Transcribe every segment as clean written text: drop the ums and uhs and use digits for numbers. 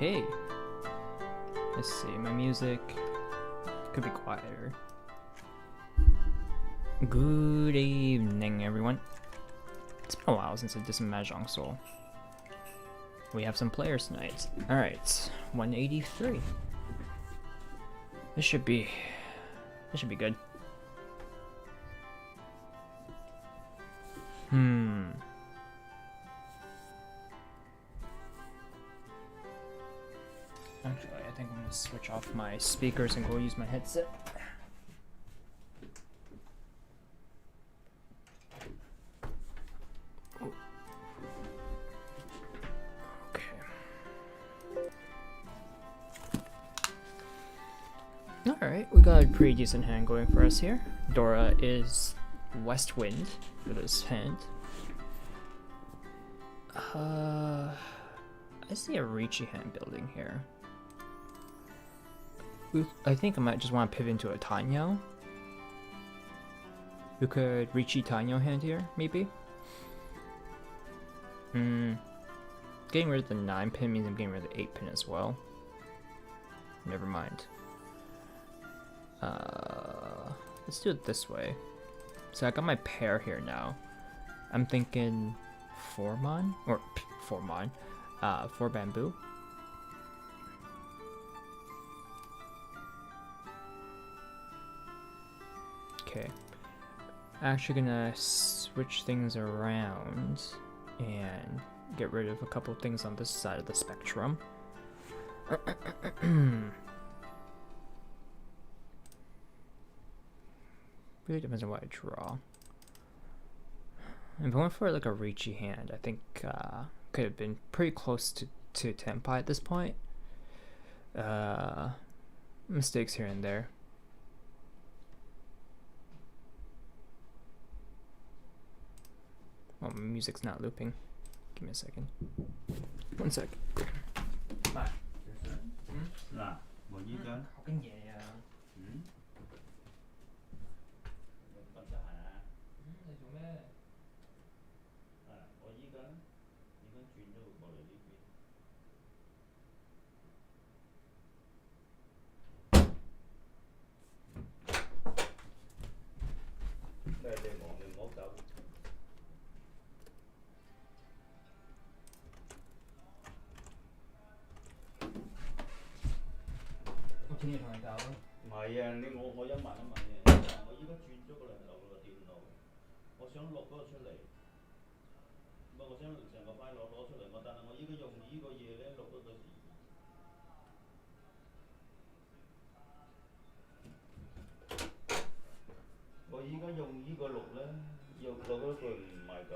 Okay. Let's see, my music could be quieter. Good evening, everyone. It's been a while since I did some Mahjong Soul. We have some players tonight. Alright, 183. This should be good. Actually, I think I'm gonna switch off my speakers and go use my headset. Alright, we got a pretty decent hand going for us here. Dora is West Wind for this hand. I see a Ricci hand building here. I think I might just want to pivot into a Tanyo. We could Ricci Tanyo hand here, maybe? Getting rid of the 9 pin means I'm getting rid of the 8 pin as well. Never mind. Let's do it this way. So I got my pair here now. I'm thinking 4 mon? Or 4 mon. 4 bamboo. Okay. Actually gonna switch things around and get rid of a couple of things on this side of the spectrum. Really depends on what I draw. If I went for like a Ricci hand, I think could have been pretty close to Tenpai at this point. Mistakes here and there. Oh, my music's not looping. Give me a second. 1 sec. Bye. 嗱，我依家學緊嘢啊！咁得閒啊？你做咩？我依家已經轉咗過嚟呢邊。咩你忙你唔好走。我聽日同你搞咯。唔係啊，我一問嘅，我依家轉咗過嚟留個電腦，我想錄嗰個出嚟。唔係我想成個 file 攞出嚟，但係我依家用呢個嘢咧錄嗰個。我依家用呢個錄咧，錄嗰句唔係咁。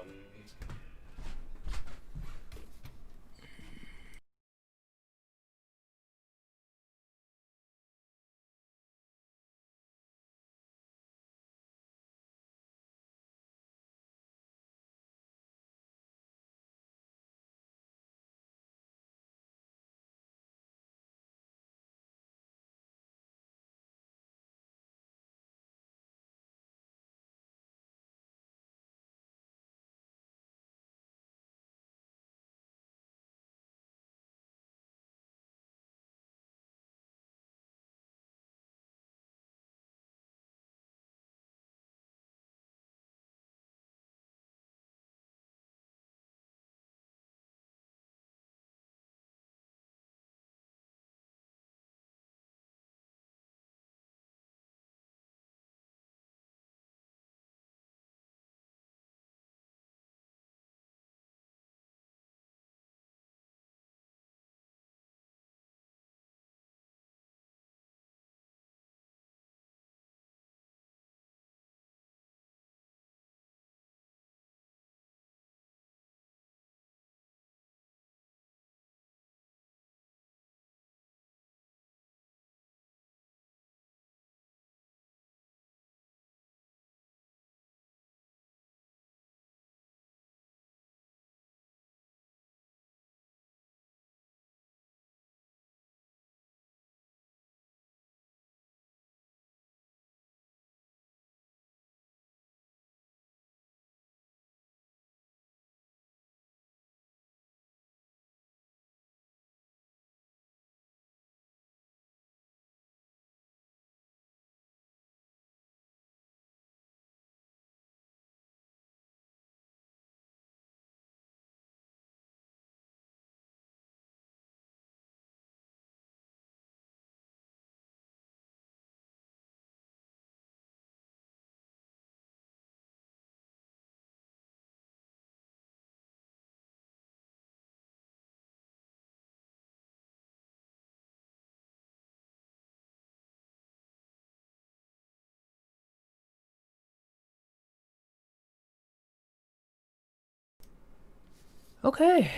Okay,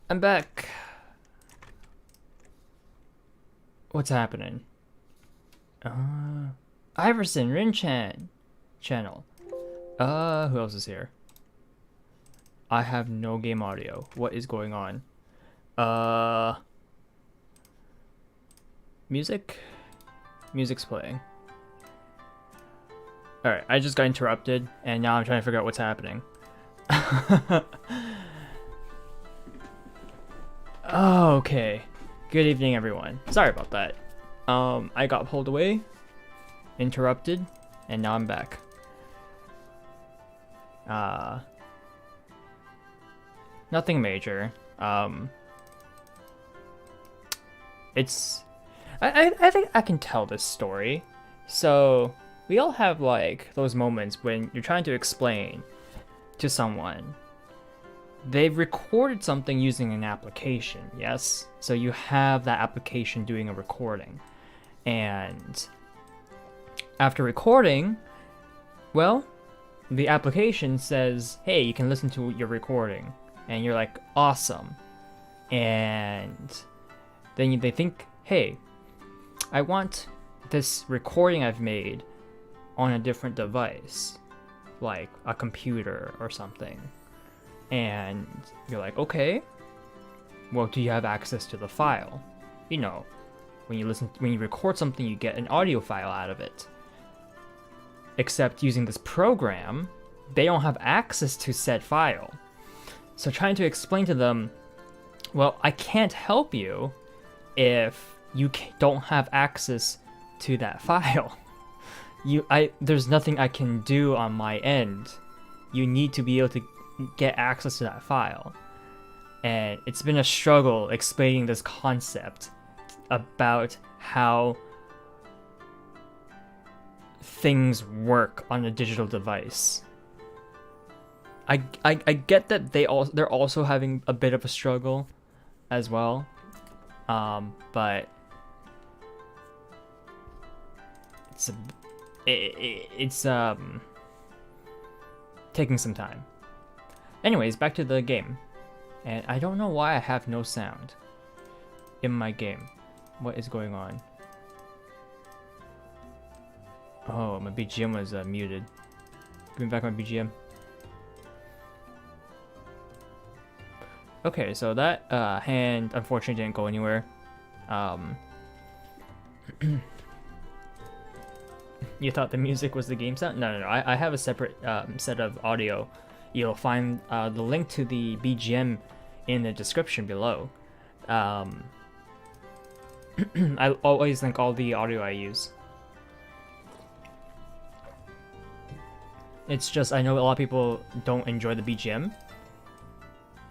I'm back. What's happening? Iverson, Rinchan channel. Who else is here? I have no game audio. What is going on? Music? Music's playing. Alright, I just got interrupted, and now I'm trying to figure out what's happening. Okay. Good evening, everyone. Sorry about that. I got pulled away, interrupted, and now I'm back. Nothing major. It's... I think I can tell this story. So, we all have, like, those moments when you're trying to explain to someone. They've recorded something using an application, yes? So you have that application doing a recording. And after recording, well, the application says, hey, you can listen to your recording. And you're like, awesome. And then they think, hey, I want this recording I've made on a different device, like a computer or something. And you're like, okay, well, do you have access to the file? You know, when you record something, you get an audio file out of it. Except using this program, they don't have access to said file. So trying to explain to them, well, I can't help you if you don't have access to that file. There's nothing I can do on my end. You need to be able to get access to that file. And it's been a struggle explaining this concept about how things work on a digital device. I get that they're also having a bit of a struggle as well, but it's taking some time. Anyways, back to the game. And I don't know why I have no sound in my game. What is going on? Oh, my BGM was muted. Give me back my BGM. Okay, so that hand unfortunately didn't go anywhere. You thought the music was the game sound? No. I have a separate set of audio. You'll find the link to the BGM in the description below. I always link all the audio I use. It's just I know a lot of people don't enjoy the BGM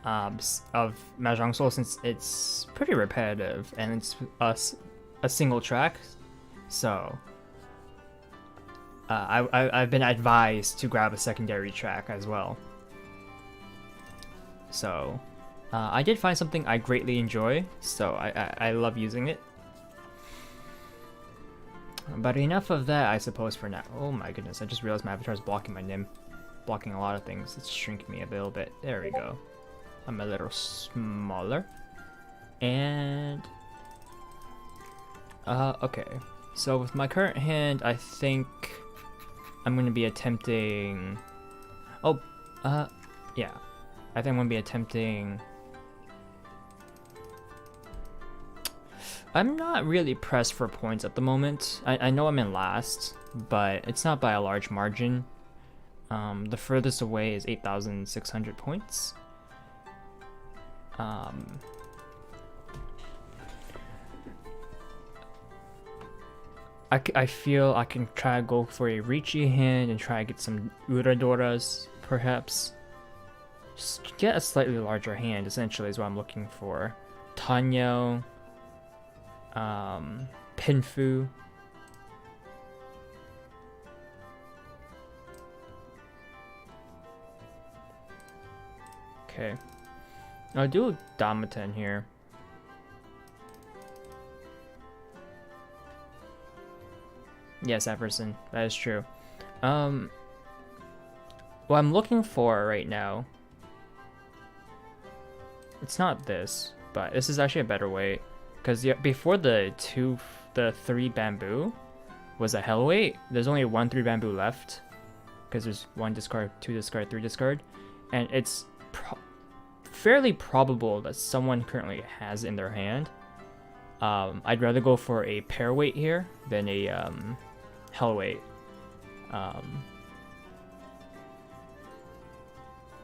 of Mahjong Soul since it's pretty repetitive and it's a single track. So I've been advised to grab a secondary track as well. So I did find something I greatly enjoy, so I love using it. But enough of that, I suppose, for now. Oh my goodness, I just realized my avatar is blocking my nim. Blocking a lot of things. It's shrinking me a little bit. There we go. I'm a little smaller. And... okay. So with my current hand, I think I'm going to be attempting... Oh, yeah. I think I'm going to be attempting... I'm not really pressed for points at the moment. I know I'm in last, but it's not by a large margin. The furthest away is 8,600 points. I feel I can try to go for a Ricci hand and try to get some Uradoras, perhaps. Just get a slightly larger hand, essentially, is what I'm looking for. Tanyo. Pinfu. Okay. I'll do a Damaten here. Yes, Everson, that is true. What I'm looking for right now It's not this, but this is actually a better weight. Because before the 3 bamboo was a hell weight, there's only 1 3 bamboo left. Because there's 1 discard, 2 discard, 3 discard. And it's fairly probable that someone currently has in their hand. I'd rather go for a pair weight here than a hell weight.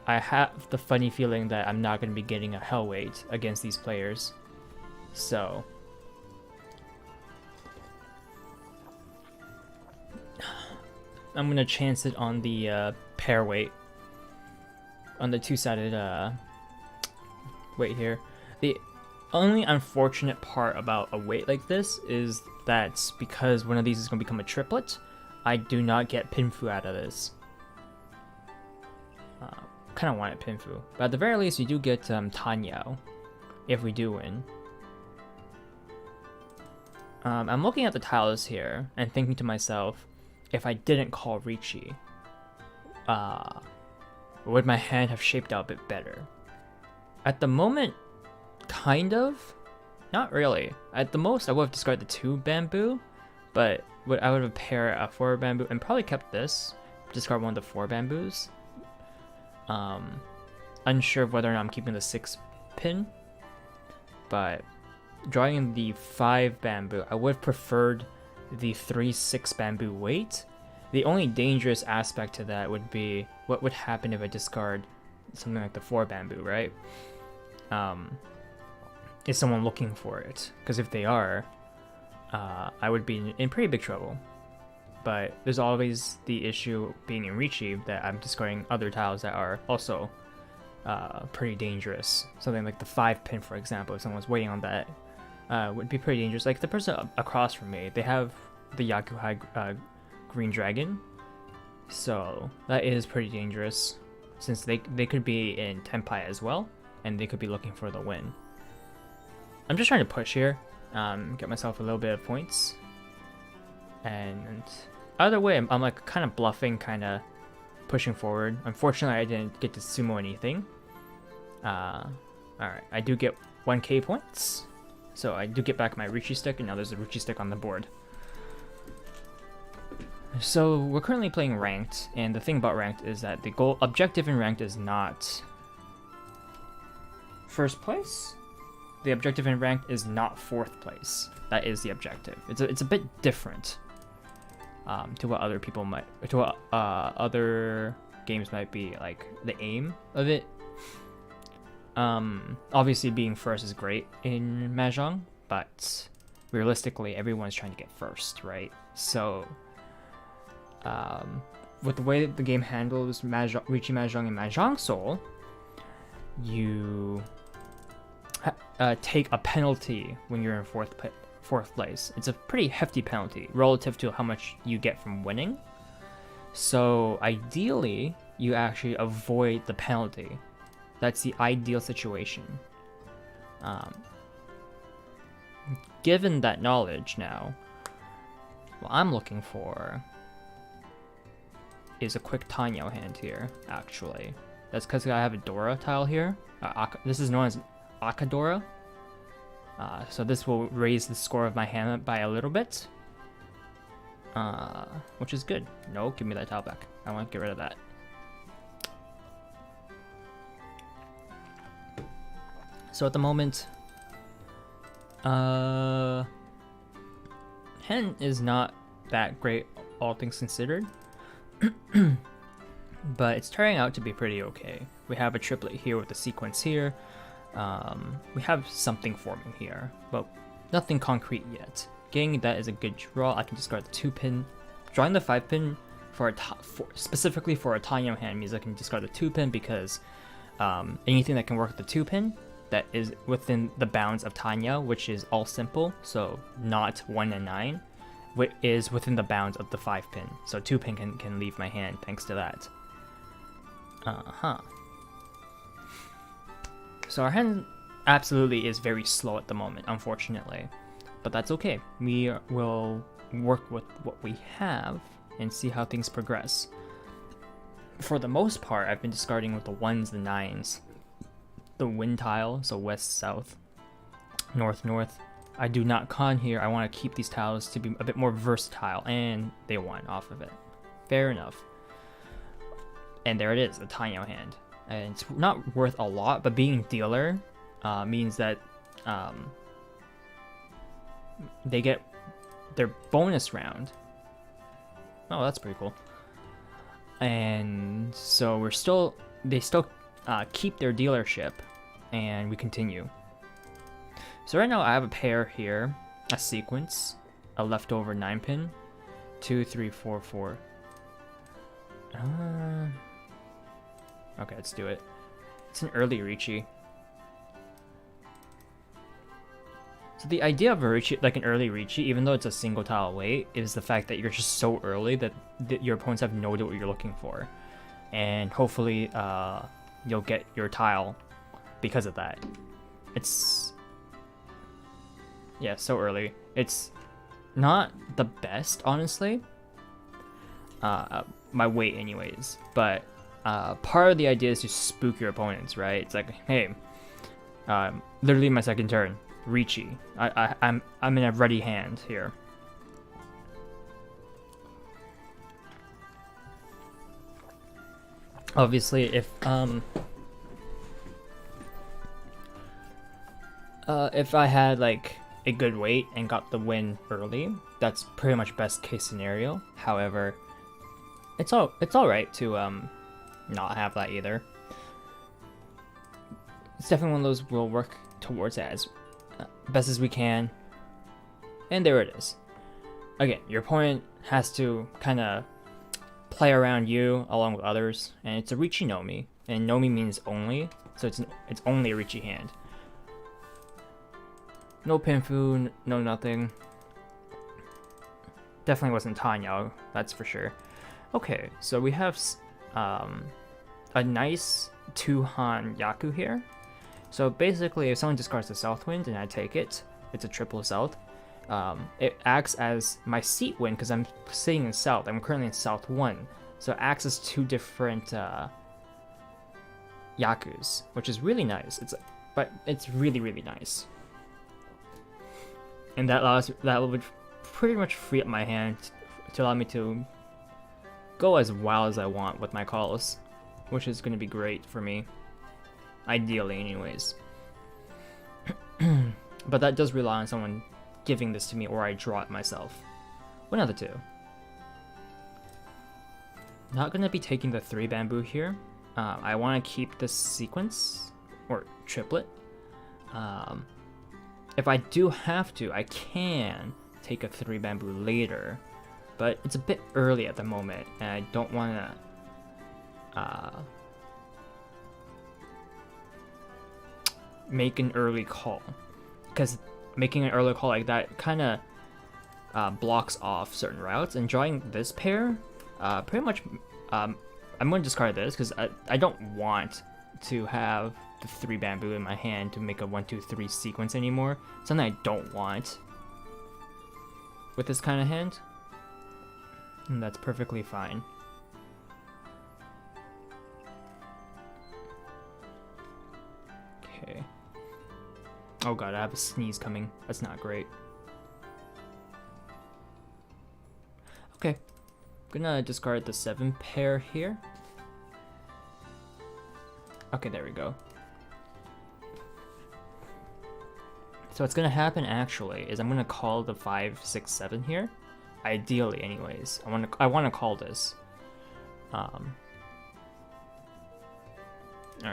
I have the funny feeling that I'm not going to be getting a hell weight against these players. So I'm going to chance it on the pair weight. On the 2-sided weight here. The only unfortunate part about a weight like this is that because one of these is going to become a triplet, I do not get Pinfu out of this. Kind of wanted Pinfu, but at the very least, you do get Tanyao if we do win. I'm looking at the tiles here and thinking to myself, if I didn't call Ricci, would my hand have shaped out a bit better? At the moment, kind of. Not really. At the most, I would have discarded the 2 bamboo, but I would have paired a 4 bamboo and probably kept this. Discard 1 of the 4 bamboos. Unsure of whether or not I'm keeping the 6 pin, but drawing the 5 bamboo, I would have preferred the 3-6 bamboo weight. The only dangerous aspect to that would be what would happen if I discard something like the 4 bamboo, right? Is someone looking for it? Because if they are, I would be in pretty big trouble. But there's always the issue being in Ricci that I'm discarding other tiles that are also pretty dangerous. Something like the 5 pin, for example, if someone's waiting on that, would be pretty dangerous. Like the person across from me, they have the Yakuhai Green Dragon, so that is pretty dangerous since they could be in Tenpai as well, and they could be looking for the win. I'm just trying to push here, get myself a little bit of points, and either way, I'm like kind of bluffing, kind of pushing forward. Unfortunately, I didn't get to sumo anything. Alright, I do get 1k points, so I do get back my Ricci stick, and now there's a Ricci stick on the board. So we're currently playing ranked, and the thing about ranked is that the goal objective in ranked is not first place. The objective in ranked is not 4th place. That is the objective. It's a bit different to what other people might, to what other games might be like the aim of it. Obviously being first is great in Mahjong, but realistically everyone's trying to get first, right? So with the way that the game handles Ricci Mahjong and Mahjong Soul, you take a penalty when you're in 4th place. It's a pretty hefty penalty relative to how much you get from winning. So ideally, you actually avoid the penalty. That's the ideal situation. Given that knowledge now, what I'm looking for is a quick Tanyao hand here, actually. That's because I have a Dora tile here. This is known as Akadora. So this will raise the score of my hand by a little bit. Which is good. No, give me that tile back. I want to get rid of that. So at the moment, hand is not that great, all things considered. But it's turning out to be pretty okay. We have a triplet here with the sequence here. We have something forming here, but nothing concrete yet. Getting that is a good draw. I can discard the 2 pin. Drawing the 5 pin specifically for a Tanyao hand means I can discard the 2 pin because anything that can work with the 2 pin that is within the bounds of Tanyao, which is all simple, so not 1 and 9, is within the bounds of the 5 pin. So 2 pin can leave my hand thanks to that. So our hand absolutely is very slow at the moment, unfortunately. But that's okay. We will work with what we have and see how things progress. For the most part, I've been discarding with the 1s, the 9s. the wind tile, so west, south, north, north. I do not con here. I want to keep these tiles to be a bit more versatile, and they won off of it. Fair enough. And there it is, a Tanyo hand. And it's not worth a lot, but being dealer means that they get their bonus round. Oh, that's pretty cool. And so they still keep their dealership, and we continue. So right now I have a pair here, a sequence, a leftover 9-pin, 2, 3, 4, 4. Okay, let's do it. It's an early Riichi. So the idea of a Riichi, like an early Riichi, even though it's a single tile away, is the fact that you're just so early that your opponents have no idea what you're looking for. And hopefully you'll get your tile because of that. It's... yeah, so early. It's not the best, honestly. My weight anyways, but part of the idea is to spook your opponents, right? It's like, hey, literally my second turn, Riichi. I'm in a ready hand here. Obviously, if I had like a good weight and got the win early, that's pretty much best case scenario. However, it's all right to not have that either. It's definitely one of those we'll work towards as best as we can. And there it is. Again, your opponent has to kind of play around you along with others, and it's a Riichi Nomi, and Nomi means only, so it's only a Riichi hand. No Pinfu, no nothing. Definitely wasn't Tanyo, that's for sure. Okay, so we have a nice 2-Han Yaku here. So basically, if someone discards the South Wind and I take it, it's a triple South. It acts as my seat wind because I'm sitting in South. I'm currently in South 1. So it acts as 2 different Yakus, which is really nice. But it's really, really nice. And that would pretty much free up my hand to allow me to go as wild as I want with my calls, which is going to be great for me, ideally anyways. But that does rely on someone giving this to me, or I draw it myself. One of the two. Not going to be taking the 3 bamboo here. I want to keep this sequence, or triplet. If I do have to, I can take a 3 bamboo later, but it's a bit early at the moment, and I don't want to make an early call, because making an early call like that kind of blocks off certain routes, and drawing this pair, pretty much, I'm going to discard this, because I don't want to have the 3 bamboo in my hand to make a 1, 2, 3 sequence anymore. Something I don't want with this kind of hand, and that's perfectly fine. Okay. Oh god, I have a sneeze coming. That's not great. Okay. I'm gonna discard the 7 pair here. Okay, there we go. So what's gonna happen actually is I'm gonna call the 5, 6, 7 here. Ideally, anyways. I wanna call this. Alright,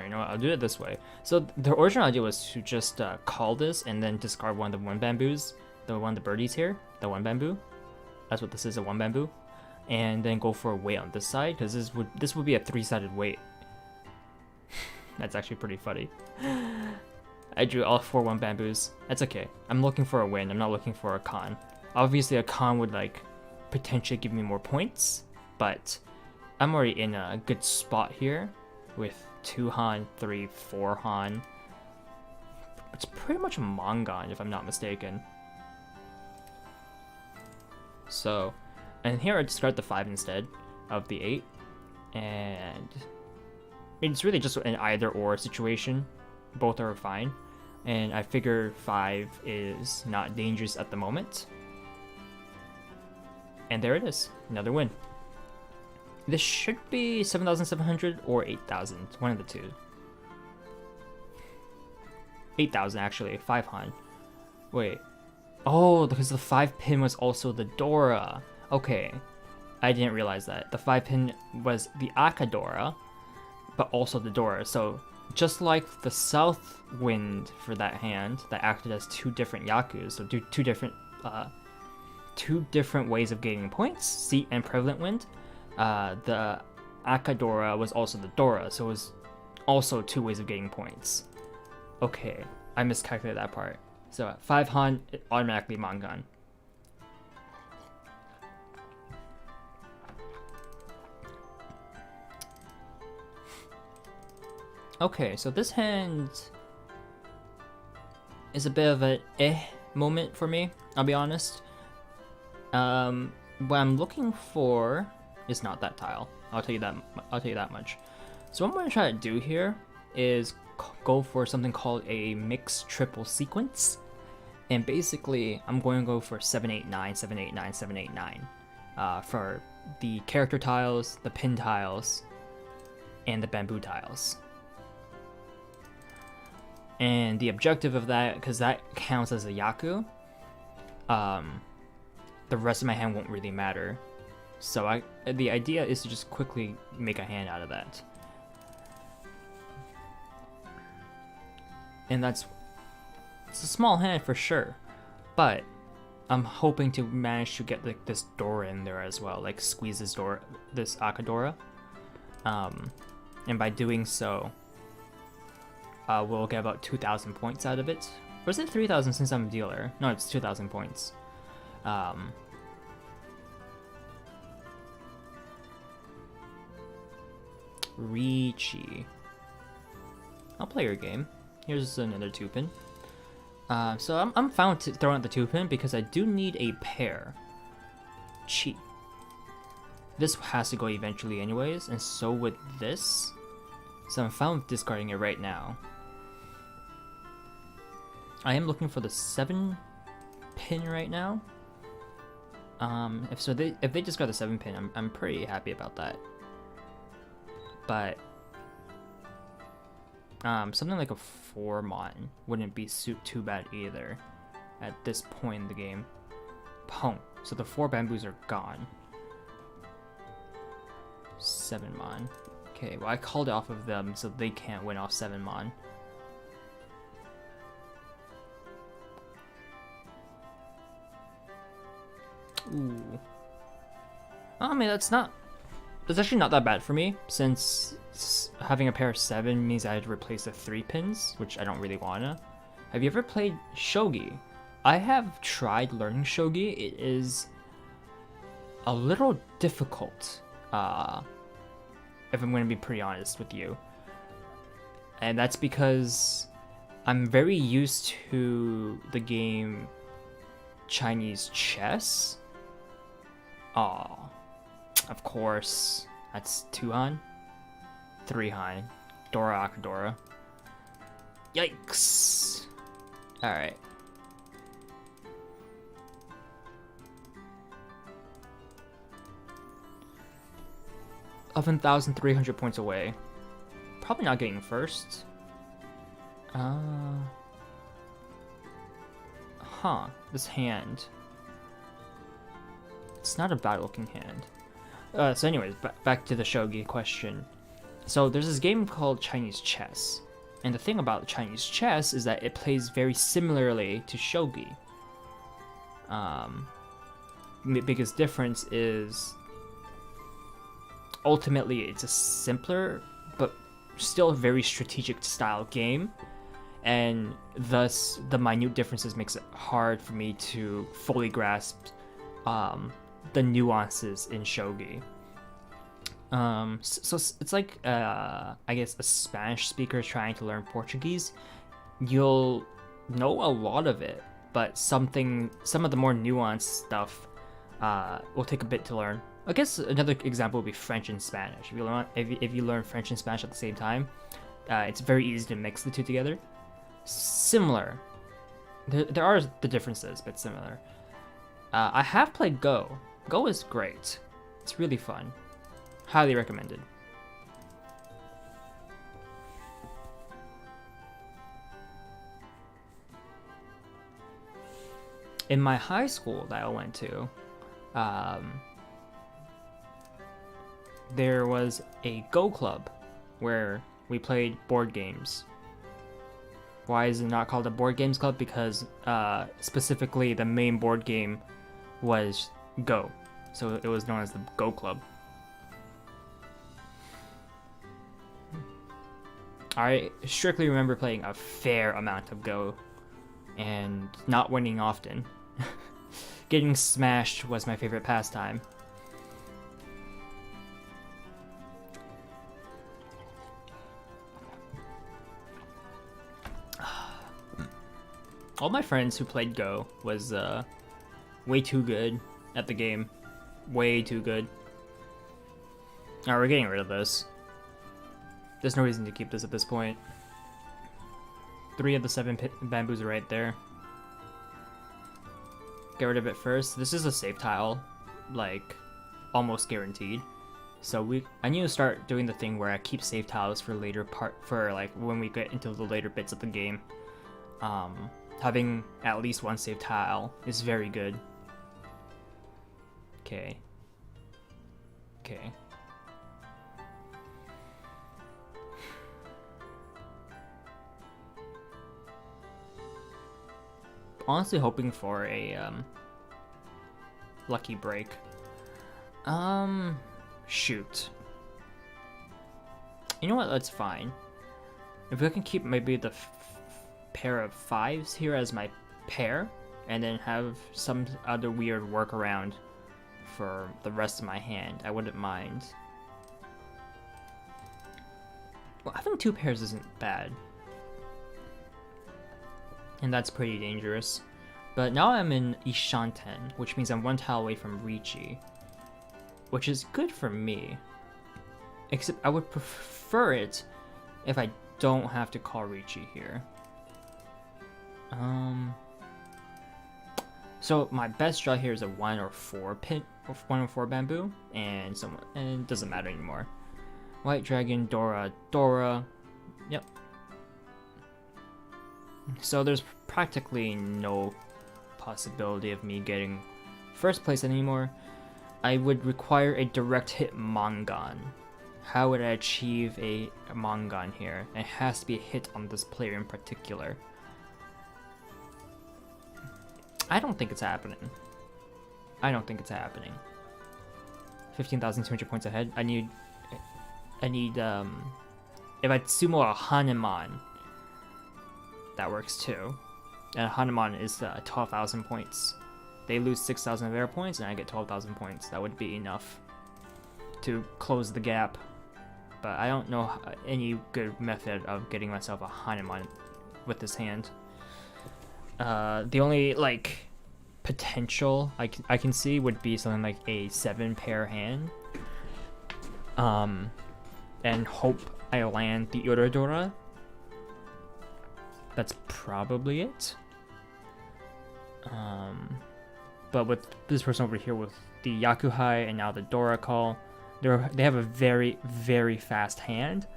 you know what? I'll do it this way. So the original idea was to just call this and then discard one of the 1 bamboos, the birdies here, the 1 bamboo. That's what this is, a 1 bamboo, and then go for a weight on this side, because this would be a 3-sided weight. That's actually pretty funny. I drew all 4 1 bamboos. That's okay. I'm looking for a win. I'm not looking for a con. Obviously, a con would like potentially give me more points, but I'm already in a good spot here with 2 Han, 3, 4 Han. It's pretty much a Mongon, if I'm not mistaken. So, and here I discard the 5 instead of the 8, and it's really just an either or situation. both are fine. And I figure 5 is not dangerous at the moment. And there it is, another win. This should be 7,700 or 8,000, one of the two. 8,000 actually, 500. Wait. Oh, because the 5 pin was also the Dora. Okay, I didn't realize that. The 5 pin was the Akadora, but also the Dora. So just like the South Wind for that hand, that acted as 2 different Yakus, so two different ways of gaining points, Seat and Prevalent Wind. The Akadora was also the Dora, so it was also 2 ways of getting points. Okay, I miscalculated that part. So at 5 Han, it automatically Mangan. Okay, so this hand is a bit of an moment for me, I'll be honest. What I'm looking for is not that tile. I'll tell you that much. So what I'm going to try to do here is go for something called a mixed triple sequence. And basically, I'm going to go for 789, 789, 789 for the character tiles, the pin tiles, and the bamboo tiles. And the objective of that, because that counts as a Yaku, the rest of my hand won't really matter. So the idea is to just quickly make a hand out of that. And it's a small hand for sure, but I'm hoping to manage to get like this Dora in there as well, like squeeze this Akadora. And by doing so, we'll get about 2,000 points out of it. Or is it 3,000 since I'm a dealer? No, it's 2,000 points. Ricci. I'll play your game. Here's another 2-pin. So I'm fine with throwing out the 2-pin because I do need a pair. Chi. This has to go eventually anyways, and so would this. So I'm fine with discarding it right now. I am looking for the 7-pin right now. If they just got the 7-pin, I'm pretty happy about that. But something like a 4-mon wouldn't be too bad either at this point in the game. Boom. So the 4 bamboos are gone. 7-mon. Okay, well I called it off of them so they can't win off 7-mon. Ooh. I mean, that's actually not that bad for me, since having a pair of 7 means I had to replace the 3 pins, which I don't really wanna. Have you ever played Shogi? I have tried learning Shogi. It is a little difficult, if I'm gonna be pretty honest with you. And that's because I'm very used to the game Chinese chess. Aw. Of course, that's 2 Han, 3 Han, Dora Akadora. Yikes! Alright. Of 1,300 points away. Probably not getting first. This hand. It's not a bad looking hand. So anyways, back to the Shogi question. So there's this game called Chinese chess. And the thing about Chinese chess is that it plays very similarly to Shogi. The biggest difference is ultimately it's a simpler but still a very strategic style game, and thus the minute differences makes it hard for me to fully grasp the nuances in Shogi. So it's like I guess a Spanish speaker trying to learn Portuguese. You'll know a lot of it, but some of the more nuanced stuff will take a bit to learn. I guess another example would be French and Spanish. If you learn French and Spanish at the same time, It's very easy to mix the two together. Similar. There are the differences, but similar. I have played Go. Go is great. It's really fun. Highly recommended. In my high school that I went to, there was a Go club where we played board games. Why is it not called a board games club? Because specifically the main board game was Go, so it was known as the Go club. I strictly remember playing a fair amount of Go and not winning often. Getting smashed was my favorite pastime. All my friends who played Go was way too good at the game. Way too good. Alright, we're getting rid of this. There's no reason to keep this at this point. 3 of the 7 bamboos are right there. Get rid of it first. This is a save tile, like, almost guaranteed. So I need to start doing the thing where I keep save tiles for like when we get into the later bits of the game. Having at least one save tile is very good. Okay. Okay. Honestly hoping for a lucky break. Shoot. You know what? That's fine. If I can keep maybe the pair of 5s here as my pair, and then have some other weird workaround for the rest of my hand, I wouldn't mind. Well, having 2 pairs isn't bad. And that's pretty dangerous. But now I'm in Ishanten, which means I'm 1 tile away from Richi, which is good for me. Except I would prefer it if I don't have to call Richi here. So my best draw here is a 1 or 4 bamboo, and it doesn't matter anymore. White Dragon, Dora. Yep. So there's practically no possibility of me getting first place anymore. I would require a direct hit Mongon. How would I achieve a Mongon here? It has to be a hit on this player in particular. I don't think it's happening. 15,200 points ahead. I need if I sumo a Hanuman, that works too. And Hanuman is 12,000 points. They lose 6,000 of their points, and I get 12,000 points. That would be enough to close the gap. But I don't know any good method of getting myself a Hanuman with this hand. The only like potential I can see would be something like a 7-pair hand, and hope I land the Uradora. That's probably it. But with this person over here with the Yakuhai and now the Dora call, they have a very, very fast hand.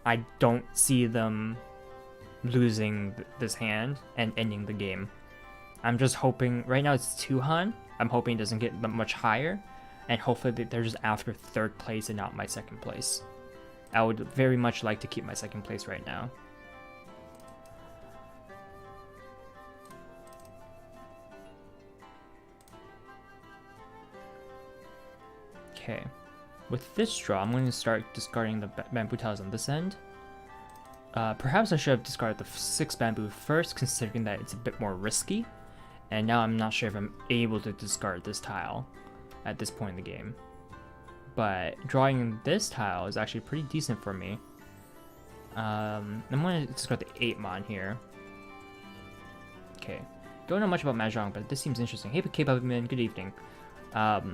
I don't see them losing this hand and ending the game. I'm just hoping, right now it's 2 Han, I'm hoping it doesn't get much higher, and hopefully they're just after 3rd place and not my 2nd place. I would very much like to keep my 2nd place right now. Okay, with this draw, I'm going to start discarding the bamboo tiles on this end. Perhaps I should have discarded the 6 bamboo first, considering that it's a bit more risky. And now I'm not sure if I'm able to discard this tile at this point in the game. But drawing this tile is actually pretty decent for me. I'm going to discard the 8-mon here. Okay. Don't know much about Mahjong, but this seems interesting. Hey, K-Pop-Man, good evening. If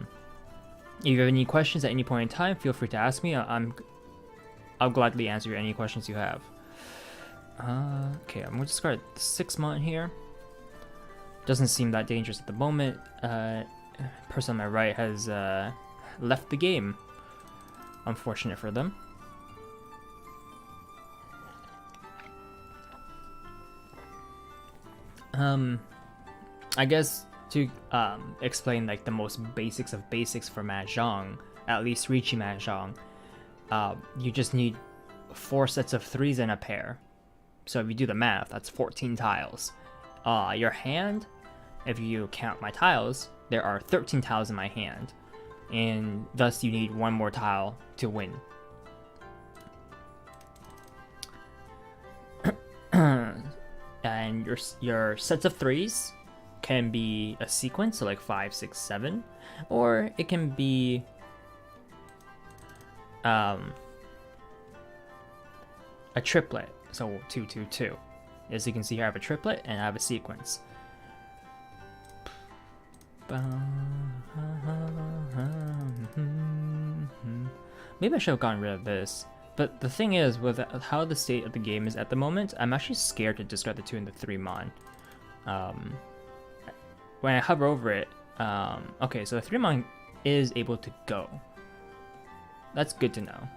you have any questions at any point in time, feel free to ask me. I'm I'll gladly answer any questions you have. Okay, I'm going to discard the 6 mon here. Doesn't seem that dangerous at the moment. Person on my right has left the game. Unfortunate for them. I guess to explain like the most basics of basics for Mahjong, at least Riichi Mahjong, you just need 4 sets of 3s in a pair. So if you do the math, that's 14 tiles. Your hand, if you count my tiles, there are 13 tiles in my hand, and thus you need 1 more tile to win. And your sets of 3s can be a sequence, so like 5, 6, 7, or it can be a triplet, so 2, 2, 2. As you can see here, I have a triplet and I have a sequence. Maybe I should have gotten rid of this. But the thing is, with how the state of the game is at the moment, I'm actually scared to discard the 2 and the 3 mon. When I hover over it, okay, so the 3 mon is able to go. That's good to know.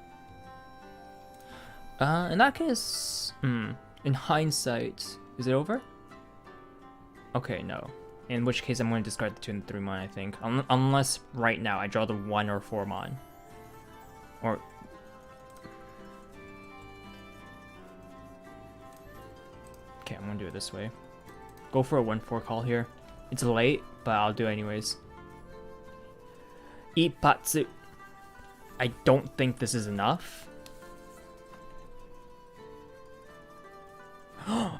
In that case, in hindsight, is it over? Okay, no. In which case, I'm going to discard the 2 and the 3 mon, I think. Unless right now I draw the 1 or 4 mon. Or... Okay, I'm gonna do it this way. Go for a 1-4 call here. It's late, but I'll do it anyways. Ippatsu. I don't think this is enough.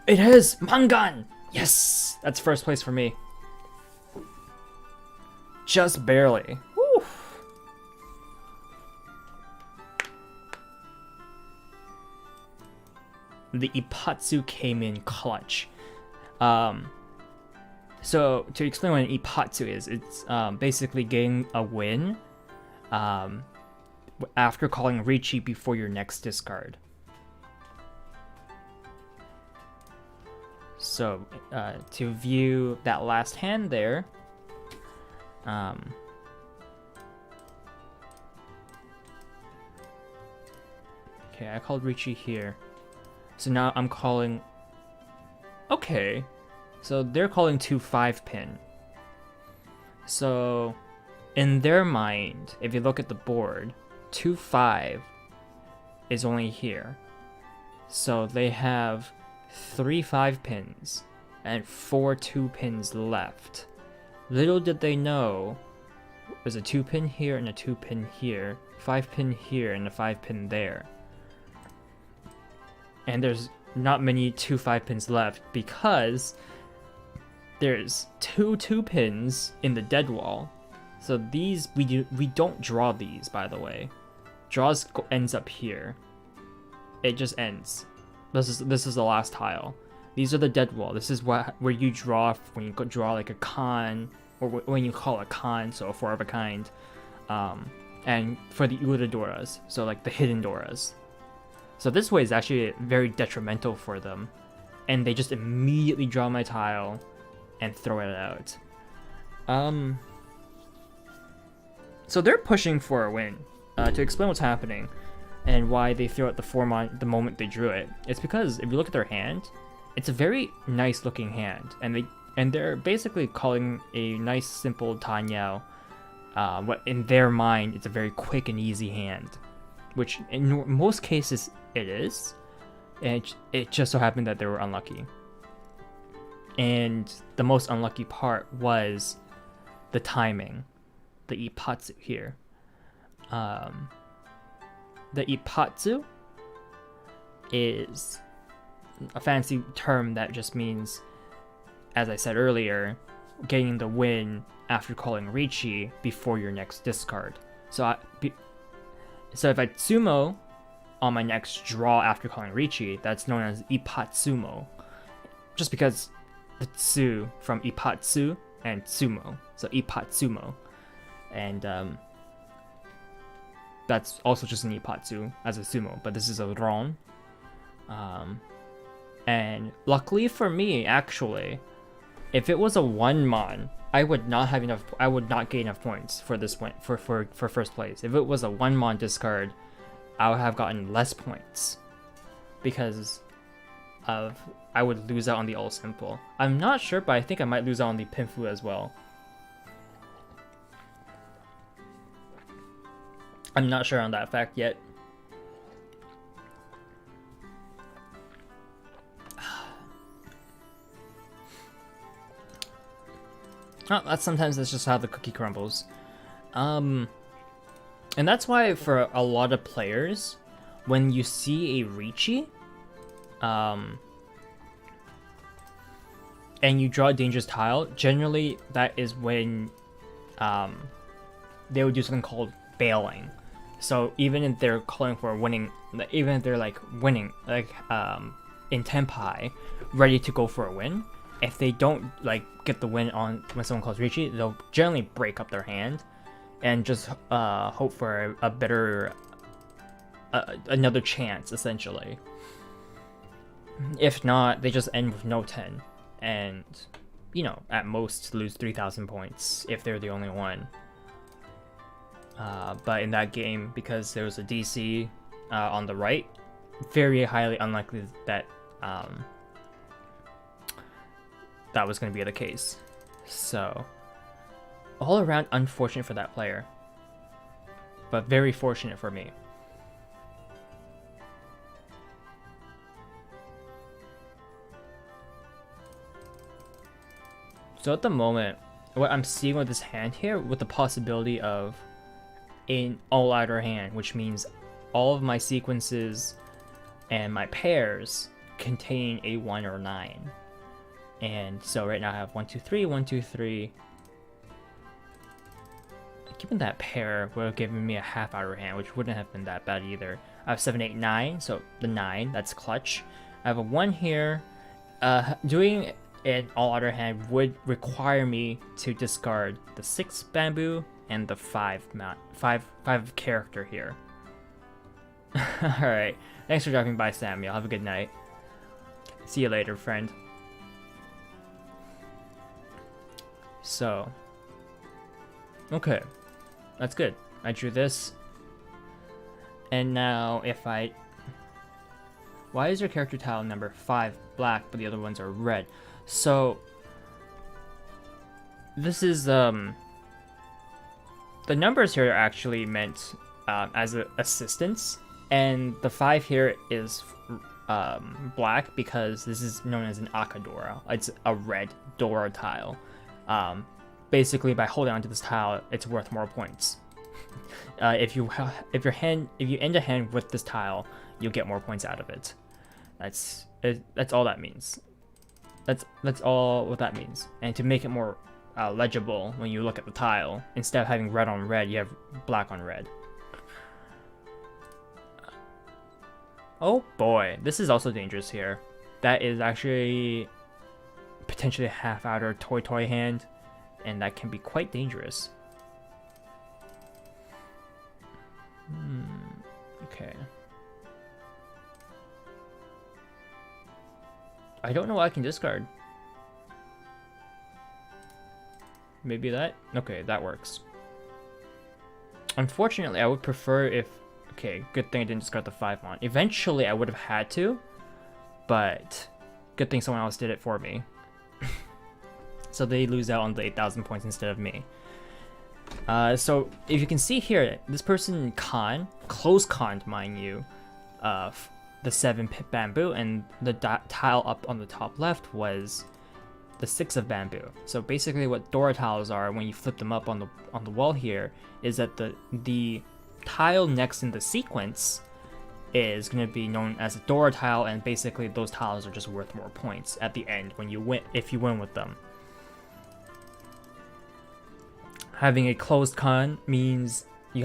It is! Mangan! Yes! That's first place for me. Just barely. Woo. The Ippatsu came in clutch. So to explain what an Ippatsu is, it's basically getting a win after calling Riichi before your next discard. So to view that last hand there, okay, I called Riichi here. So now I'm calling... Okay. So they're calling 2 5-pin. So in their mind, if you look at the board, 2 5 is only here. So they have 3 5-pins and 4 2-pins left. Little did they know there's a 2-pin here and a 2-pin here, 5-pin here and a 5-pin there. And there's not many 2 5-pins left because there's 2 2-pins in the dead wall. So these we don't draw these, by the way. Draws ends up here. It just ends. This is the last tile. These are the dead wall. This is where you draw when you draw like a con, or when you call a con, so a 4 of a kind. And for the Uradoras, so like the hidden Doras. So this way is actually very detrimental for them, and they just immediately draw my tile and throw it out. So they're pushing for a win. To explain what's happening and why they throw out the 4 mon the moment they drew it, it's because if you look at their hand, it's a very nice looking hand, and they're basically calling a nice simple Tanyao. What in their mind, it's a very quick and easy hand, which in most cases it is, and it just so happened that they were unlucky. And the most unlucky part was the timing, the Ippatsu here. The Ippatsu is a fancy term that just means, as I said earlier, getting the win after calling Riichi before your next discard. So if I Tsumo on my next draw after calling Riichi, that's known as Ippatsumo. Just because the Tsu from Ippatsu and Tsumo. So Ippatsumo. And that's also just an Ipatsu as a sumo, but this is a Ron. And luckily for me, actually, if it was a 1-mon, I would not have enough. I would not gain enough points for this one for first place. If it was a 1-mon discard, I would have gotten less points because of I would lose out on the all simple. I'm not sure, but I think I might lose out on the Pinfu as well. I'm not sure on that fact yet. Oh, sometimes that's just how the cookie crumbles. And that's why for a lot of players, when you see a Riichi, and you draw a dangerous tile, generally that is when they would do something called bailing. So even if they're calling for winning, even if they're like winning, like in Tenpai, ready to go for a win, if they don't like get the win on when someone calls Riichi, they'll generally break up their hand and just hope for a better another chance, essentially. If not, they just end with no 10 and, you know, at most lose 3,000 points if they're the only one. But in that game, because there was a DC on the right, very highly unlikely that that was going to be the case. So, all around unfortunate for that player, but very fortunate for me. So at the moment, what I'm seeing with this hand here, with the possibility of an all-outer hand, which means all of my sequences and my pairs contain a 1 or 9. And so right now I have 1, 2, 3, 1, 2, 3. Given that pair would have given me a half outer hand, which wouldn't have been that bad either. I have 7, 8, 9, so the 9, that's clutch. I have a 1 here. Doing an all outer hand would require me to discard the 6 bamboo and the 5 character here. Alright, thanks for dropping by, Samuel. Have a good night. See you later, friend. So, okay, that's good. I drew this. And now if I... Why is your character tile number 5 black, but the other ones are red? So, this is, the numbers here are actually meant as assistance, and the 5 here is black because this is known as an Akadora. It's a red Dora tile. Basically, by holding onto this tile, it's worth more points. If you end a hand with this tile, you'll get more points out of it. That's all that means. That's all what that means. And to make it more legible when you look at the tile, instead of having red on red, you have black on red. Oh boy, this is also dangerous here. That is actually potentially a half outer toy hand, and that can be quite dangerous. Okay. I don't know what I can discard. Maybe that? Okay, that works. Unfortunately, I would prefer if... Okay, good thing I didn't discard the 5-mon. Eventually, I would have had to, but good thing someone else did it for me. So they lose out on the 8,000 points instead of me. So if you can see here, this person close conned, mind you, the 7 bamboo, and the tile up on the top left was the 6 of bamboo. So basically what Dora tiles are, when you flip them up on the wall here, is that the tile next in the sequence is going to be known as a Dora tile, and basically those tiles are just worth more points at the end when you win, if you win with them. Having a closed con means you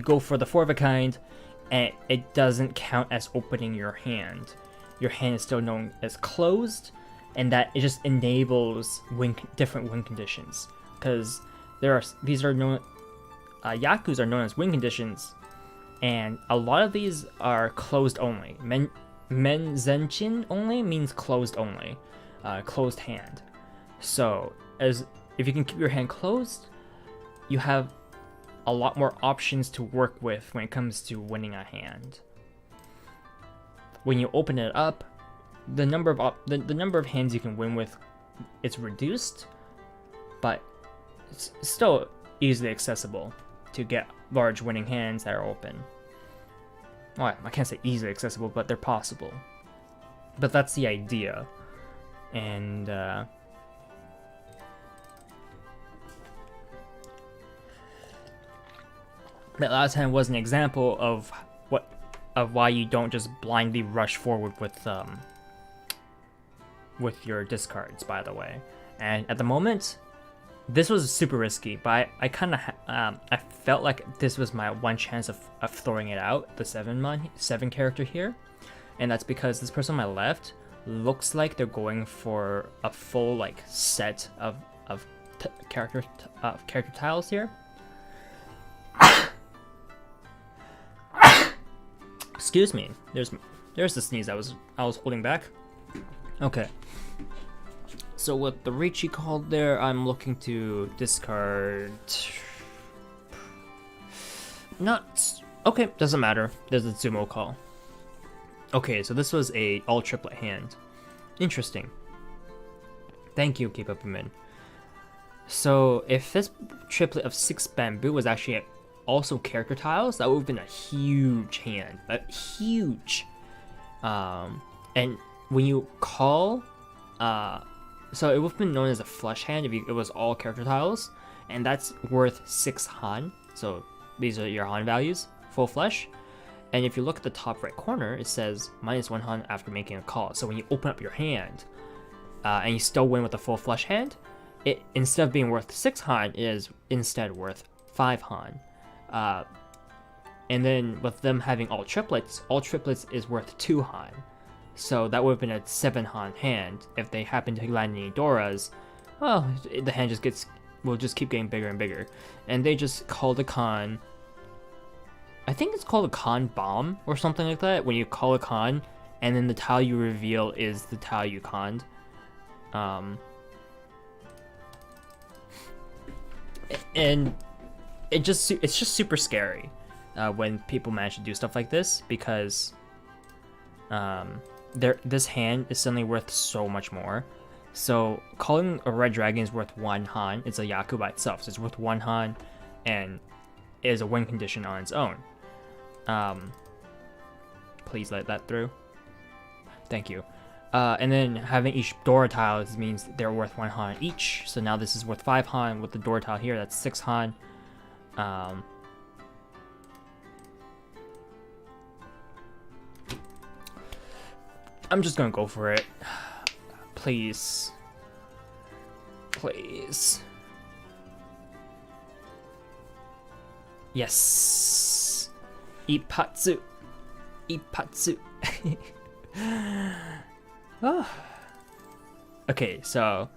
go for the 4 of a kind, and it doesn't count as opening your hand. Your hand is still known as closed, and that it just enables different win conditions, because these are known Yakus are known as win conditions, and a lot of these are closed only. Menzenchin only means closed only, closed hand. So if you can keep your hand closed, you have a lot more options to work with when it comes to winning a hand. When you open it up, the number of hands you can win with, it's reduced, but it's still easily accessible to get large winning hands that are open. Well, I can't say easily accessible, but they're possible. But that's the idea. And that last hand was an example of why you don't just blindly rush forward with your discards, by the way. And at the moment, this was super risky, but I kind of I felt like this was my one chance of throwing it out, the 7 character here, and that's because this person on my left looks like they're going for a full like set of character tiles here. Excuse me. There's the sneeze I was holding back. Okay. So with the Riichi called there, I'm looking to discard. Okay, doesn't matter. There's a Zumo call. Okay, so this was a all triplet hand. Interesting. Thank you, Keep Up Min. So if this triplet of 6 bamboo was actually also character tiles, that would have been a huge hand. Huge. And when you call, so it would have been known as a flush hand if it was all character tiles, and that's worth 6 Han. So these are your Han values, full flush. And if you look at the top right corner, it says -1 Han after making a call. So when you open up your hand, and you still win with a full flush hand, it, instead of being worth 6 Han, it is instead worth 5 Han. And then with them having all triplets is worth 2 Han. So that would have been a 7 Han hand. If they happen to land any Doras, well, the hand will just keep getting bigger and bigger. And they just called a con. I think it's called a con bomb or something like that. When you call a con, and then the tile you reveal is the tile you conned. And it's just super scary when people manage to do stuff like this, because this hand is suddenly worth so much more. So calling a red dragon is worth 1 Han. It's a Yaku by itself, so it's worth 1 Han, and is a win condition on its own. Please let that through. Thank you. And then having each Dora tile means they're worth 1 Han each. So now this is worth 5 Han with the Dora tile here. That's 6 Han. I'm just gonna go for it. Please. Please. Yes. Ippatsu. Ippatsu. Oh. Okay, so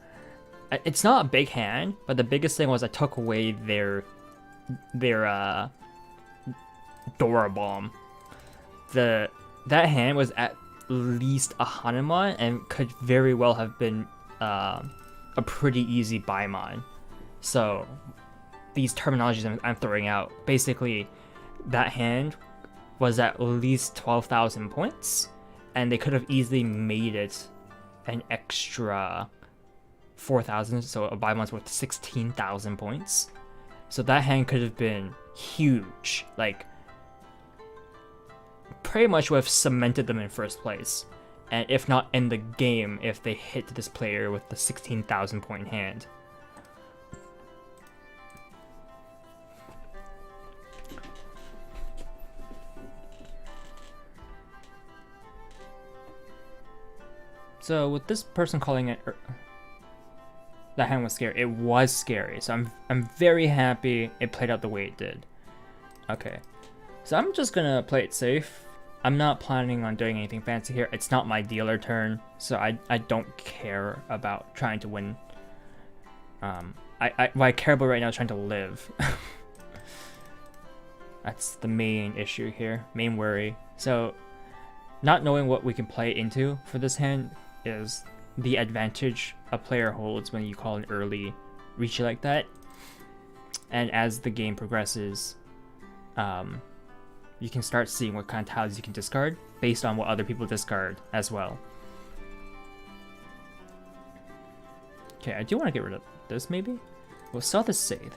it's not a big hand, but the biggest thing was I took away their Dora bomb. That hand was at least a Hanuman and could very well have been a pretty easy Baimon. So these terminologies I'm throwing out, basically that hand was at least 12,000 points, and they could have easily made it an extra 4,000, so a Baimon's worth 16,000 points. So that hand could have been huge, like pretty much would have cemented them in first place, and if not in the game, if they hit this player with the 16,000 point hand. So with this person calling it, that hand was scary. It was scary. So I'm very happy it played out the way it did. Okay, so I'm just gonna play it safe. I'm not planning on doing anything fancy here. It's not my dealer turn, so I don't care about trying to win. What I care about right now is trying to live. That's the main issue here, main worry. So, not knowing what we can play into for this hand is the advantage a player holds when you call an early reach like that. And as the game progresses, you can start seeing what kind of tiles you can discard based on what other people discard as well. Okay, I do want to get rid of this maybe. We'll sell the save.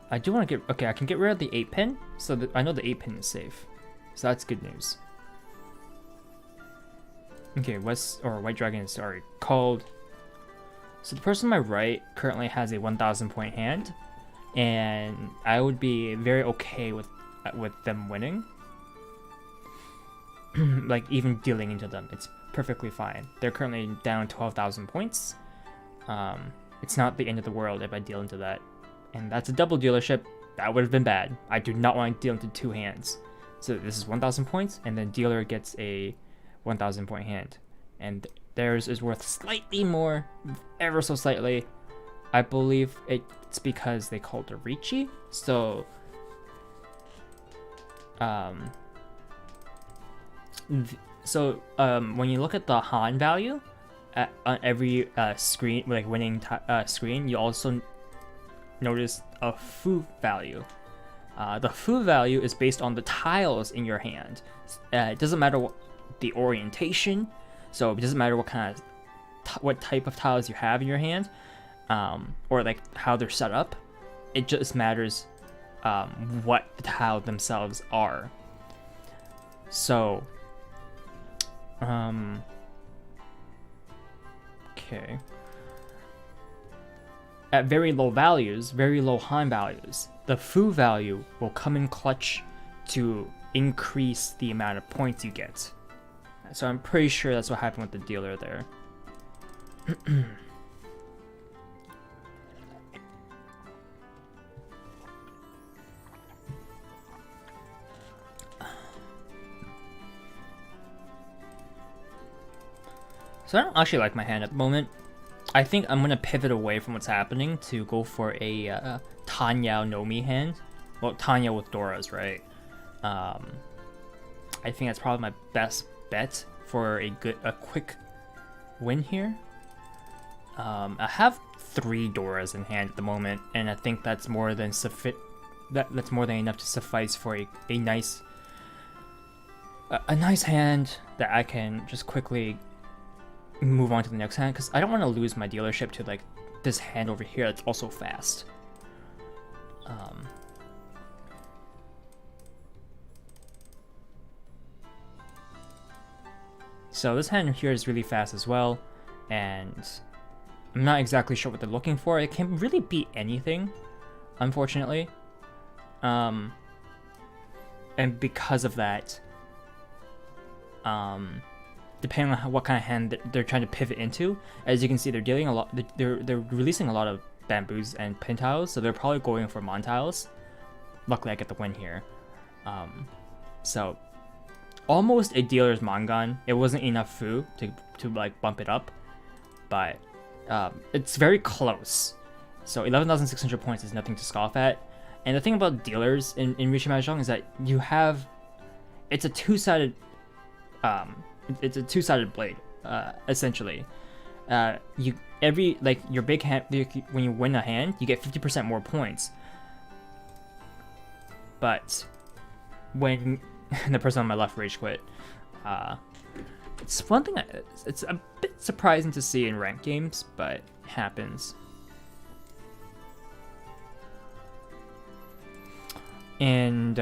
I do want to get, okay, I can get rid of the 8-pin, so that I know the 8-pin is safe. So that's good news. Okay, White Dragon is already called. So the person on my right currently has a 1,000 point hand, and I would be very okay with them winning. Like even dealing into them, it's perfectly fine. They're currently down 12,000 points. It's not the end of the world if I deal into that. And that's a double dealership. That would have been bad. I do not want to deal into 2 hands. So this is 1,000 points, and then dealer gets a 1,000 point hand. And theirs is worth slightly more, ever so slightly. I believe it's because they called it Ricci. So, when you look at the Han value on every screen, like winning screen, you also notice a Fu value. The Fu value is based on the tiles in your hand. It doesn't matter what the orientation, so it doesn't matter what kind of what type of tiles you have in your hand, or like how they're set up. It just matters what the tile themselves are. So, okay. At very low values, very low Han values, the Fu value will come in clutch to increase the amount of points you get. So I'm pretty sure that's what happened with the dealer there. So I don't actually like my hand at the moment. I think I'm gonna pivot away from what's happening to go for a Tanya Nomi hand. Well, Tanya with Doras, right? I think that's probably my best bet for a quick win here. I have 3 Doras in hand at the moment, and I think that's more than that's more than enough to suffice for a nice hand that I can just quickly move on to the next hand, because I don't want to lose my dealership to like this hand over here that's also fast. So this hand here is really fast as well, and I'm not exactly sure what they're looking for. It can really beat anything, unfortunately. And because of that, depending on what kind of hand they're trying to pivot into, as you can see, they're dealing a lot. They're releasing a lot of bamboos and pin tiles, so they're probably going for mon tiles. Luckily, I get the win here. So almost a dealer's Mangan. It wasn't enough Fu to like bump it up, but it's very close. So 11,600 points is nothing to scoff at. And the thing about dealers in Rishi Mahjong is that you have, it's a two-sided blade, essentially. Your big hand, when you win a hand, you get 50% more points. But when the person on my left rage quit, it's one thing. It's a bit surprising to see in ranked games, but it happens. And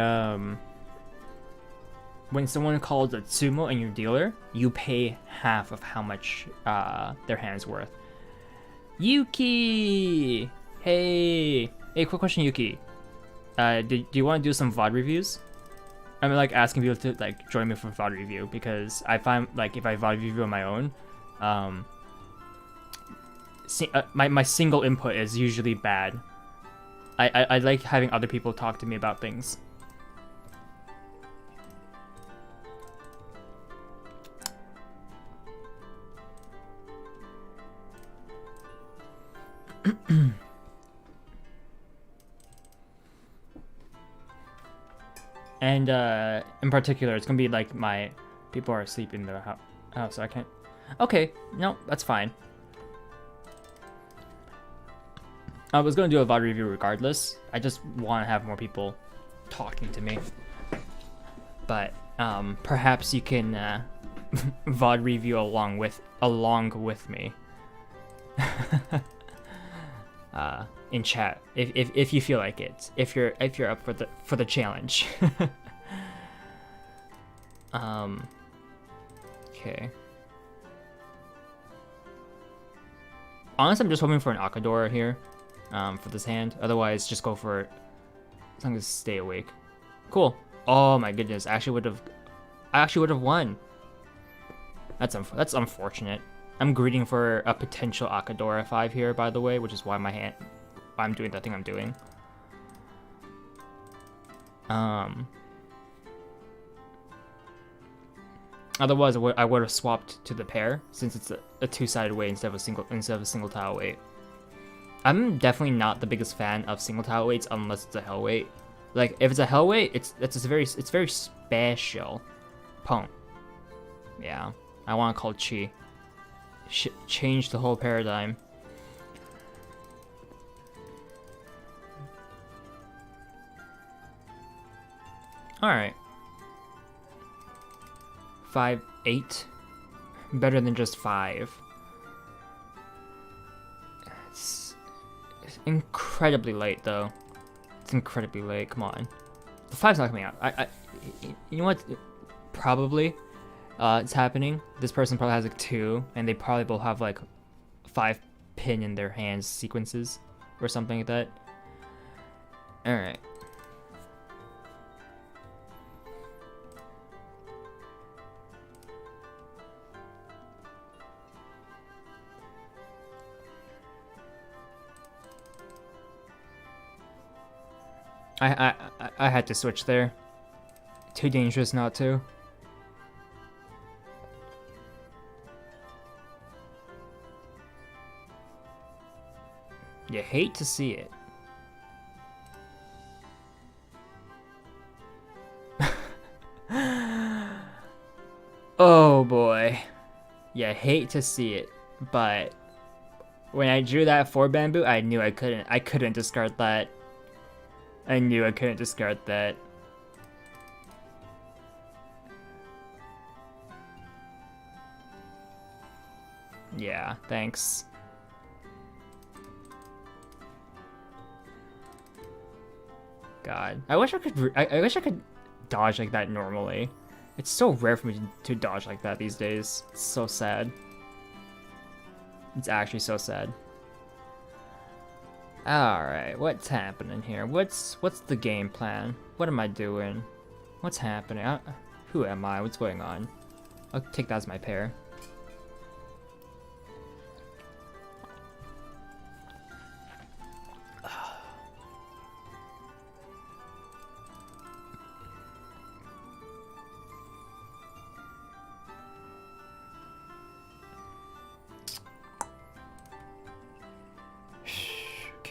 when someone calls a Tsumo and you're dealer, you pay half of how much their hand's worth. Yuki! Hey, quick question, Yuki. Do you want to do some VOD reviews? I'm like asking people to like join me for VOD review, because I find like if I VOD review on my own, my single input is usually bad. I like having other people talk to me about things. And in particular, it's gonna be like my people are asleep in the house, so I can't. Okay, no, that's fine. I was gonna do a VOD review regardless. I just want to have more people talking to me. But perhaps you can VOD review along with me. In chat, if you feel like it, if you're up for the challenge. Okay. Honestly, I'm just hoping for an Akadora here, for this hand. Otherwise, just go for it. As long as stay awake. Cool. Oh my goodness! I actually would have won. That's unfortunate. I'm greeting for a potential Akadora 5 here, by the way, which is why I'm doing the thing I'm doing. Otherwise, I would have swapped to the pair since it's a two-sided weight instead of a single tile weight. I'm definitely not the biggest fan of single tile weights unless it's a hell weight. Like if it's a hell weight, it's very special. Pong. Yeah, I want to call Chi. Change the whole paradigm. Alright. 5, 8. Better than just 5. It's incredibly late though. It's incredibly late, come on. The 5's not coming out. You know what? Probably. It's happening. This person probably has like 2, and they probably both have like 5 pin in their hands sequences or something like that. Alright. I had to switch there. Too dangerous not to. You hate to see it. Oh boy. You hate to see it, but when I drew that 4 bamboo, I knew I couldn't discard that. I knew I couldn't discard that. Yeah, thanks. God, I wish I could dodge like that normally. It's so rare for me to dodge like that these days. It's so sad. It's actually so sad. Alright, what's happening here? What's the game plan? What am I doing? What's happening? Who am I? What's going on? I'll take that as my pair.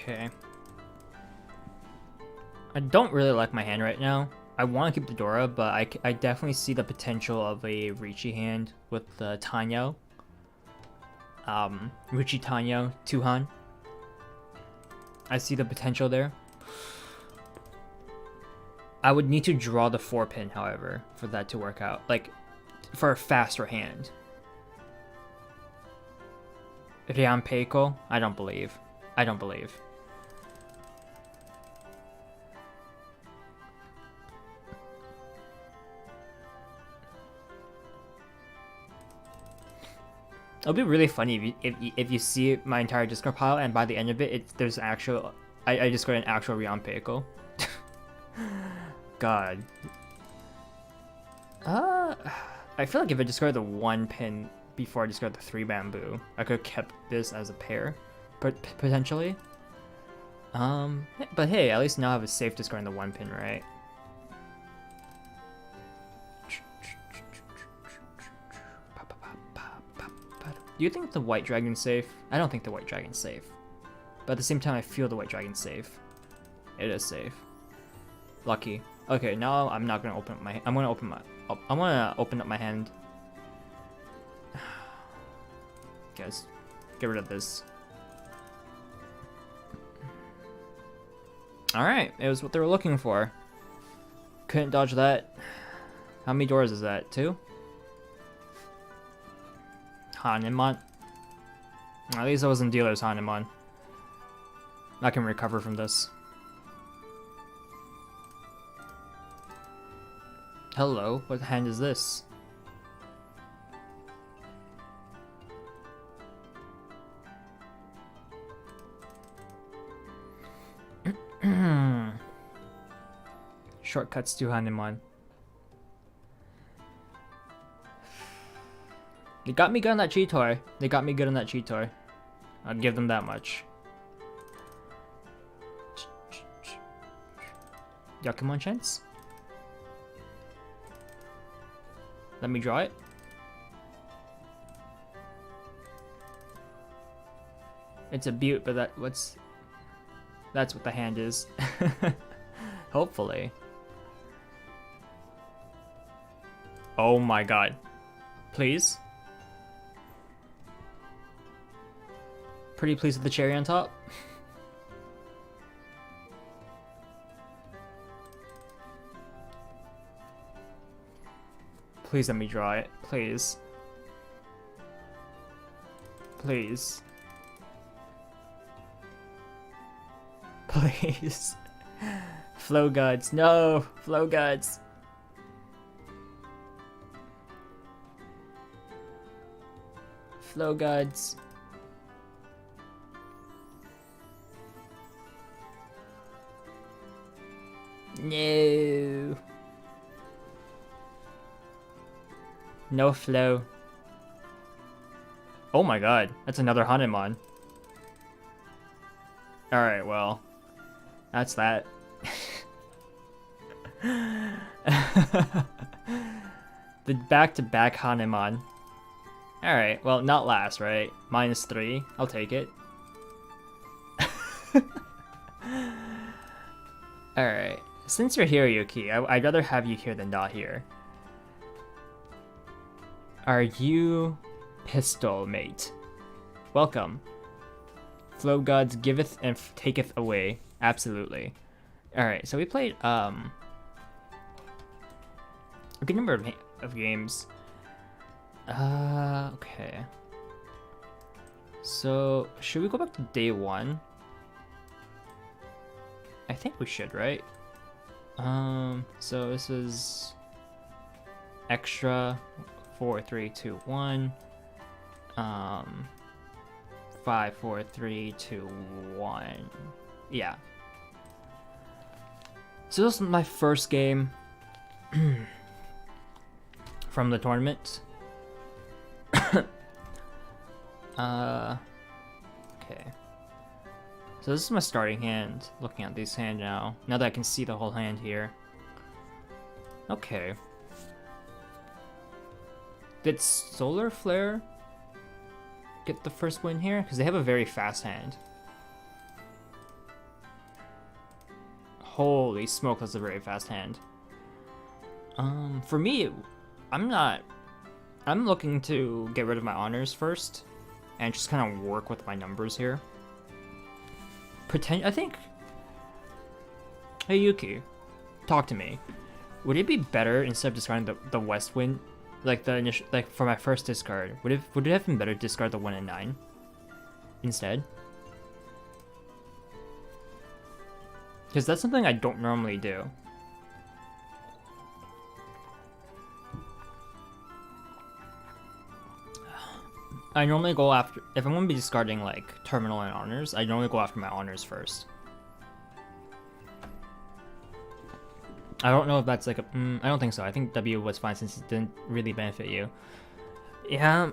Okay. I don't really like my hand right now. I want to keep the Dora, but I definitely see the potential of a Ricci hand with the Tanyo. Ricci Tanyo Tuhan. I see the potential there. I would need to draw the 4 pin, however, for that to work out. Like, for a faster hand. Rian Peiko? I don't believe. I don't believe. It'll be really funny if you see my entire discard pile, and by the end of it, there's actual. I just got an actual Rian Peiko. God. I feel like if I discarded the 1 pin before I discarded the 3 bamboo, I could have kept this as a pair, but potentially. But hey, at least now I have a safe discard in the 1 pin, right? Do you think the white dragon's safe? I don't think the white dragon's safe. But at the same time, I feel the white dragon's safe. It is safe. Lucky. Okay, now I'm not gonna open up my. I'm gonna open my. I'm gonna open up my hand. Guys, get rid of this. Alright, it was what they were looking for. Couldn't dodge that. How many doors is that? 2? Hanemon. At least I wasn't dealer's Hanemon. I can recover from this. Hello, what hand is this? Shortcuts to Hanemon. They got me good on that Cheetor. They got me good on that Cheetor. I'll give them that much. Yakumon chance? Let me draw it. It's a butte, but that's what the hand is. Hopefully. Oh my god. Please? Pretty pleased with the cherry on top. Please let me draw it. Please. Please. Please. Flow gods. No! Flow gods. Flow gods. No. No flow. Oh my god, that's another Hanemon. Alright, well. That's that. The back-to-back Hanemon. Alright, well, not last, right? -3. I'll take it. Alright. Since you're here, Yuki, I'd rather have you here than not here. Are you pistol mate? Welcome. Flow gods giveth and taketh away. Absolutely. Alright, so we played a good number of games. Okay. So, should we go back to day 1? I think we should, right? So this is extra 4, 3, 2, 1. 5, 4, 3, 2, 1. Yeah. So this is my first game from the tournament. Okay. So this is my starting hand, looking at this hand now. Now that I can see the whole hand here. Okay. Did Solar Flare get the first win here? Because they have a very fast hand. Holy smoke, that's a very fast hand. For me, I'm looking to get rid of my honors first. And just kind of work with my numbers here. I think... Hey Yuki, talk to me. Would it be better instead of discarding the West Wind, like the initial, like for my first discard? Would it have been better to discard the 1 and 9 instead? Because that's something I don't normally do. I normally go after, if I'm going to be discarding like Terminal and Honors, I normally go after my Honors first. I don't know if that's like a, I don't think so. I think W was fine since it didn't really benefit you. Yeah,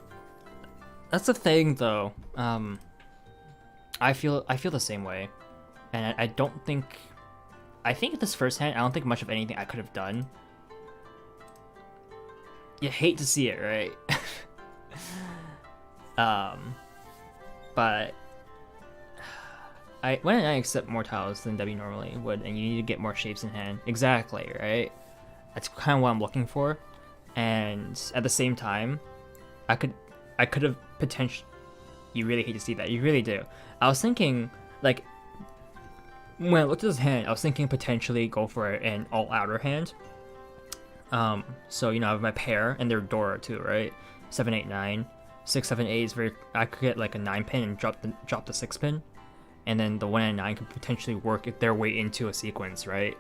that's the thing though. I feel the same way. And I don't think, I think this first hand, I don't think much of anything I could have done. You hate to see it, right? But when I accept more tiles than W normally would, and you need to get more shapes in hand. Exactly, right? That's kind of what I'm looking for. And at the same time, I could have potentially. You really hate to see that. You really do. I was thinking, like, when I looked at his hand, I was thinking potentially go for an all-outer hand. So I have my pair and their Dora too, right? 7, 8, 9, 6, 7, 8 is very. I could get like a 9 pin and drop the 6 pin, and then the 1 and 9 could potentially work their way into a sequence, right?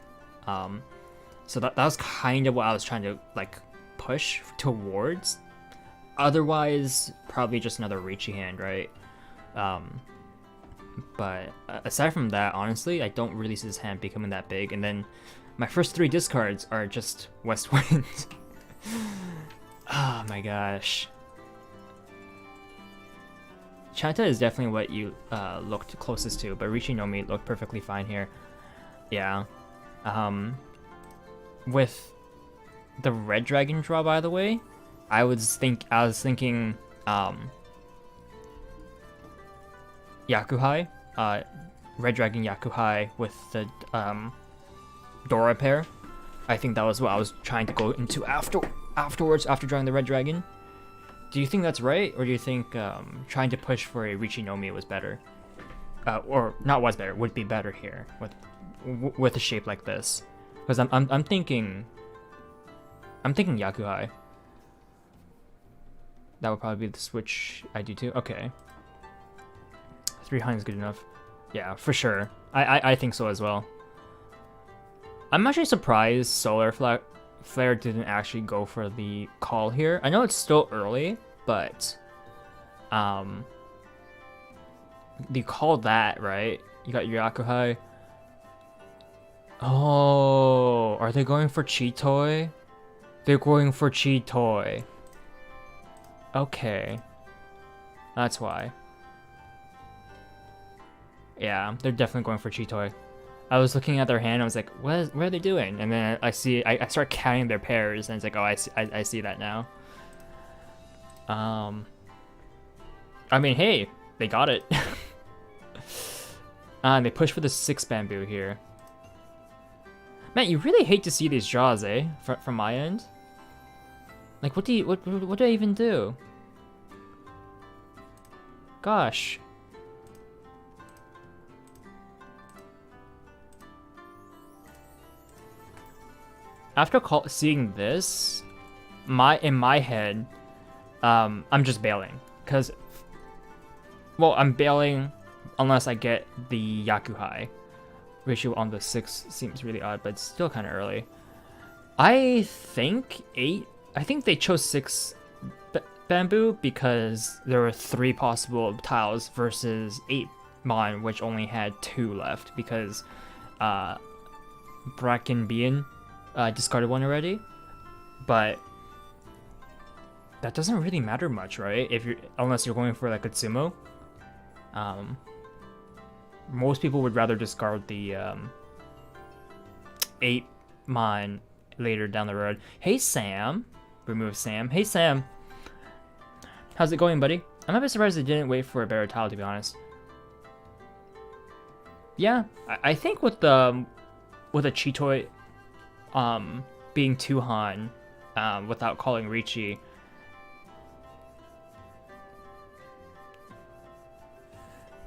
So that was kind of what I was trying to like push towards. Otherwise, probably just another Ricci hand, right? But aside from that, honestly, I don't really see this hand becoming that big. And then my first 3 discards are just West Wind. Oh my gosh. Chanta is definitely what you looked closest to, but Ricci no Mi looked perfectly fine here. Yeah. With the red dragon draw, by the way, I was thinking Yakuhai, red dragon Yakuhai with the Dora pair. I think that was what I was trying to go into afterwards after drawing the red dragon. Do you think that's right, or do you think trying to push for a Ricci no Mi was better, or not was better, would be better here with a shape like this? Because I'm thinking Yakuhai. That would probably be the switch I do too. Okay, 300 is good enough. Yeah, for sure. I think so as well. I'm actually surprised Solar Flare didn't actually go for the call here. I know it's still early, but you called that, right? You got your Yakuhai. Oh, are they going for Chitoi? They're going for Chitoi. Okay. That's why. Yeah, they're definitely going for Chitoi. I was looking at their hand, I was like, what are they doing? And then I start counting their pairs, and it's like, oh, I see that now. I mean, hey, they got it. And they push for the 6 bamboo here. Man, you really hate to see these draws, eh? From my end. Like, what do I even do? Gosh. After seeing this, in my head, I'm just bailing, cause, well, I'm bailing unless I get the Yakuhai. Ratio on the 6 seems really odd, but it's still kind of early. I think they chose 6 bamboo because there were 3 possible tiles versus 8 mon, which only had 2 left because Bracken Bean discarded 1 already. But that doesn't really matter much, right? Unless you're going for like a Tsumo. Most people would rather discard the 8 mon later down the road. Hey Sam, remove Sam. Hey Sam, how's it going, buddy? I'm a bit surprised they didn't wait for a better tile, to be honest. Yeah, I think with a Chitoi being 2 Han without calling Ricci,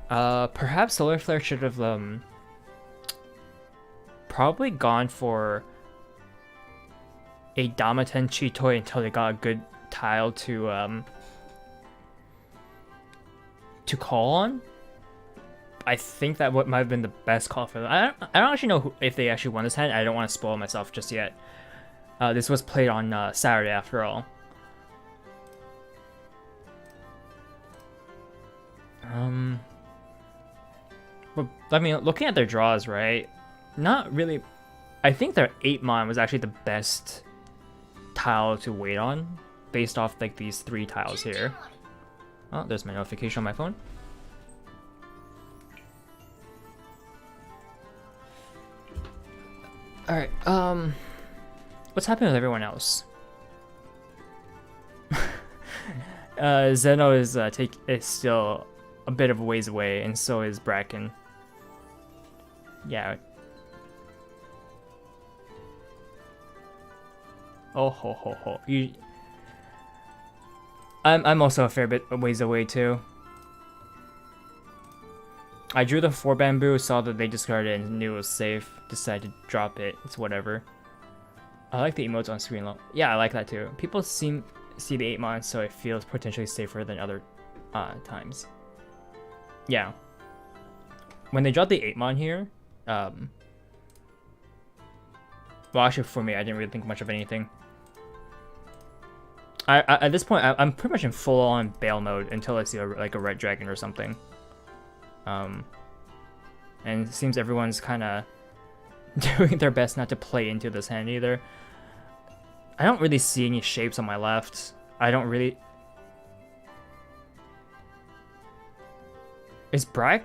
perhaps Solar Flare should have probably gone for a Damaten Chitoi until they got a good tile to call on. I think that might have been the best call for them. I don't actually know if they actually won this hand. I don't want to spoil myself just yet. This was played on Saturday after all. But I mean, looking at their draws, right? Not really. I think their 8 mon was actually the best tile to wait on, based off like these 3 tiles here. Oh, there's my notification on my phone. All right. What's happening with everyone else? Zeno is still a bit of a ways away, and so is Bracken. Yeah. Oh ho ho ho. I'm also a fair bit ways away too. I drew the 4 bamboo, saw that they discarded it and knew it was safe. Decided to drop it. It's whatever. I like the emotes on screen. Yeah, I like that too. People see the 8 mon, so it feels potentially safer than other times. Yeah. When they dropped the 8 mon here, well, actually for me, I didn't really think much of anything. At this point, I'm pretty much in full-on bail mode until I see like a red dragon or something. And it seems everyone's kind of doing their best not to play into this hand either. I don't really see any shapes on my left. I don't really... Is Break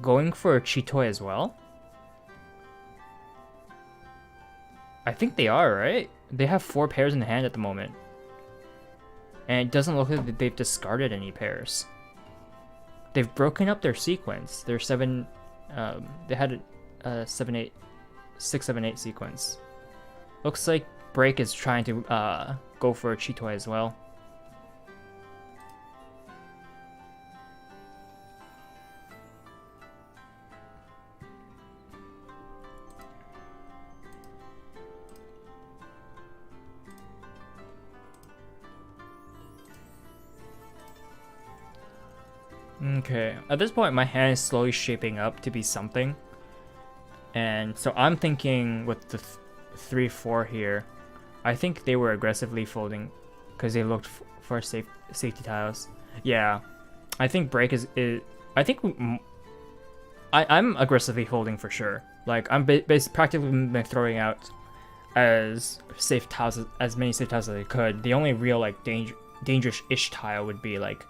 going for a Chitoy as well? I think they are, right? They have 4 pairs in hand at the moment. And it doesn't look like they've discarded any pairs. They've broken up their sequence. Their 7... they had a 7-8... 6-7-8 sequence. Looks like Break is trying to go for a Chitoy as well. Okay, at this point my hand is slowly shaping up to be something. And so I'm thinking with the 3-4 here, I think they were aggressively folding because they looked for safety tiles. Yeah, I think Break is I think I'm aggressively folding for sure. Like I'm practically been throwing out as many safe tiles as I could. The only real like dangerous-ish tile would be like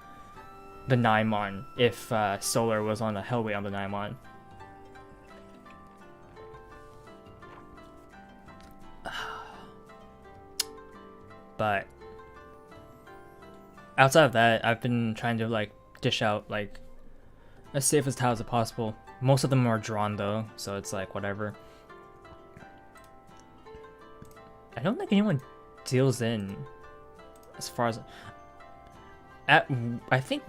the 9 mon if Solar was on a Hellway on the 9 mon. But outside of that, I've been trying to like dish out like as safe as tiles as possible. Most of them are drawn though, so it's like whatever. I don't think anyone deals in as far as I think.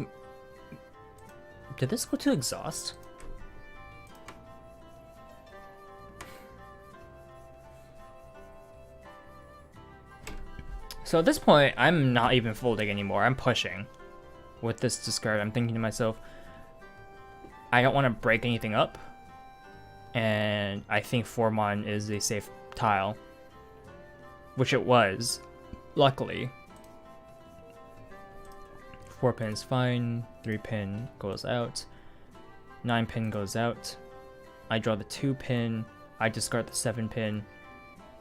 Did this go to exhaust? So at this point, I'm not even folding anymore. I'm pushing with this discard. I'm thinking to myself, I don't want to break anything up. And I think 4 mon is a safe tile. Which it was, luckily. 4 pin's fine, 3 pin goes out, 9 pin goes out. I draw the 2 pin, I discard the 7 pin,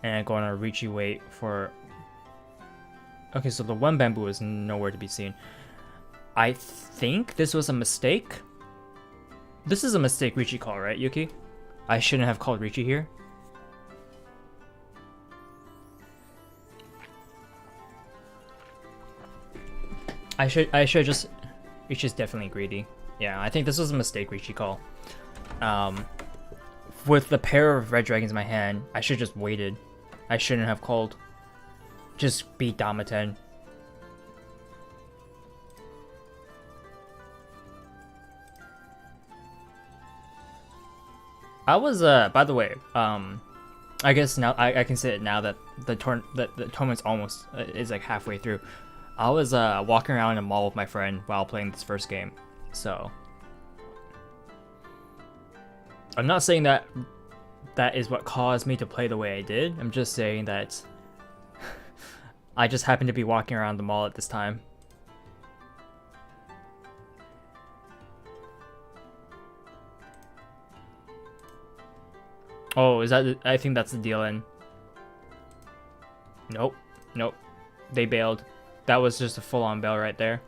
and I go on a Ricci wait for... Okay, so the 1 bamboo is nowhere to be seen. I think this was a mistake. This is a mistake Ricci call, right, Yuki? I shouldn't have called Ricci here. I should just... Ricci's definitely greedy. Yeah, I think this was a mistake Ricci call. With the pair of red dragons in my hand, I should just waited. I shouldn't have called. Just beat Damaten. I was by the way, I guess now I can say it now that the tournament's almost is like halfway through. I was walking around in a mall with my friend while playing this first game, so I'm not saying that is what caused me to play the way I did. I'm just saying that I just happened to be walking around the mall at this time. Oh, is that? I think that's the deal in. Nope, nope, they bailed. That was just a full-on bail right there.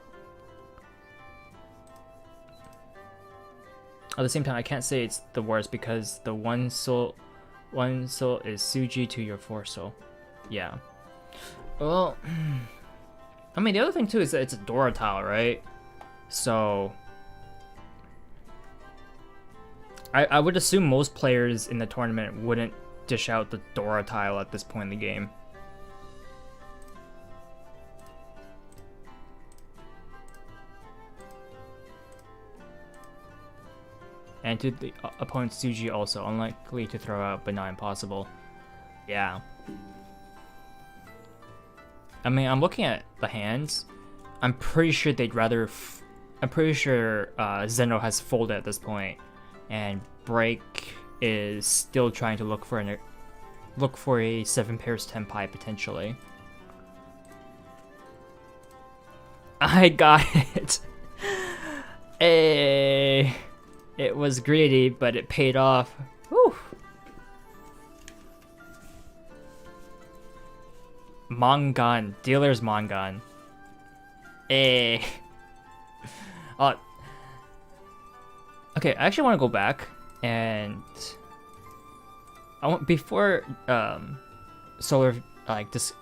At the same time, I can't say it's the worst because the one soul is Suji to your 4 soul. Yeah. Well, I mean, the other thing too is that it's a Dora tile, right? So I would assume most players in the tournament wouldn't dish out the Dora tile at this point in the game. And to the opponent's Suji also, unlikely to throw out, but not impossible. Yeah. I mean, I'm looking at the hands. I'm pretty sure they'd rather... I'm pretty sure Zeno has folded at this point, and Break is still trying to look for a 7 pairs tenpai potentially. I got it. Hey. It was greedy, but it paid off. Whew. Mangan. Dealer's Mangan. Eh. Okay, I actually want to go back and I want before Solar like this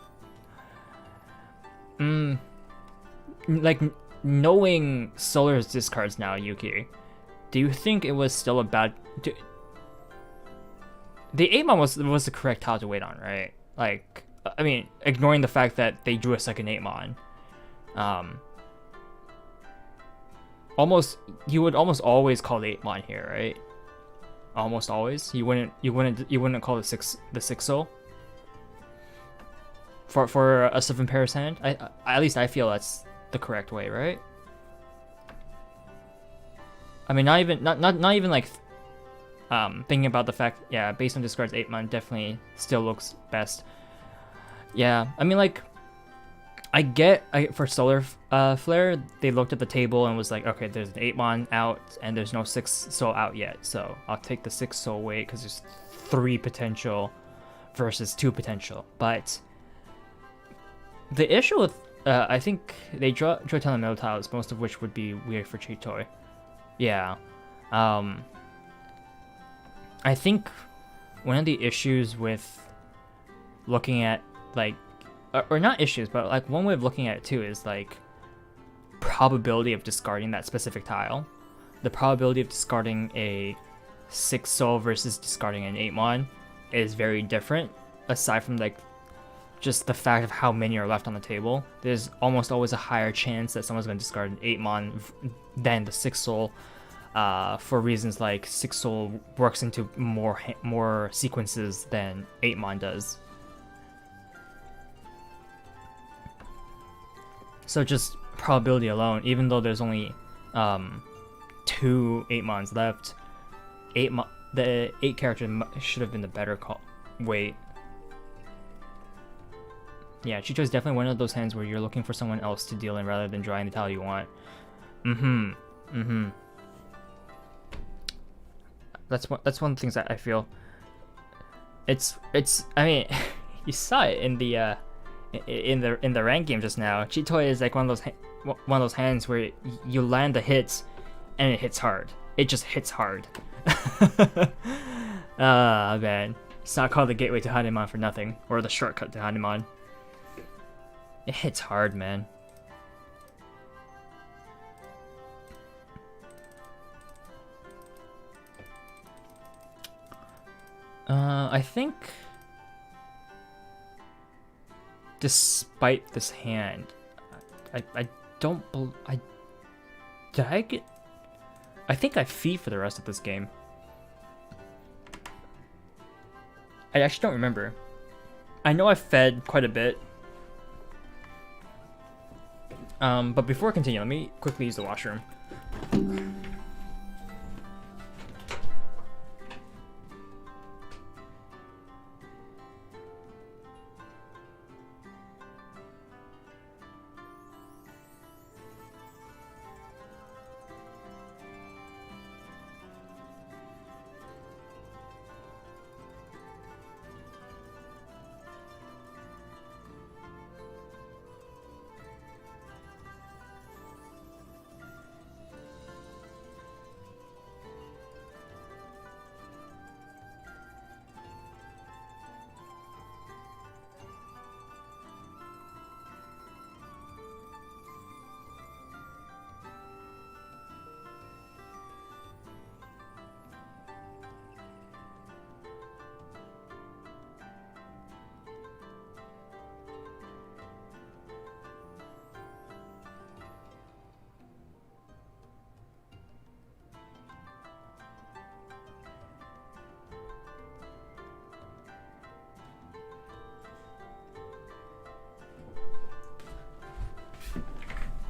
like knowing Solar's discards now, Yuki. Do you think it was still a bad... The 8-mon was the correct tile to wait on, right? Like, I mean, ignoring the fact that they drew a second 8-mon. You would almost always call the 8-mon here, right? Almost always. You wouldn't call the 6 soul for a 7 pairs hand. At least I feel that's the correct way, right? I mean, not even like thinking about the fact, yeah, based on discards, 8-mon definitely still looks best. Yeah, I mean, like, for Solar Flare, they looked at the table and was like, okay, there's an 8-mon out and there's no 6 soul out yet, so I'll take the 6 soul weight because there's 3 potential versus 2 potential. But the issue with, I think they draw a ton of middle tiles, most of which would be weird for Chitoi. Yeah, I think one of the issues with looking at, like, or not issues, but like one way of looking at it too is like probability of discarding that specific tile. The probability of discarding a 6 soul versus discarding an 8-mon is very different, aside from like just the fact of how many are left on the table. There's almost always a higher chance that someone's going to discard an 8-mon than the 6 soul, for reasons like 6 soul works into more sequences than 8-mon does. So just probability alone, even though there's only 2 8-mons left, the 8 character should have been the better weight. Yeah, Chicho is definitely one of those hands where you're looking for someone else to deal in rather than drawing the tile you want. That's one of the things that I feel. It's I mean, you saw it in the rank game just now. Chitoi is like one of those hands where you land the hits and it hits hard. It just hits hard. Man. It's not called the gateway to Hanuman for nothing, or the shortcut to Hanuman. It hits hard, man. I think despite this hand, I think I feed for the rest of this game. I actually don't remember. I know I fed quite a bit. But before I continue, let me quickly use the washroom.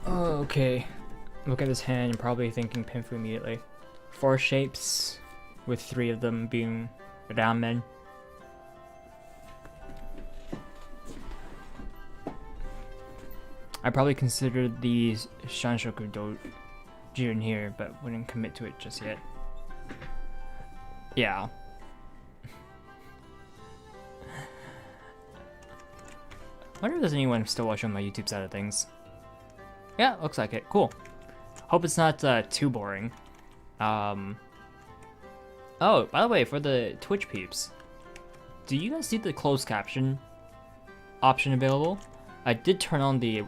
Okay. Look at this hand and probably thinking Pinfu immediately. 4 shapes, with 3 of them being ramen. I probably considered the Shanshoku Dojin here, but wouldn't commit to it just yet. Yeah. Wonder if there's anyone still watching my YouTube side of things. Yeah, looks like it. Cool. Hope it's not too boring. Oh, by the way, for the Twitch peeps, do you guys see the closed caption option available? I did turn on the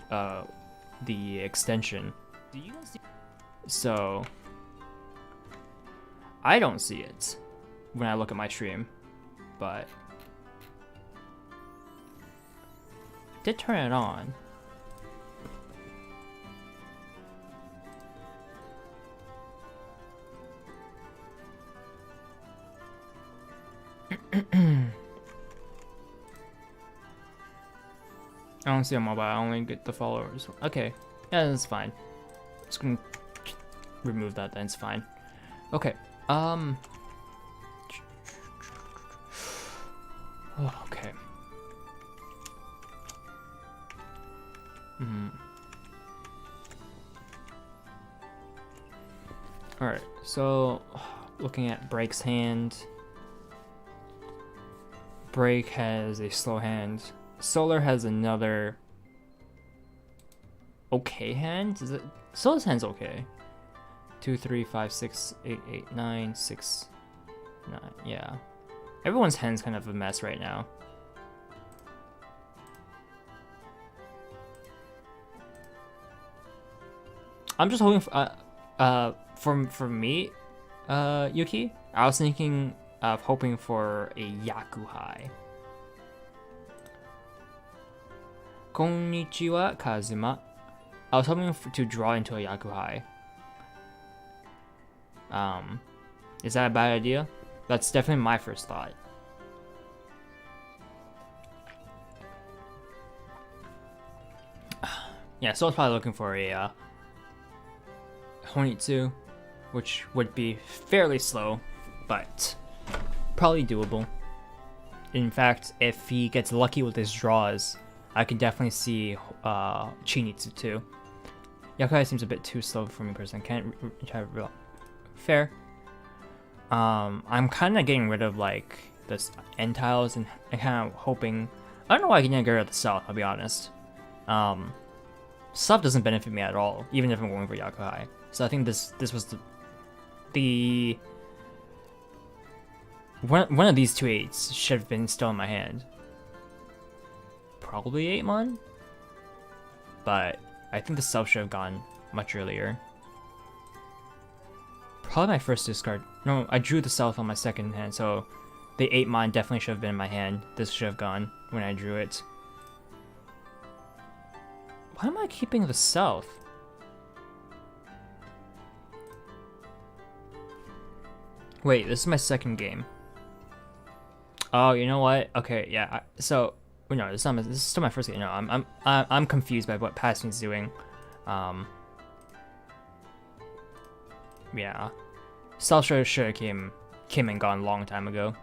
extension. Do you guys see? So I don't see it when I look at my stream, but I did turn it on. I don't see a mobile, I only get the followers. Okay, yeah, that's fine. Just gonna remove that, then it's fine. Okay, oh, okay. Alright, so looking at Break's hand. Break has a slow hand. Solar has another okay hand. Is it? Solar's hand's okay. 2, 3, 5, 6, 8, 8, 9, 6, 9. Yeah, everyone's hand's kind of a mess right now. I'm just hoping for me, Yuki. I was thinking of hoping for a Yakuhai. Konnichiwa, Kazuma. I was hoping to draw into a Yakuhai. Is that a bad idea? That's definitely my first thought. Yeah, so I was probably looking for a Honitsu, which would be fairly slow, but probably doable. In fact, if he gets lucky with his draws, I can definitely see Chinitsu too. Yakuhai seems a bit too slow for me personally. Can't try real fair. I'm kind of getting rid of like the end tiles and kind of hoping. I don't know why I can't get rid of the south. I'll be honest. South doesn't benefit me at all, even if I'm going for Yakuhai. So I think this was the one of these 2 8s should have been still in my hand. Probably 8-mon, but I think the self should have gone much earlier. Probably my first discard. No, I drew the self on my second hand, so the 8-mon definitely should have been in my hand. This should have gone when I drew it. Why am I keeping the self? Wait, this is my second game. Oh, you know what? Okay, yeah. So, no, this is still my first game. No, I'm confused by what Passing's doing. Yeah, Self should have came and gone a long time ago.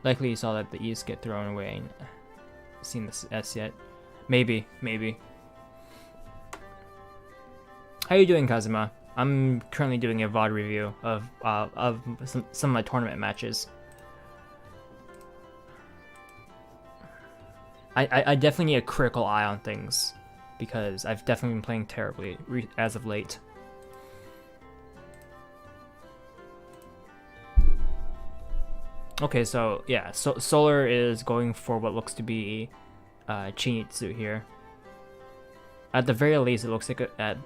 Likely you saw that the E's get thrown away and seen the S yet. Maybe. How you doing, Kazuma? I'm currently doing a VOD review of some of my tournament matches. I definitely need a critical eye on things because I've definitely been playing terribly as of late. Okay, so yeah, so Solar is going for what looks to be Chinitsu here. At the very least, it looks like a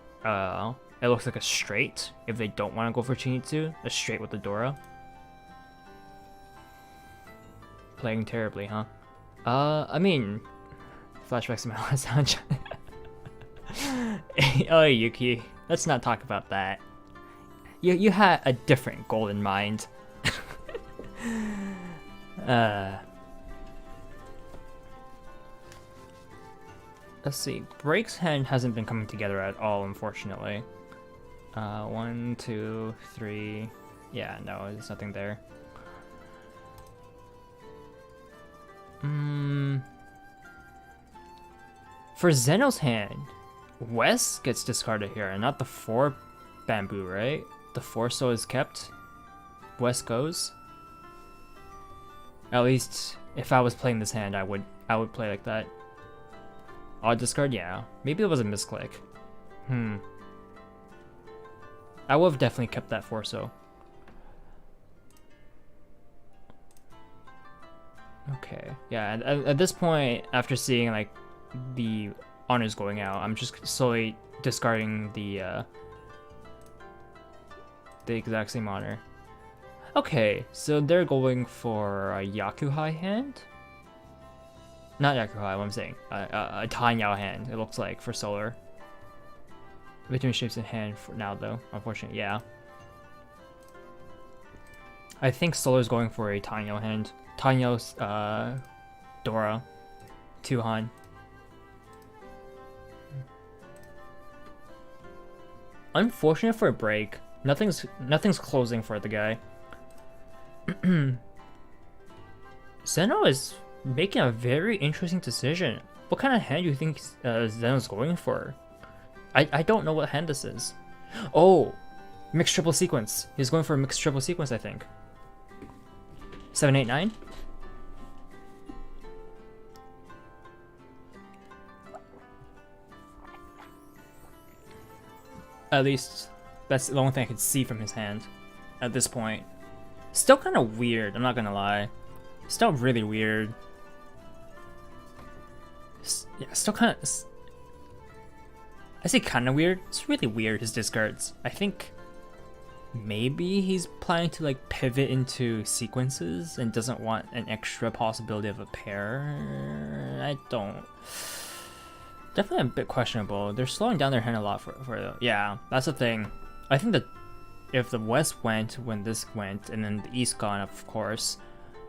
straight. If they don't want to go for Chinitsu, a straight with the Dora. Playing terribly, huh? I mean, flashbacks to my last hunch. Oh, Yuki, let's not talk about that. You had a different goal in mind. Let's see. Break's hand hasn't been coming together at all, unfortunately. 1, 2, 3. Yeah, no, there's nothing there. For Zeno's hand, West gets discarded here, and not the 4 bamboo, right? The 4 soul is kept. West goes. At least, if I was playing this hand, I would play like that. Odd discard, yeah. Maybe it was a misclick. I would have definitely kept that 4 soul. Okay, yeah. At this point, after seeing like the honors going out, I'm just slowly discarding the exact same honor. Okay, so they're going for a Yakuhai hand? Not Yakuhai, what I'm saying. A Tanyao hand, it looks like, for Solar. Between shapes in hand for now, though. Unfortunately, yeah. I think Solar's going for a Tanyao hand. Tanyao's, Dora. Tuhan. Unfortunate for a break. Nothing's closing for the guy. Zeno is making a very interesting decision. What kind of hand do you think Zeno's going for? I don't know what hand this is. Oh, mixed triple sequence. He's going for a mixed triple sequence, I think. 7, 8, 9. At least that's the only thing I could see from his hand at this point. Still kind of weird, I'm not gonna lie. Still really weird. Yeah, still kind of... I say kind of weird. It's really weird, his discards. I think maybe he's planning to like pivot into sequences and doesn't want an extra possibility of a pair. I don't... Definitely a bit questionable. They're slowing down their hand a lot for yeah, that's the thing. I think that if the West went when this went, and then the East gone, of course,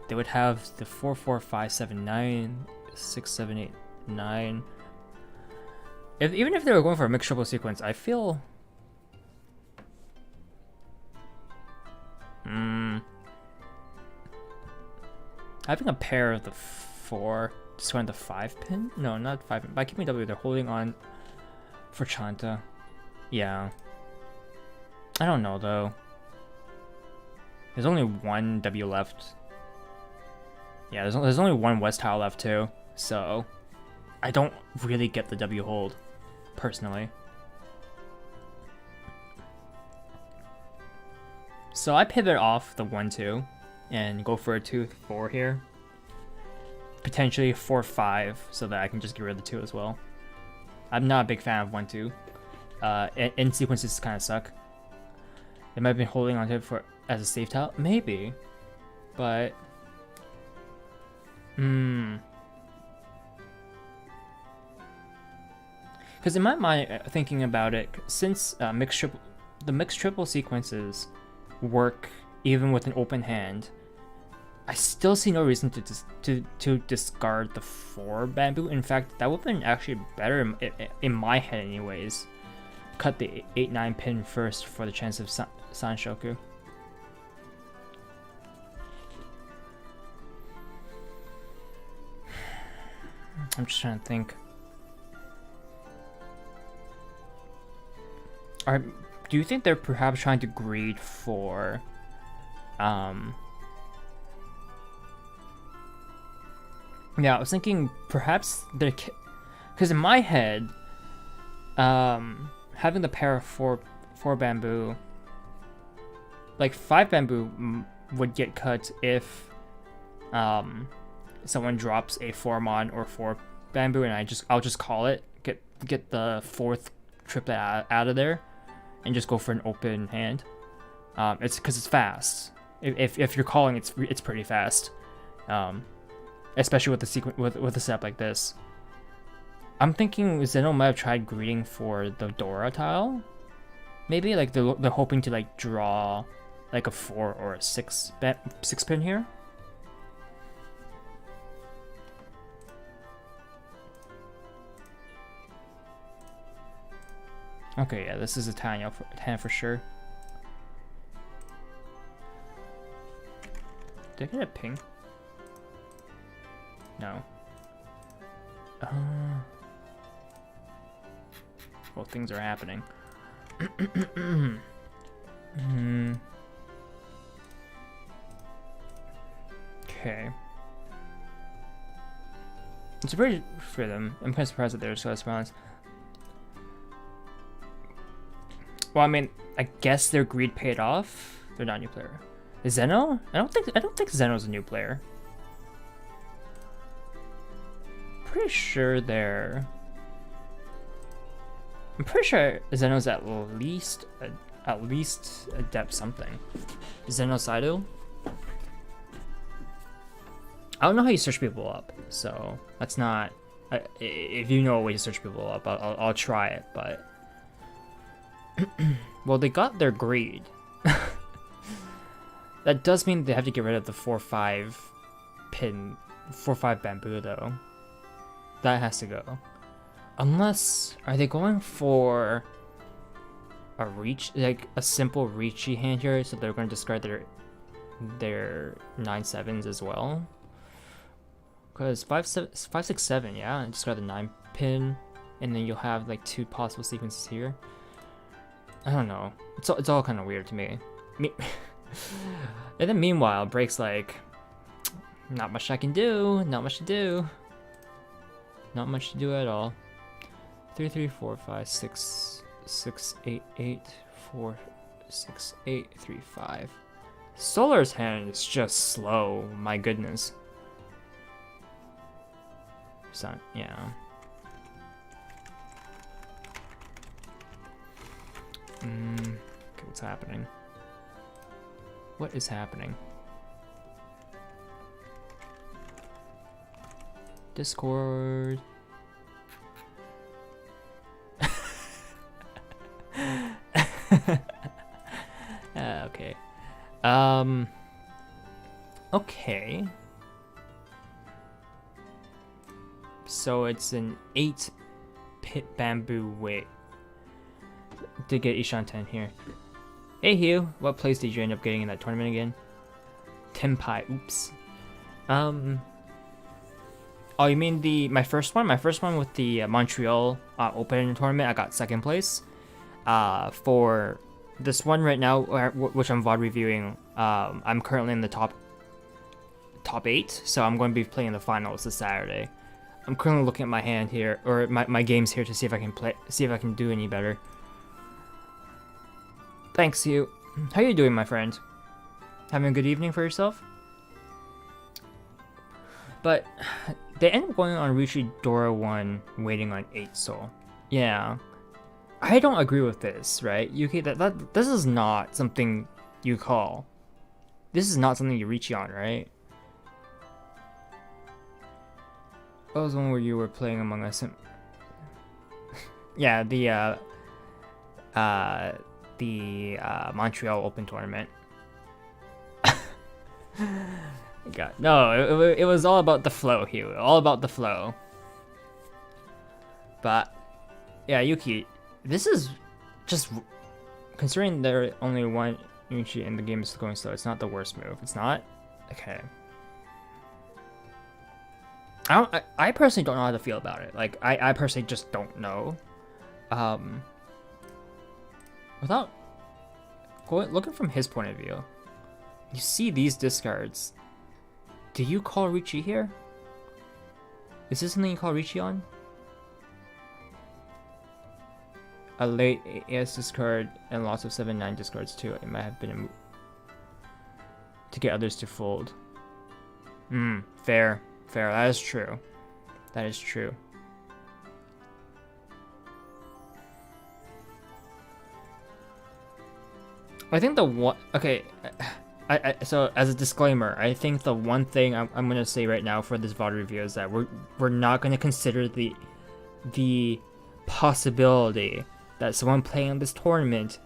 they would have the 4, 4, 5, 7, 9, 6, 7, 8, 9. Even if they were going for a mixed triple sequence, I feel... Having a pair of the 4, just going the 5 pin? No, not 5 pin. By keeping W, they're holding on for Chanta. Yeah. I don't know, though. There's only one W left. Yeah, there's only one West tile left, too. So, I don't really get the W hold, personally. So I pivot off the 1-2 and go for a 2-4 here. Potentially 4-5 so that I can just get rid of the 2 as well. I'm not a big fan of 1-2. End sequences kind of suck. They might have been holding on to it for as a safe tile, maybe, but because in my mind, thinking about it, since the mixed triple sequences work even with an open hand, I still see no reason to discard the 4 bamboo. In fact, that would have been actually better in my head anyways. Cut the 8-9 pin first for the chance of Sanshoku. I'm just trying to think. Do you think they're perhaps trying to greed for yeah, I was thinking perhaps they're, because in my head, having the pair of 4 bamboo, like 5 bamboo would get cut if someone drops a 4-mon or 4 bamboo, and I'll just call it, get the 4th triplet out of there, and just go for an open hand. It's because it's fast. If you're calling, it's pretty fast. Especially with the with a setup like this. I'm thinking Zeno might have tried greeting for the Dora tile. Maybe like they're hoping to like draw like a 4 or a 6 pin here. Okay, yeah, this is a Tanya for sure. Did I get a ping? No. Well, things are happening. Okay. It's pretty for them. I'm kind of surprised that they're so response. Well, I mean, I guess their greed paid off. They're not a new player. Is Zeno? I don't think Zeno's a new player. Pretty sure they're. I'm pretty sure Zeno's at least adept something. Zeno Saido. I don't know how you search people up, so that's not. If you know a way to search people up, I'll try it. But well, they got their greed. That does mean they have to get rid of the 4-5 pin, 4-5 bamboo though. That has to go. Unless, are they going for a reach, like a simple reachy hand here? So they're going to discard their 9-7s as well. Because 5-6-7, yeah, and discard the 9 pin, and then you'll have like 2 possible sequences here. I don't know. It's all kind of weird to me. And then meanwhile, Break's like, not much I can do. Not much to do. Not much to do at all. 3, 3, 4, 5, 6, 6, 8, 8, 4, 6, 8, 3, 5. Solar's hand is just slow. My goodness. So, yeah. Okay, what's happening? What is happening? Discord. Okay. Okay. So it's an 8 pit bamboo weight. Did get Ishan 10 here. Hey Hugh, what place did you end up getting in that tournament again? Tempai, oops. Oh, you mean my first one? My first one with the Montreal Open tournament, I got 2nd place. For this one right now, which I'm VOD reviewing, I'm currently in the top 8, so I'm going to be playing the finals this Saturday. I'm currently looking at my hand here, or my games here, to see if I can do any better. Thanks, you. How you doing, my friend? Having a good evening for yourself? But they end up going on Rishi Dora 1, waiting on 8 soul. Yeah. I don't agree with this, right? Yuki, this is not something you call. This is not something you reach on, right? What was the one where you were playing Among Us? Yeah, the Montreal Open tournament. God, no, it was all about the flow, Hugh. All about the flow. But yeah, Yuki, this is just, considering there only one Yuki and the game is going slow, it's not the worst move. It's not? Okay. I personally don't know how to feel about it. Like, I personally just don't know. Without looking from his point of view, you see these discards. Do you call Ricci here? Is this something you call Ricci on? A late AS discard and lots of 7-9 discards too. It might have been a move to get others to fold. Fair. That is true. That is true. I think the one. Okay. So as a disclaimer, I think the one thing I'm gonna say right now for this VOD review is that we're not gonna consider the possibility that someone playing this tournament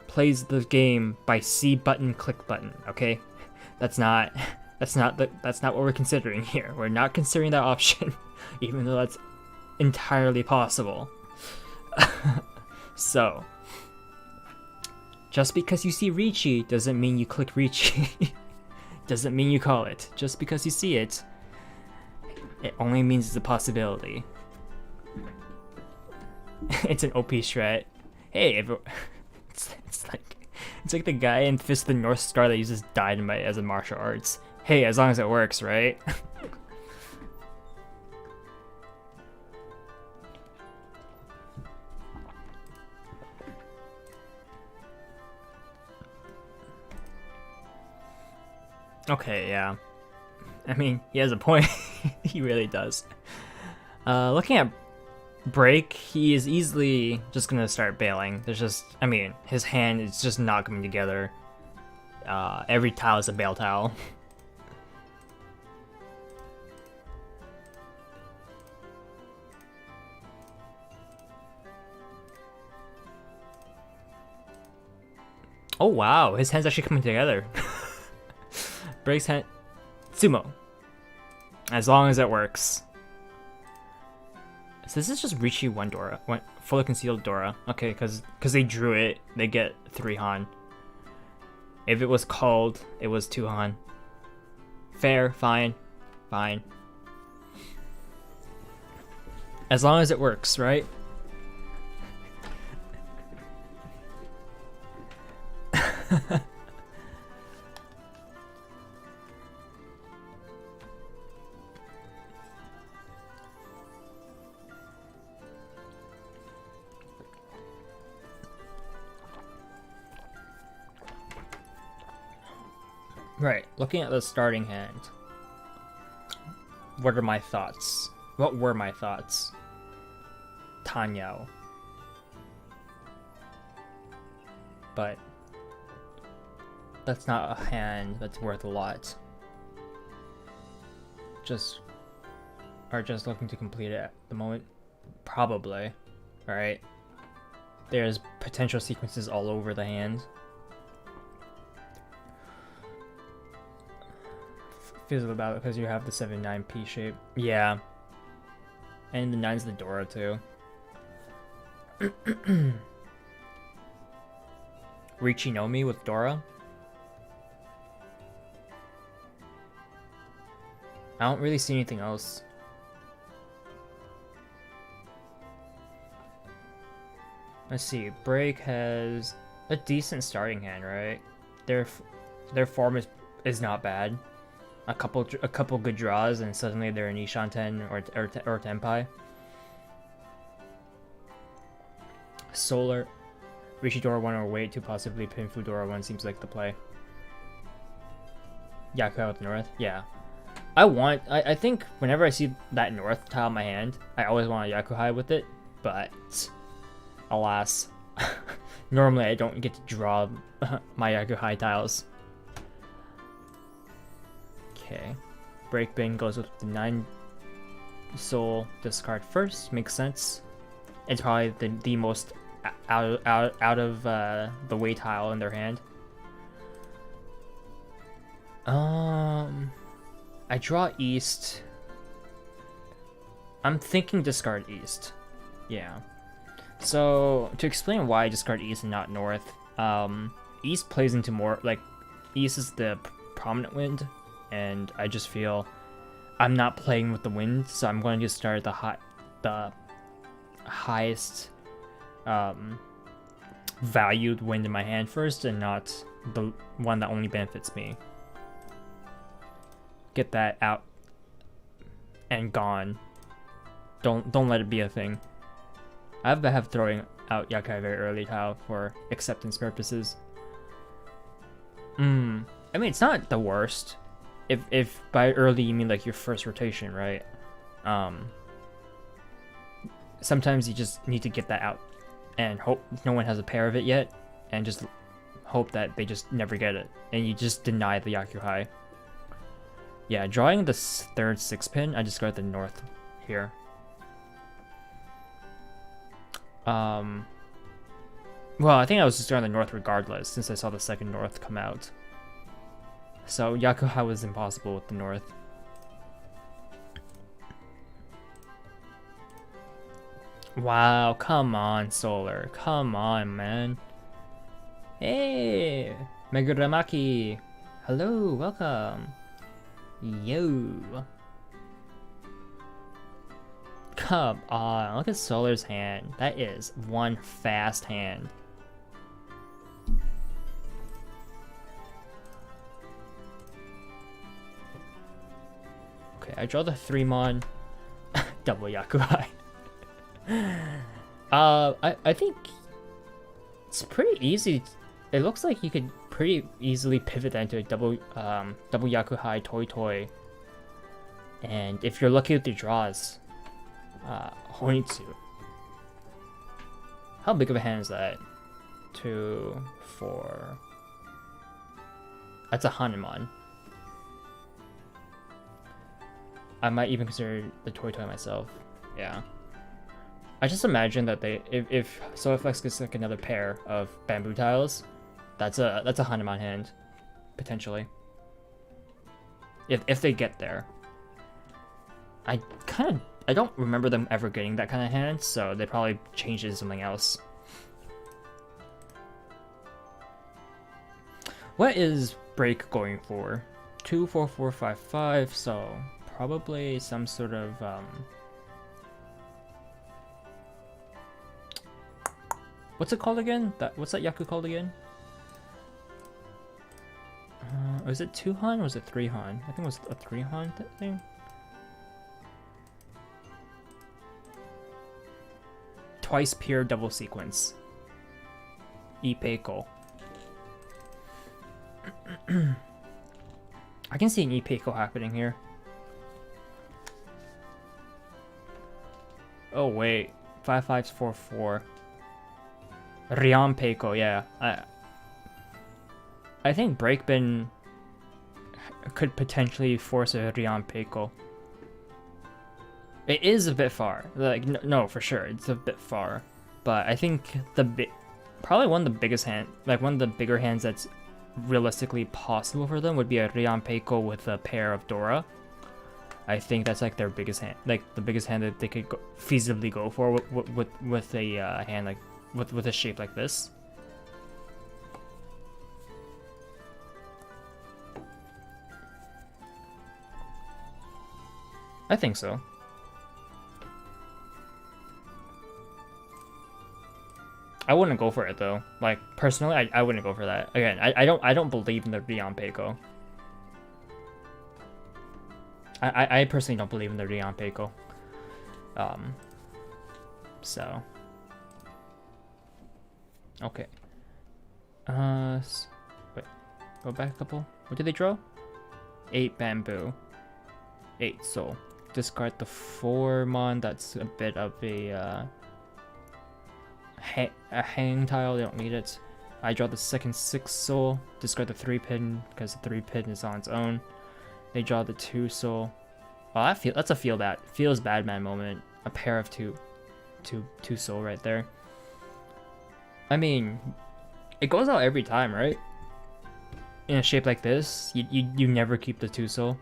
plays the game by C button click button. Okay, that's not what we're considering here. We're not considering that option, even though that's entirely possible. So, just because you see Ricci doesn't mean you click Ricci. Doesn't mean you call it. Just because you see it, it only means it's a possibility. It's an OP strat. Hey, it's like the guy in Fist of the North Star that uses dynamite as a martial arts. Hey, as long as it works, right? Okay, yeah. I mean, he has a point. He really does. Looking at Break, he is easily just gonna start bailing. There's just, I mean, his hand is just not coming together. Every tile is a bail tile. Oh wow, his hand's actually coming together. Break's hand, Sumo. As long as it works. So this is just Ricci 1 Dora, fully concealed Dora. Okay, because they drew it, they get 3 Han. If it was called, it was 2 Han. Fair, fine, fine. As long as it works, right? Right, looking at the starting hand. What are my thoughts? What were my thoughts? Tanyao. But that's not a hand that's worth a lot. Just looking to complete it at the moment. Probably. Alright. There's potential sequences all over the hand. Feels about it because you have the 7-9 P shape. Yeah. And the 9's the Dora too. Ricci no Mi with Dora. I don't really see anything else. Let's see. Break has a decent starting hand, right? Their form is not bad. A couple good draws, and suddenly they're an Ishanten or Tenpai. Solar, Ricci Dora 1 or wait to possibly Pinfu Dora 1 seems like the play. Yakuhai with North, yeah. I think whenever I see that North tile in my hand, I always want a Yakuhai with it, but alas, normally I don't get to draw my Yakuhai tiles. Okay, Break Bin goes with the 9 Soul discard first, makes sense. It's probably the most out of the way tile in their hand. I draw East. I'm thinking discard East. Yeah. So to explain why I discard East and not North, East plays into more like East is the prominent wind. And I just feel I'm not playing with the wind, so I'm going to start the highest valued wind in my hand first, and not the one that only benefits me. Get that out and gone. Don't let it be a thing. I have throwing out Yakai very early tile for acceptance purposes. I mean, it's not the worst. If by early you mean like your first rotation, right? Sometimes you just need to get that out and hope no one has a pair of it yet, and just hope that they just never get it, and you just deny the Yakuhai. Yeah, drawing the third 6-pin, I discard the North here. Well, I think I was just drawing the North regardless, since I saw the second North come out. So Yakuhai was impossible with the North. Wow, come on, Solar. Come on, man. Hey, Meguramaki. Hello, welcome. Yo. Come on, look at Solar's hand. That is one fast hand. Okay, I draw the 3-mon. Double Yakuhai. I think it's pretty easy. It looks like you could pretty easily pivot that into a double Yakuhai Toy. And if you're lucky with the draws, Honitsu. How big of a hand is that? 2, 4. That's a Hanuman. I might even consider the Toy myself. Yeah. I just imagine that if Soliflex gets like another pair of bamboo tiles, that's a Hanuman hand, potentially. If they get there. I don't remember them ever getting that kind of hand, so they probably changed it to something else. What is break going for? 2, 4, 4, 5, 5, so probably some sort of what's it called again? What's that Yaku called again? Was it 2 Han or was it 3 Han? I think it was a 3 Han thing. Twice pure double sequence. Ipeiko. I can see an Ipeiko happening here. Oh wait, 5-5-4-4. Ryan Peiko, yeah. I think Breakbin could potentially force a Ryan Peiko. It is a bit far. Like no, for sure, it's a bit far. But I think probably one of the biggest one of the bigger hands that's realistically possible for them would be a Ryan Peiko with a pair of Dora. I think that's like their biggest hand, like the biggest hand that they could feasibly go for with a hand like with a shape like this. I think so. I wouldn't go for it though. Like personally, I wouldn't go for that. Again, I don't believe in the Ryan Peiko. I personally don't believe in the Ryan Peiko. So okay. Wait, go back a couple. What did they draw? 8 bamboo, 8 soul. Discard the 4-mon. That's a bit of a hang tile. They don't need it. I draw the second 6 soul. Discard the 3-pin because the 3-pin is on its own. They draw the 2 soul. Oh, that's a feels bad man moment. A pair of two soul right there. I mean, it goes out every time, right? In a shape like this, you never keep the 2 soul.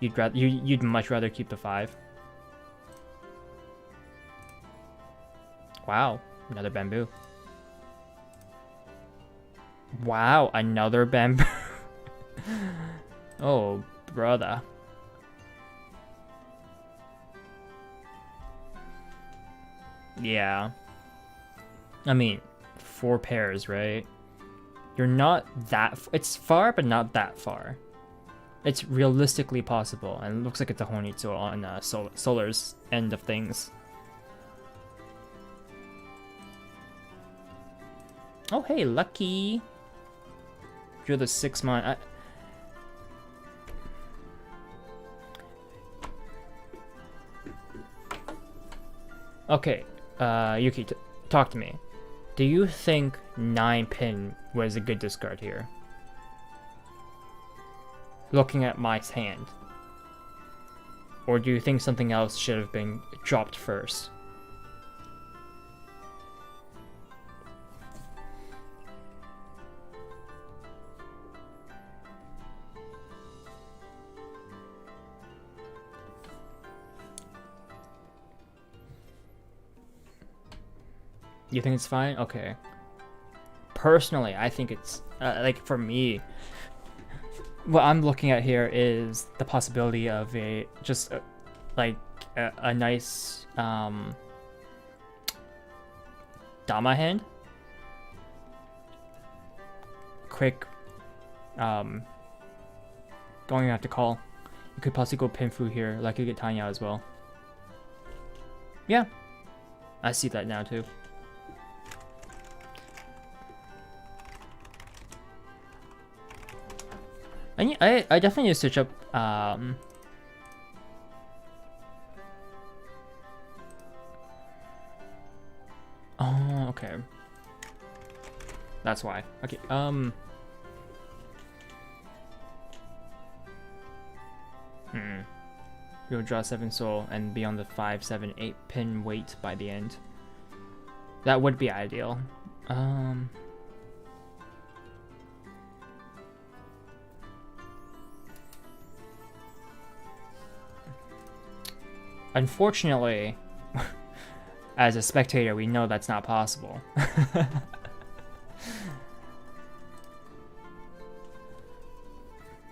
You'd much rather keep the 5. Wow, another bamboo. Wow, another bamboo. Oh, brother. Yeah. I mean, 4 pairs, right? You're not that... It's far, but not that far. It's realistically possible, and it looks like it's a Honitsu on Solar's end of things. Oh, hey, lucky! Drew the 6-mon. Okay, Yuki, talk to me. Do you think 9-pin was a good discard here? Looking at my hand. Or do you think something else should have been dropped first? You think it's fine? Okay. Personally, I think it's like for me, what I'm looking at here is the possibility of a just like a nice Dama hand. Quick going out to call. You could possibly go Pinfu here, like you get Tanya as well. Yeah. I see that now too. I definitely need to switch up oh, okay. That's why. Okay, You'll draw 7 soul and be on the 5, 7, 8 pin weight by the end. That would be ideal. Unfortunately, as a spectator, we know that's not possible.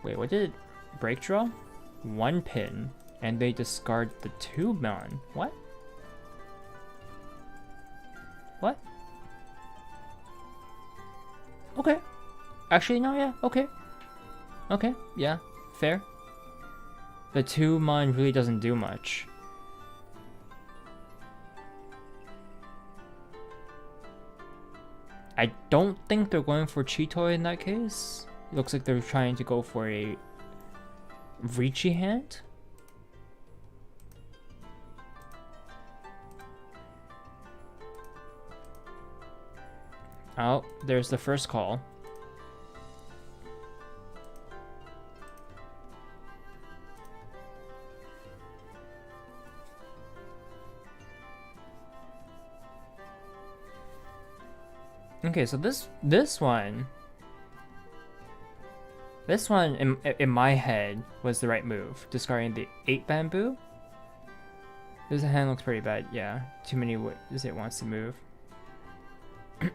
Wait, what did break draw? 1 pin, and they discard the 2 mon. What? What? Okay. Actually, no, yeah, okay. Okay, yeah, fair. The 2 mon really doesn't do much. I don't think they're going for Cheetoy in that case. It looks like they're trying to go for a Reachy hand? Oh, there's the first call. Okay, so this one in my head was the right move, discarding the 8 bamboo. This hand looks pretty bad. Yeah, too many ways it wants to move. What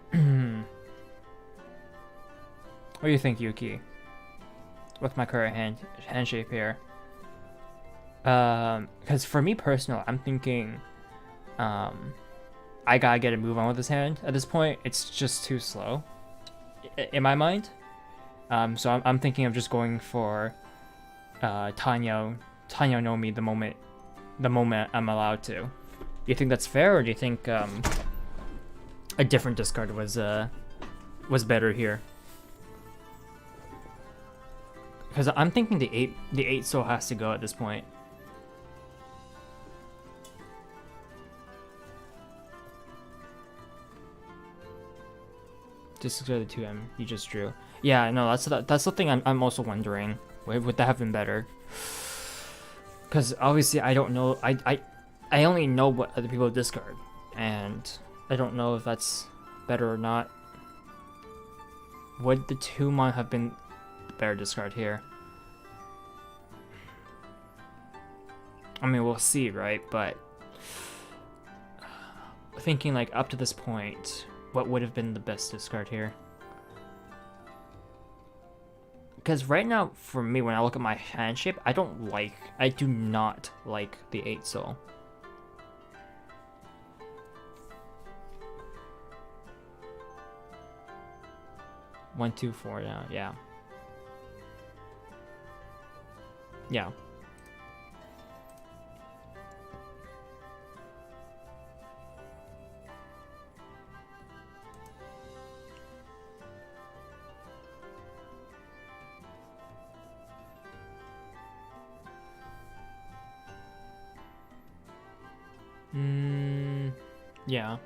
do you think, Yuki? With my current hand shape here. Because for me personally, I'm thinking, I gotta get a move on with this hand. At this point, it's just too slow, in my mind. So I'm thinking of just going for Tanya no Mi the moment I'm allowed to. Do you think that's fair, or do you think a different discard was better here? Because I'm thinking the 8 soul has to go at this point. Discard the 2M you just drew. Yeah, no, that's the thing I'm also wondering. Would that have been better? Because obviously I don't know. I only know what other people discard, and I don't know if that's better or not. Would the 2 mon have been the better discard here? I mean, we'll see, right? But thinking like up to this point, what would have been the best discard here? Because right now, for me, when I look at my hand shape, I do not like the 8 soul. One, 2, 4 now, yeah. Yeah. Yeah.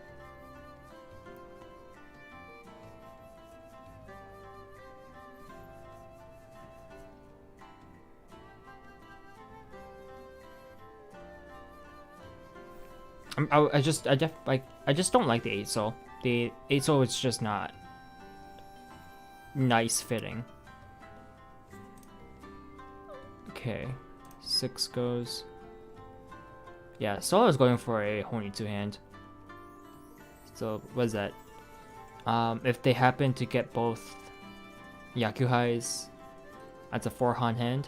I just don't like the 8 soul. The 8 soul is just not nice fitting. Okay, 6 goes. Yeah, Solo is going for a Honitsu hand. So what's that? If they happen to get both Yakuhais, that's a 4-han hand.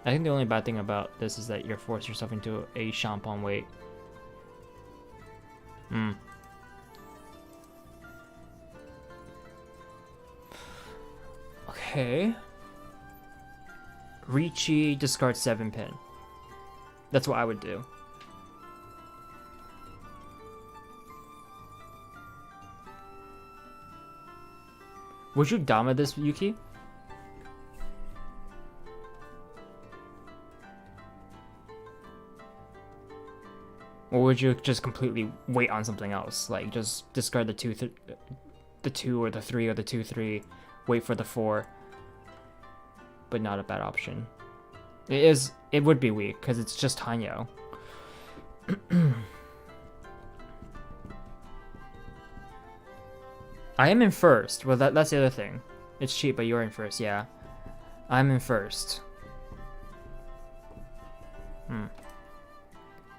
I think the only bad thing about this is that you're forced yourself into a Champon wait. Okay. Ricci discard 7-pin. That's what I would do. Would you Dama this, Yuki? Or would you just completely wait on something else? Like, just discard the 2 or the 3 or the 2-3, wait for the 4. But not a bad option. It would be weak, because it's just Hanyo. I am in first. Well, that's the other thing. It's cheap, but you're in first, yeah. I'm in first.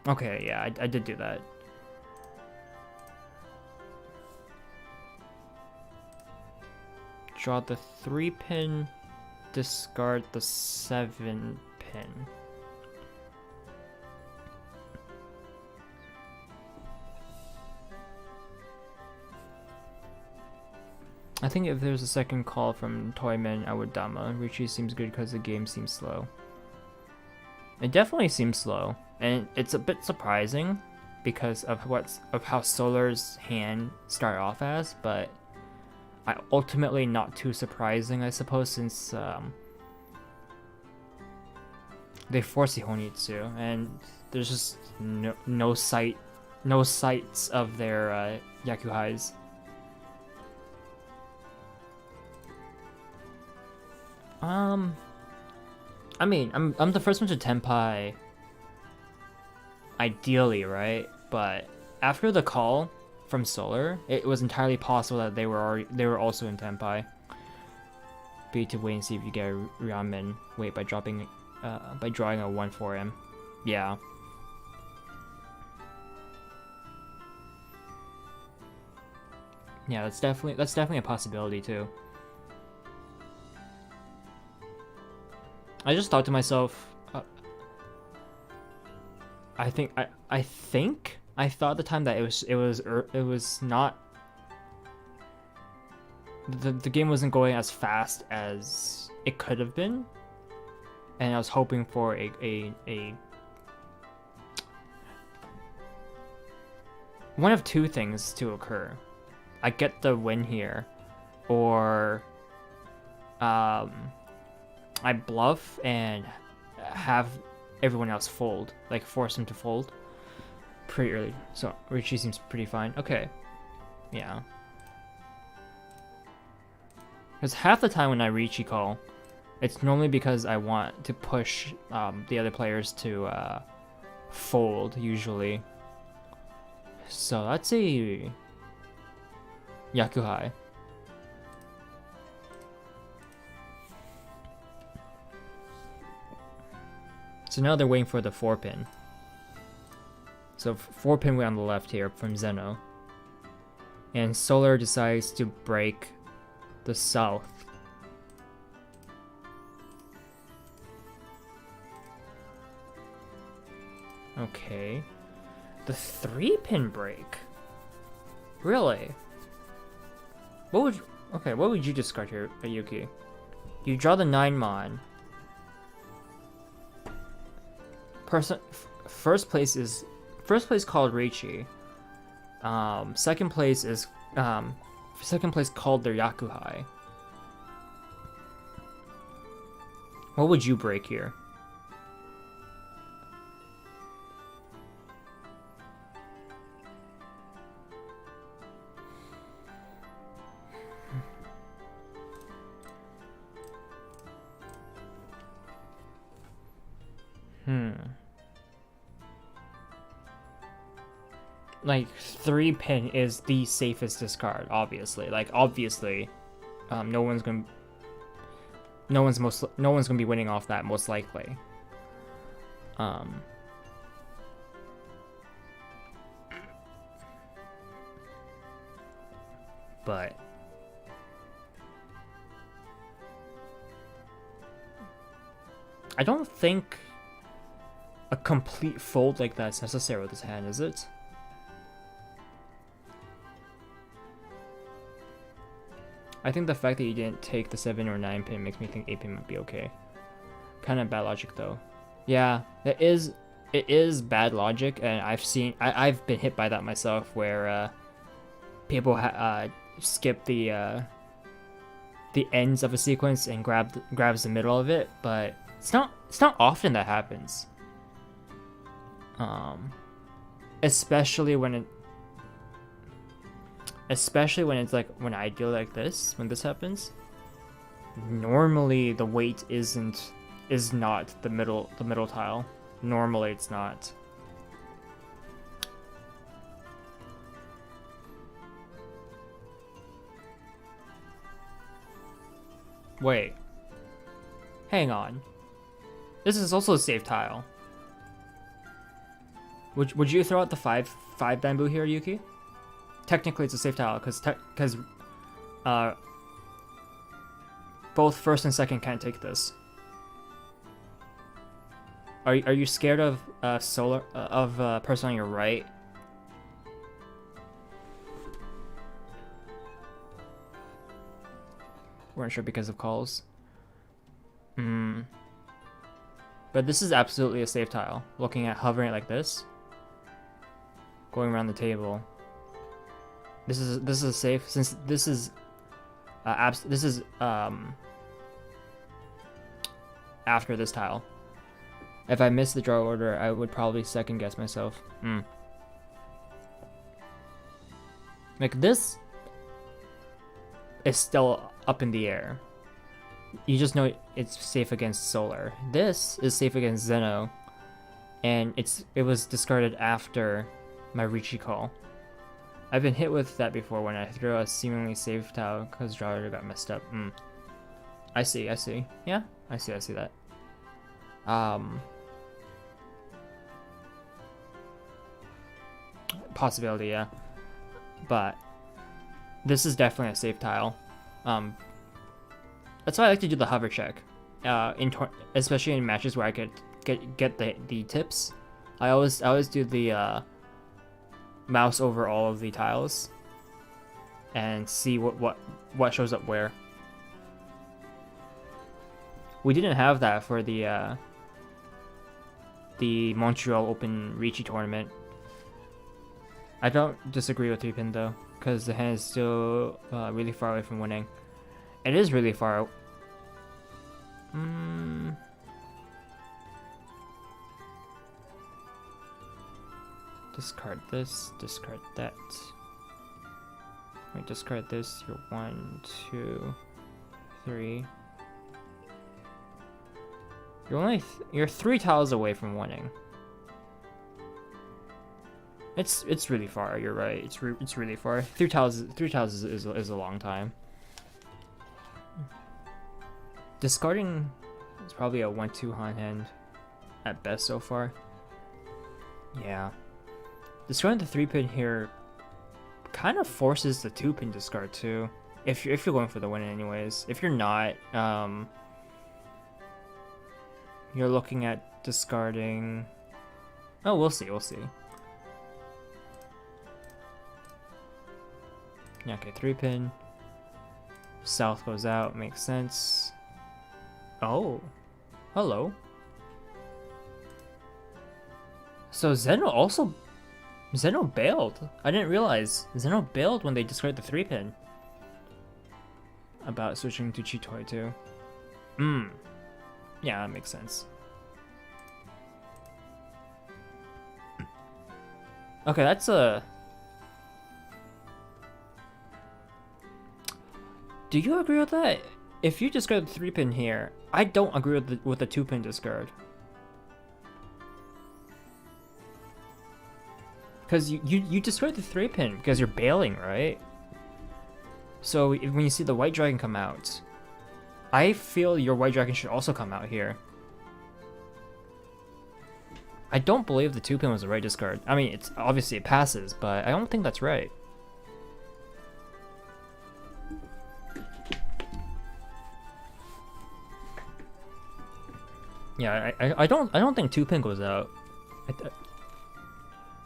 Okay, yeah, I did do that. Draw the 3-pin, discard the 7-pin. I think if there's a second call from Toyman, I would Dama. Ricci seems good because the game seems slow. It definitely seems slow, and it's a bit surprising because of how Solar's hand started off as, but ultimately not too surprising, I suppose, since they force the Honitsu, and there's just no sights of their Yakuhais. I mean, I'm the first one to Tenpai, ideally, right? But after the call from Solar, it was entirely possible that they were also in Tenpai. Be to wait and see if you get a Ramen. Wait by drawing a 1-4M. Yeah. Yeah, that's definitely a possibility too. I just thought to myself, I think I thought at the time that it was not, the game wasn't going as fast as it could have been, and I was hoping for a one of two things to occur. I get the win here, or I bluff and have everyone else fold, like force them to fold pretty early. So Ricci seems pretty fine. Okay, yeah. Because half the time when I Ricci call, it's normally because I want to push the other players to fold usually. So that's a Yakuhai. So now they're waiting for the 4-pin. So 4-pin way on the left here from Zeno. And Solar decides to break the south. Okay. The 3-pin break? Really? What would you discard here, Yuki? You draw the 9-mon. First place called Ricci. Second place called their Yakuhai. What would you break here? Like 3-pin is the safest discard, obviously. Like obviously, no one's gonna be winning off that most likely. but I don't think a complete fold like that is necessary with this hand, is it? I think the fact that you didn't take the 7 or 9 pin makes me think 8 pin might be okay. Kind of bad logic though. Yeah, it is bad logic, and I've been hit by that myself, where people skip the ends of a sequence and grabs the middle of it, but it's not often that happens. Especially when it's like when I do like this, when this happens. Normally the weight is not the middle tile. Normally it's not. Wait. Hang on. This is also a safe tile. Would you throw out the 5 bamboo here, Yuki? Technically it's a safe tile because both first and second can't take this. Are you scared of person on your right? Weren't sure because of calls. But this is absolutely a safe tile. Looking at hovering it like this, going around the table. This is a safe, since this is after this tile. If I missed the draw order, I would probably second guess myself. Like this is still up in the air. You just know it's safe against Solar. This is safe against Zeno, and it was discarded after my Ricci call. I've been hit with that before when I threw a seemingly safe tile because draw order got messed up. I see. Yeah, I see that. Possibility, yeah. But this is definitely a safe tile. That's why I like to do the hover check. Especially in matches where I could get the tips. I always do the mouse over all of the tiles and see what shows up where. We didn't have that for the Montreal Open Ricci tournament. I don't disagree with 3-pin though, because the hand is still really far away from winning. It is really far. Discard this, discard that. Wait, discard this. You're 1, 2, 3. You're 3 tiles away from winning. It's really far. You're right. It's really far. 3 tiles is a long time. Discarding is probably a 1-2 Han hand at best so far. Yeah. Discarding the 3-pin here kind of forces the 2-pin discard too. If you're going for the win anyways. If you're not, you're looking at discarding. Oh, we'll see. Yeah, okay, 3-pin. South goes out, makes sense. Oh, hello. So Zeno bailed. I didn't realize Zeno bailed when they discarded the 3-pin. About switching to Chitoy too. Yeah, that makes sense. Okay, that's a. Do you agree with that? If you discard the 3-pin here, I don't agree with the 2-pin discard. Because you discard the 3-pin because you're bailing, right? So when you see the white dragon come out, I feel your white dragon should also come out here. I don't believe the 2-pin was the right discard. I mean, it's obviously it passes, but I don't think that's right. Yeah, I don't think 2-pin goes out.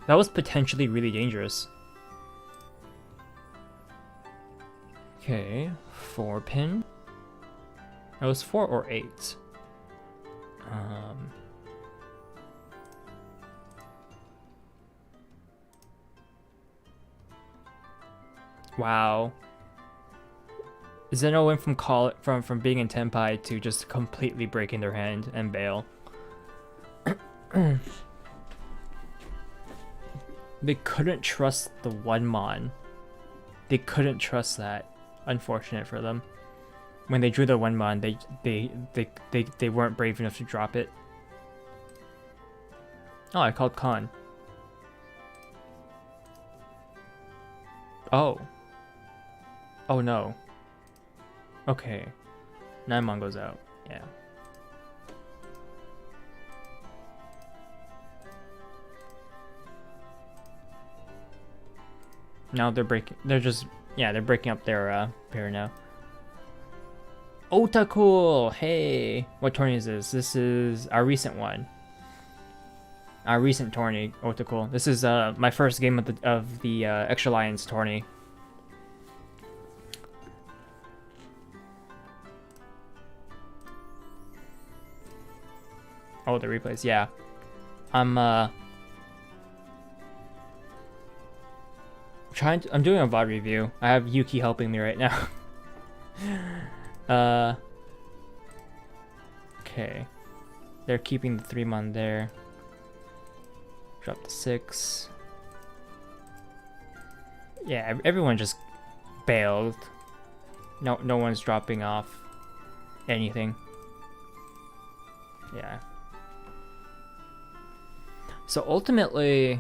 That was potentially really dangerous. Okay, 4-pin. That was 4 or 8. Wow. Zeno went from being in Tenpai to just completely breaking their hand and bail. They couldn't trust the 1-mon. They couldn't trust that. Unfortunate for them. When they drew the 1-mon, they weren't brave enough to drop it. Oh, I called Khan. Oh. Oh no. Okay. 9-mon goes out. Yeah. Now they're breaking up their pair now. Otaku! Hey! What tourney is this? This is our recent one. Our recent tourney, Otaku. This is my first game of the Extra Lions tourney. Oh, the replays, yeah. I'm doing a VOD review. I have Yuki helping me right now. Okay. They're keeping the 3-mon there. Drop the 6. Yeah, everyone just bailed. No one's dropping off anything. Yeah. So ultimately,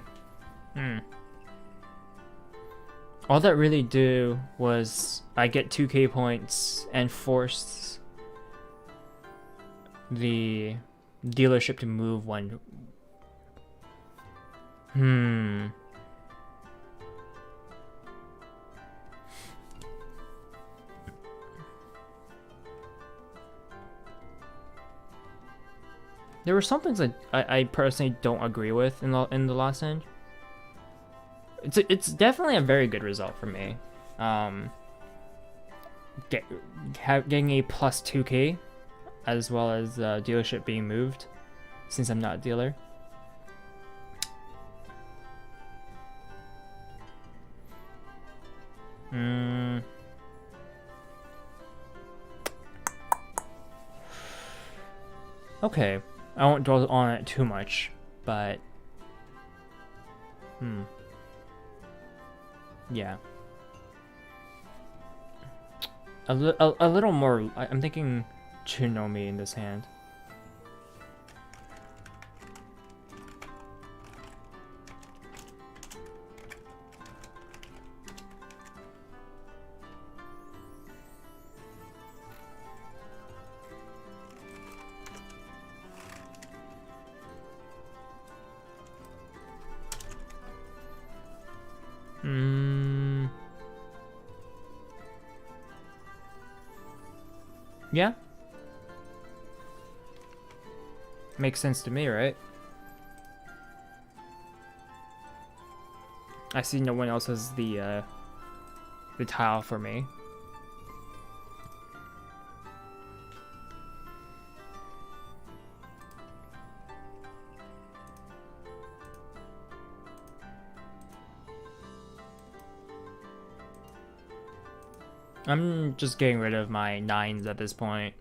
all that really do was I get 2k points and forced the dealership to move one. There were some things that I personally don't agree with in the last end. It's definitely a very good result for me. Getting a plus 2k, as well as dealership being moved, since I'm not a dealer. Okay, I won't dwell on it too much, but yeah, a little more. I'm thinking Chinomi in this hand. Yeah. Makes sense to me, right? I see no one else has the tile for me. I'm just getting rid of my 9s at this point.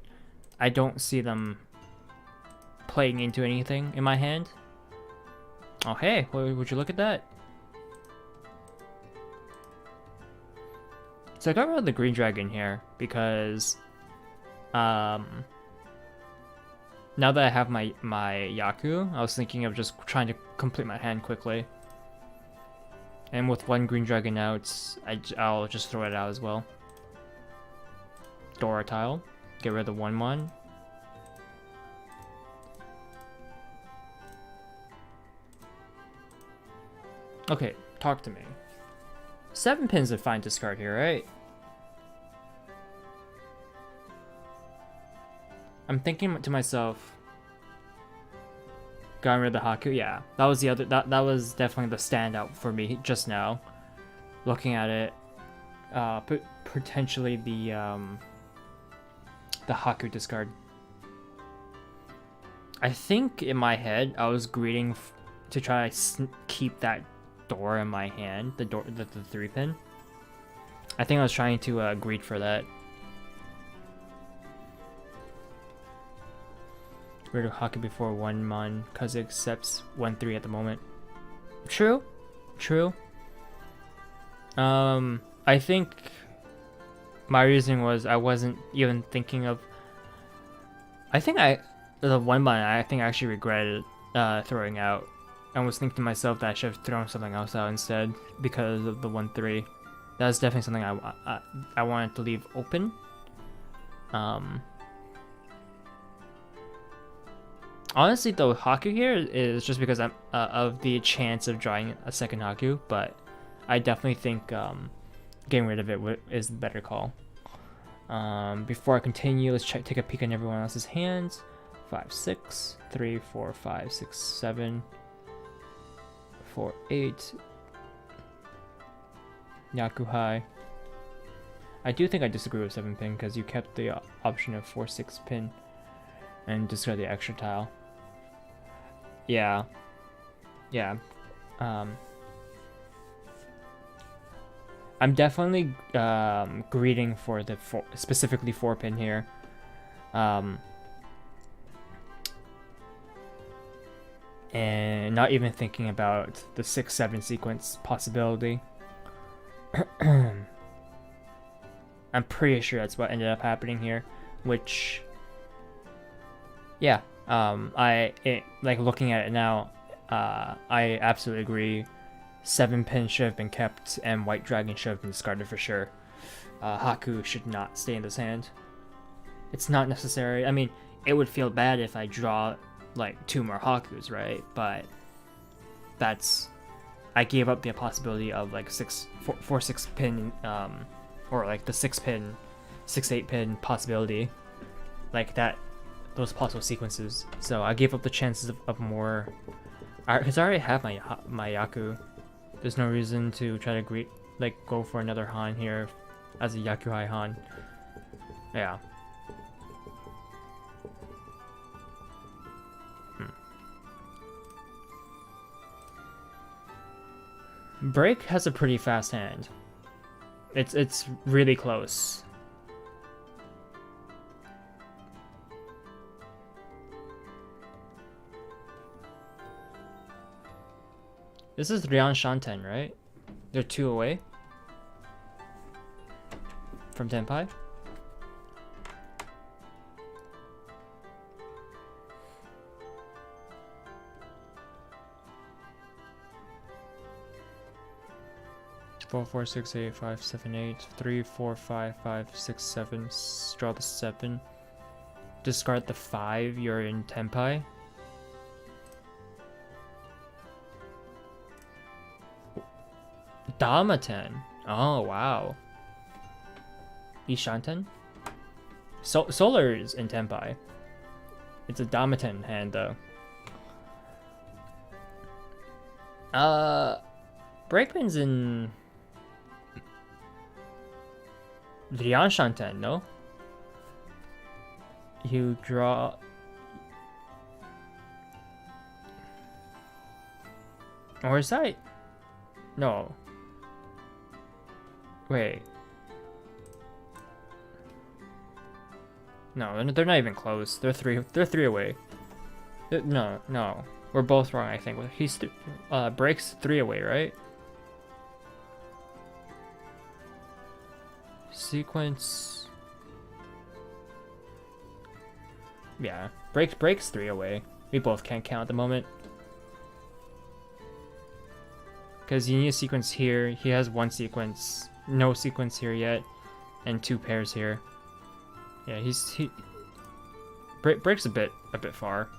I don't see them playing into anything in my hand. Oh hey, would you look at that? So I got rid of the green dragon here because now that I have my Yaku, I was thinking of just trying to complete my hand quickly. And with one green dragon out, I'll just throw it out as well. Dora tile. Get rid of the 1-1. Okay, talk to me. 7 pins a fine discard here, right? I'm thinking to myself, Got rid of the Haku. Yeah, that was the other. That was definitely the standout for me just now. Looking at it, potentially the Haku discard. I think in my head I was greeting to try to keep that door in my hand, the 3-pin. I think I was trying to greed for that. Rid of Haku before 1 mon because it accepts 1/3 at the moment. True. I think my reasoning was I wasn't even thinking of. The 1 mon I think I actually regretted throwing out. I was thinking to myself that I should have thrown something else out instead because of the 1/3. That's definitely something I wanted to leave open. Honestly, though, Haku here is just because I'm of the chance of drawing a second Haku, but I definitely think getting rid of it is the better call. Before I continue, let's take a peek on everyone else's hands. 5, 6, 3, 4, 5, 6, 7, 4, 8. Yakuhai. I do think I disagree with 7-pin because you kept the option of 4, 6-pin and discard the extra tile. Yeah. I'm definitely greeting for the specifically 4-pin here. And not even thinking about the 6-7 sequence possibility. I'm pretty sure that's what ended up happening here, which, yeah, like looking at it now, I absolutely agree. 7-pin should have been kept, and White Dragon should have been discarded for sure. Haku should not stay in this hand. It's not necessary. I mean, it would feel bad if I draw like 2 more Hakus, right? But I gave up the possibility of like 4, 6-pin, or like the 6-pin, 6-8-pin possibility, like that, those possible sequences. So I gave up the chances of more, because I already have my Yaku. There's no reason to try to go for another Han here as a Yakuhai Han. Yeah. Break has a pretty fast hand. It's really close. This is Ryan Shanten, right? They're 2 away from Tenpai. Four, 4, 6, 8, 5, 7, 8, 3, 4, 5, 5, 6, 7. Draw the 7. Discard the 5. You're in Tenpai. Damaten. Oh wow. Ishanten. Solar is in Tenpai. It's a Damaten hand though. Breakman's in Ryan Shanten, no? You draw. Or is that? No. Wait. No, they're not even close. They're three away. No. We're both wrong, I think. He's breaks 3 away, right? Sequence. Yeah, breaks 3 away. We both can't count at the moment. Because you need a sequence here. He has 1 sequence. No sequence here yet. And 2 pairs here. Yeah, he breaks a bit far.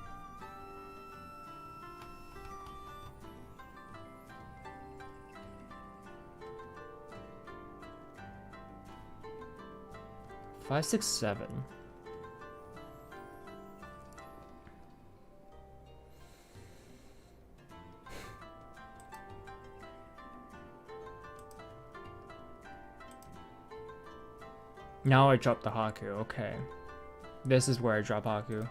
Five, 6, 7. Now I drop the Haku, okay. This is where I drop Haku.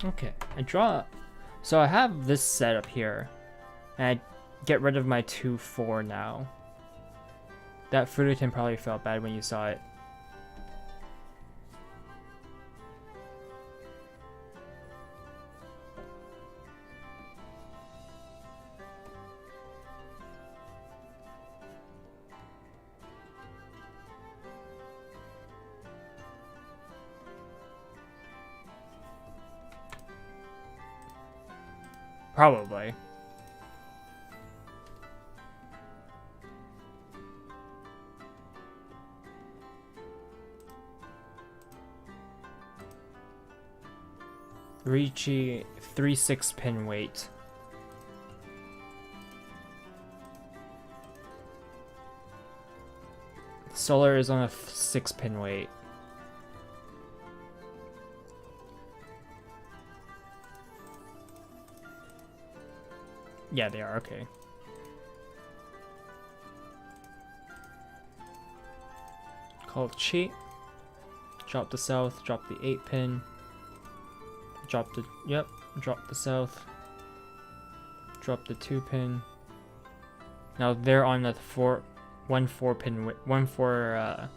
Okay, I draw. So I have this setup here. And I get rid of my 2-4 now. That Furutin probably felt bad when you saw it. Probably. Riichi 3-6 pin weight. Solar is on a 6 pin weight. Yeah, they are, okay. Call cheat. Drop the south, drop the 8 pin. Drop the, yep, drop the south. Drop the 2 pin. Now they're on the 1-4 pin, 1-4,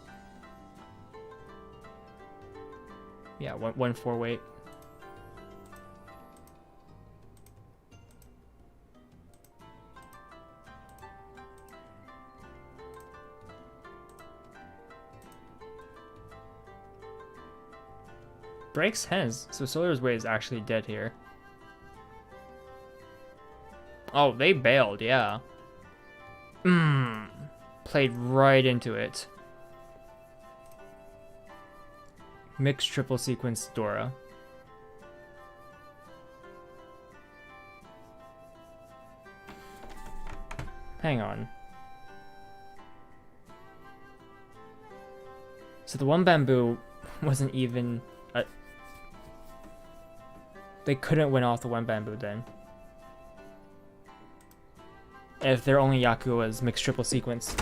yeah, 1-4 weight. Breaks hands, so Solar's Way is actually dead here. Oh, they bailed, yeah. Played right into it. Mixed triple sequence Dora. Hang on. So the one bamboo wasn't even... They couldn't win off the one bamboo then. If their only Yaku was mixed triple sequence.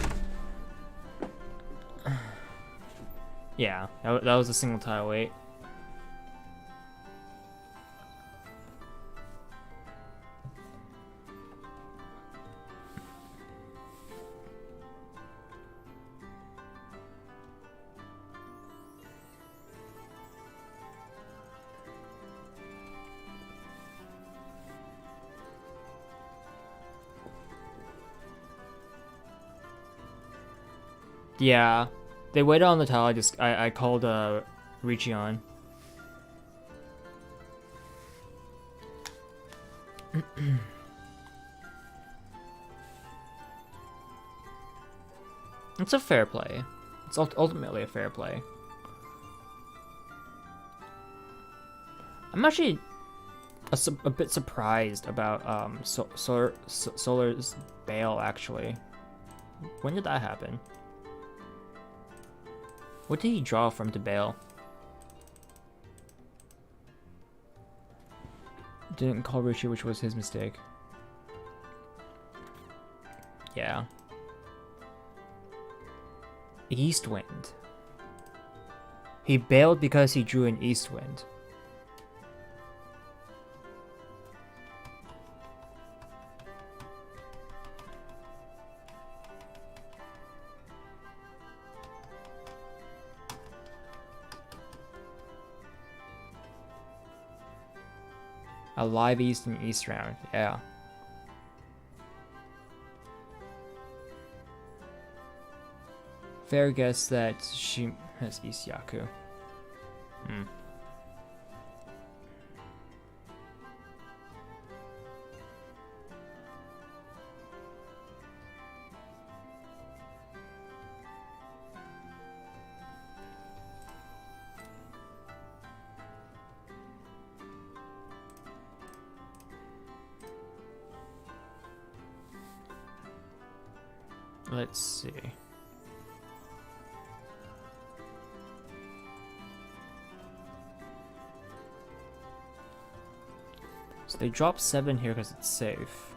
Yeah, that was a single tile weight. Yeah, they waited on the tile. I called Riichi on. It's a fair play. It's ultimately a fair play. I'm actually a bit surprised about Solar's bail actually. When did that happen? What did he draw from to bail? Didn't call Riichi, which was his mistake. Yeah. East Wind. He bailed because he drew an East Wind. A live East and East round, yeah. Fair guess that she has East Yaku. Let's see. So they drop 7 here because it's safe.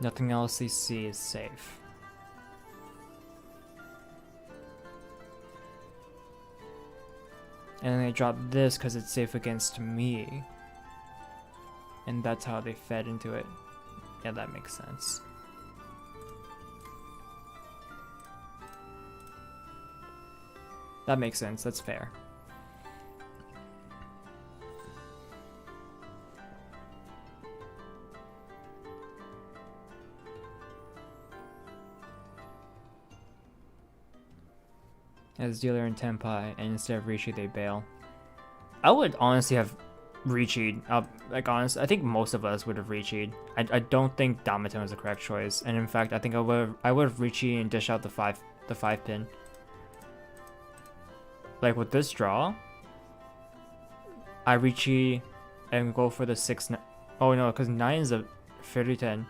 Nothing else they see is safe. And then they drop this because it's safe against me. And that's how they fed into it. Yeah, that makes sense. That makes sense, that's fair. As dealer in Tenpai, and instead of Rishi, they bail. I would honestly have Richi'd. Like, honest, I think most of us would have Richi'd. I don't think Damatone is the correct choice, and in fact, I think I would have Richi and dish out the five pin. Like with this draw, I Richi and go for the 6. Oh no, because 9 is a 30-10.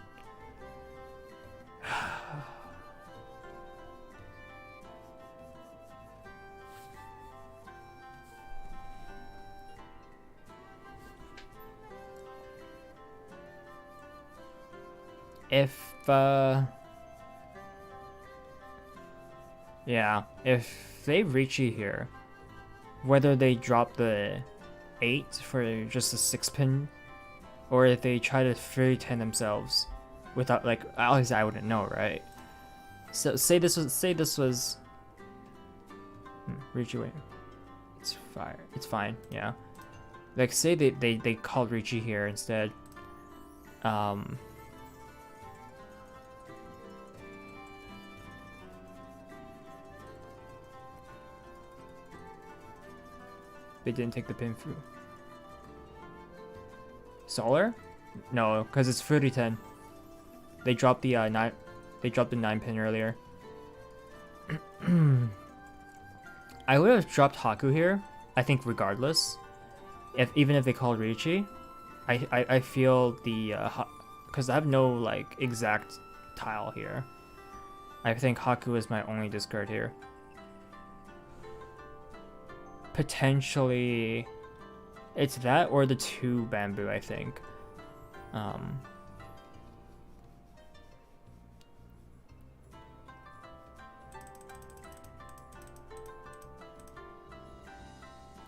If they Richi here, whether they drop the 8 for just a 6 pin, or if they try to 30-10 themselves, without, like, at least I wouldn't know, right? So say this was Richi, wait, it's fine, yeah. Like, say they called Richi here instead. They didn't take the pin through. Solar? No, because it's 30-10. They dropped the 9. They dropped the 9 pin earlier. I would have dropped Haku here. I think regardless, even if they called Richi, I feel the because I have no like exact tile here. I think Haku is my only discard here. Potentially, it's that or the 2 bamboo, I think.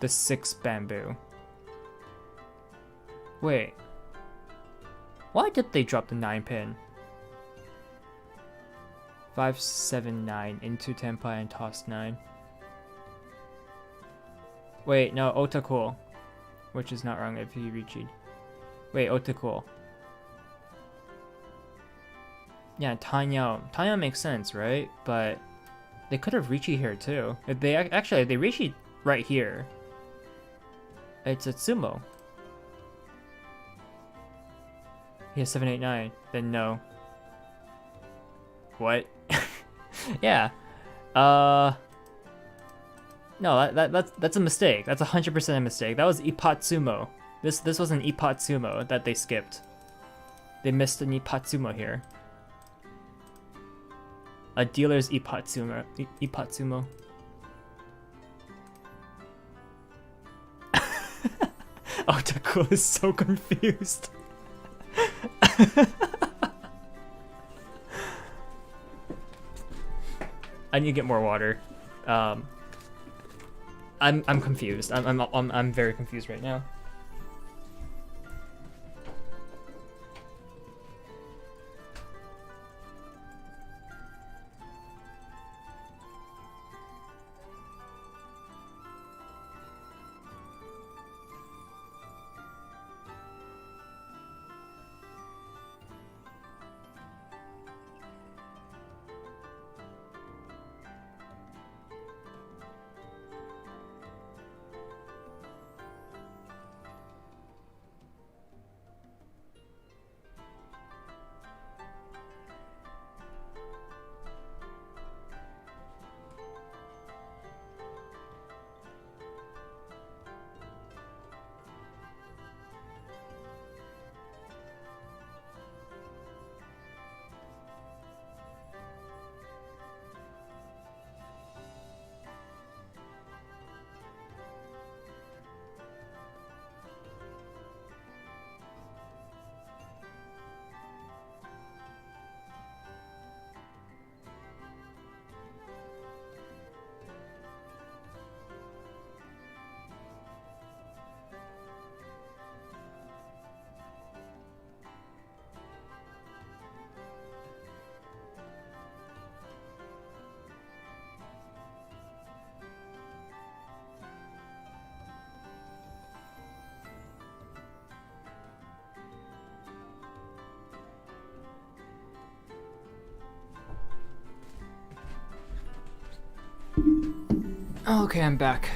The 6 bamboo. Wait. Why did they drop the 9 pin? 5, 7, 9 into Tenpai and toss 9. Wait, no, Otakul. Which is not wrong if you Richi'd. Wait, Otakul. Yeah, Tanyao. Tanyao makes sense, right? But they could have Richi here too. If they actually, they Richi right here. It's a Sumo. He has 7, 8, 9. Then no. What? Yeah. No, that's a mistake. That's 100% a mistake. That was Ipatsumo. This was an Ipatsumo that they skipped. They missed an Ipatsumo here. A dealer's Ipatsumo. Ipatsumo. Otaku is so confused. I need to get more water. I'm confused. I'm very confused right now. Okay, I'm back.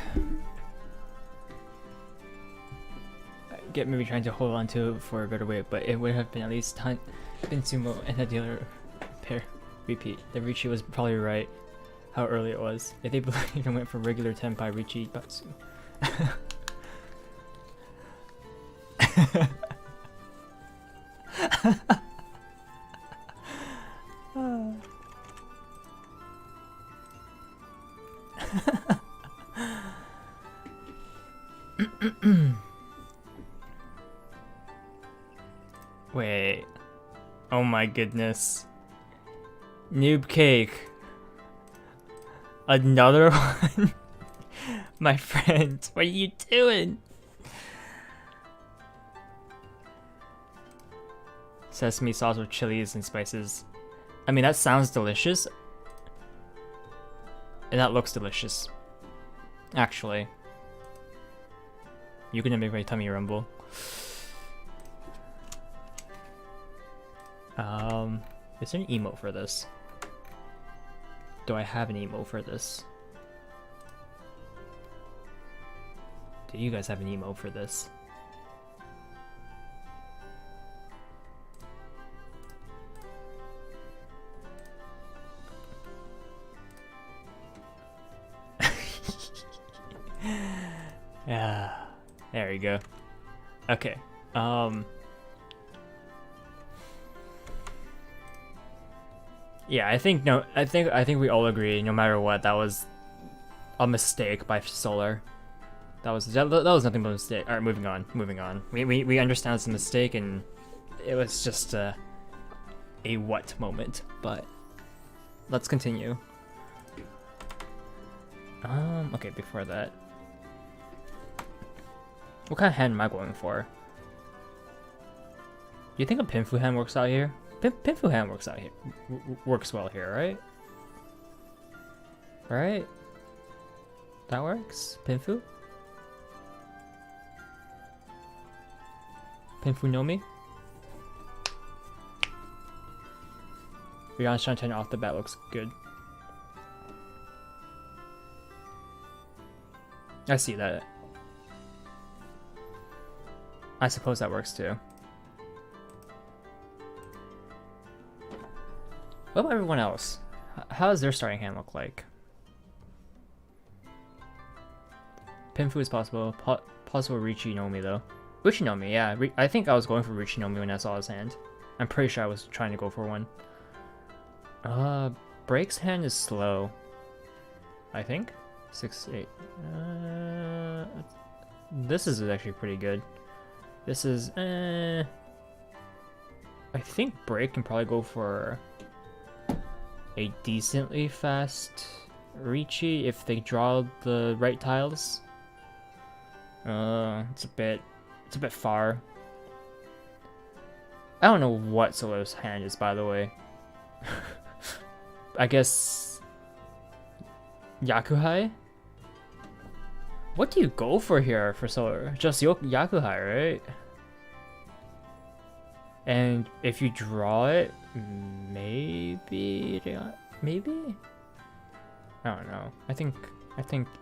I get maybe trying to hold on to it for a better way, but it would have been at least been sumo and a dealer pair repeat. The Richi was probably right how early it was. If they believed and went for regular Tenpai Richi Batsu. Wait. Oh my goodness. Noob cake. Another one? My friend, what are you doing? Sesame sauce with chilies and spices. I mean, that sounds delicious. And that looks delicious. Actually. You're gonna make my tummy rumble. Is there an emote for this? Do I have an emote for this? Do you guys have an emote for this? Yeah, there we go. Okay. Yeah, I think we all agree. No matter what, that was a mistake by Solar. That was nothing but a mistake. All right, moving on. We understand it's a mistake, and it was just a what moment. But let's continue. Okay, before that, what kind of hand am I going for? Do you think a Pinfu hand works out here? Pinfu hand works out here. Works well here, right? Right? That works? Pinfu? Pinfu no mi? Beyond Shanten off the bat looks good. I see that. I suppose that works too. What about everyone else? How does their starting hand look like? Pinfu is possible. Possible Richi no mi though. Richi no mi, yeah. I think I was going for Richi no mi when I saw his hand. I'm pretty sure I was trying to go for one. Break's hand is slow. I think 6-8. This is actually pretty good. This is I think Break can probably go for a decently fast Richi if they draw the right tiles. It's a bit far. I don't know what Solo's hand is, by the way. I guess Yakuhai? What do you go for here for Solo? Just Yakuhai, right? And if you draw it, maybe? I don't know. I think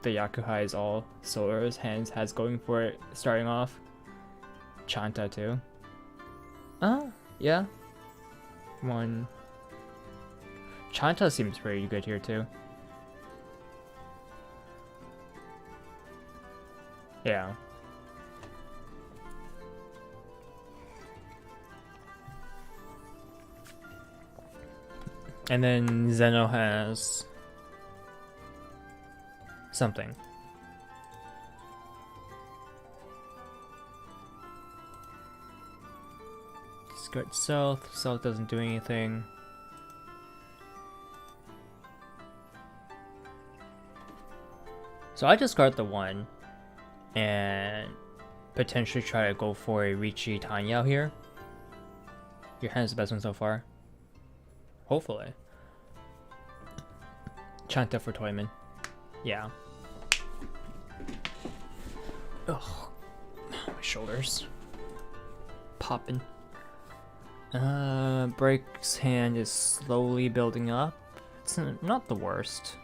the Yakuhai is all Solar's hands has going for it starting off. Chanta too. Yeah. One. Chanta seems pretty good here too. Yeah. And then Zeno has something. Discard South. South doesn't do anything. So I discard the one and potentially try to go for a Richi Tanyao here. Your hand's the best one so far. Hopefully. Chanta for Toyman. Yeah. Ugh. My shoulders. Popping. Break's hand is slowly building up. It's not the worst.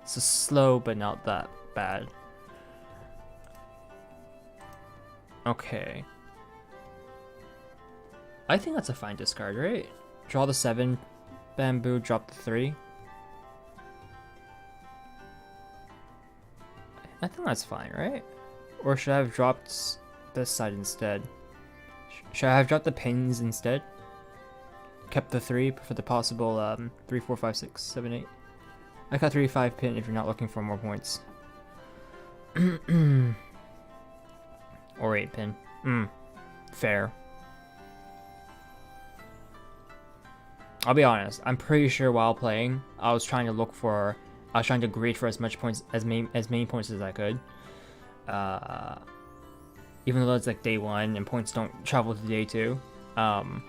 It's a slow, but not that bad. Okay. I think that's a fine discard, right? Draw the 7 bamboo, drop the 3. I think that's fine, right? Or should I have dropped this side instead? Should I have dropped the pins instead? Kept the 3 for the possible 3, 4, 5, 6, 7, 8. I got 3, 5 pin if you're not looking for more points. Or 8 pin. Fair. I'll be honest, I'm pretty sure while playing, I was trying to greed for as much points, as many points as I could. Even though it's like day 1 and points don't travel to day 2. I'm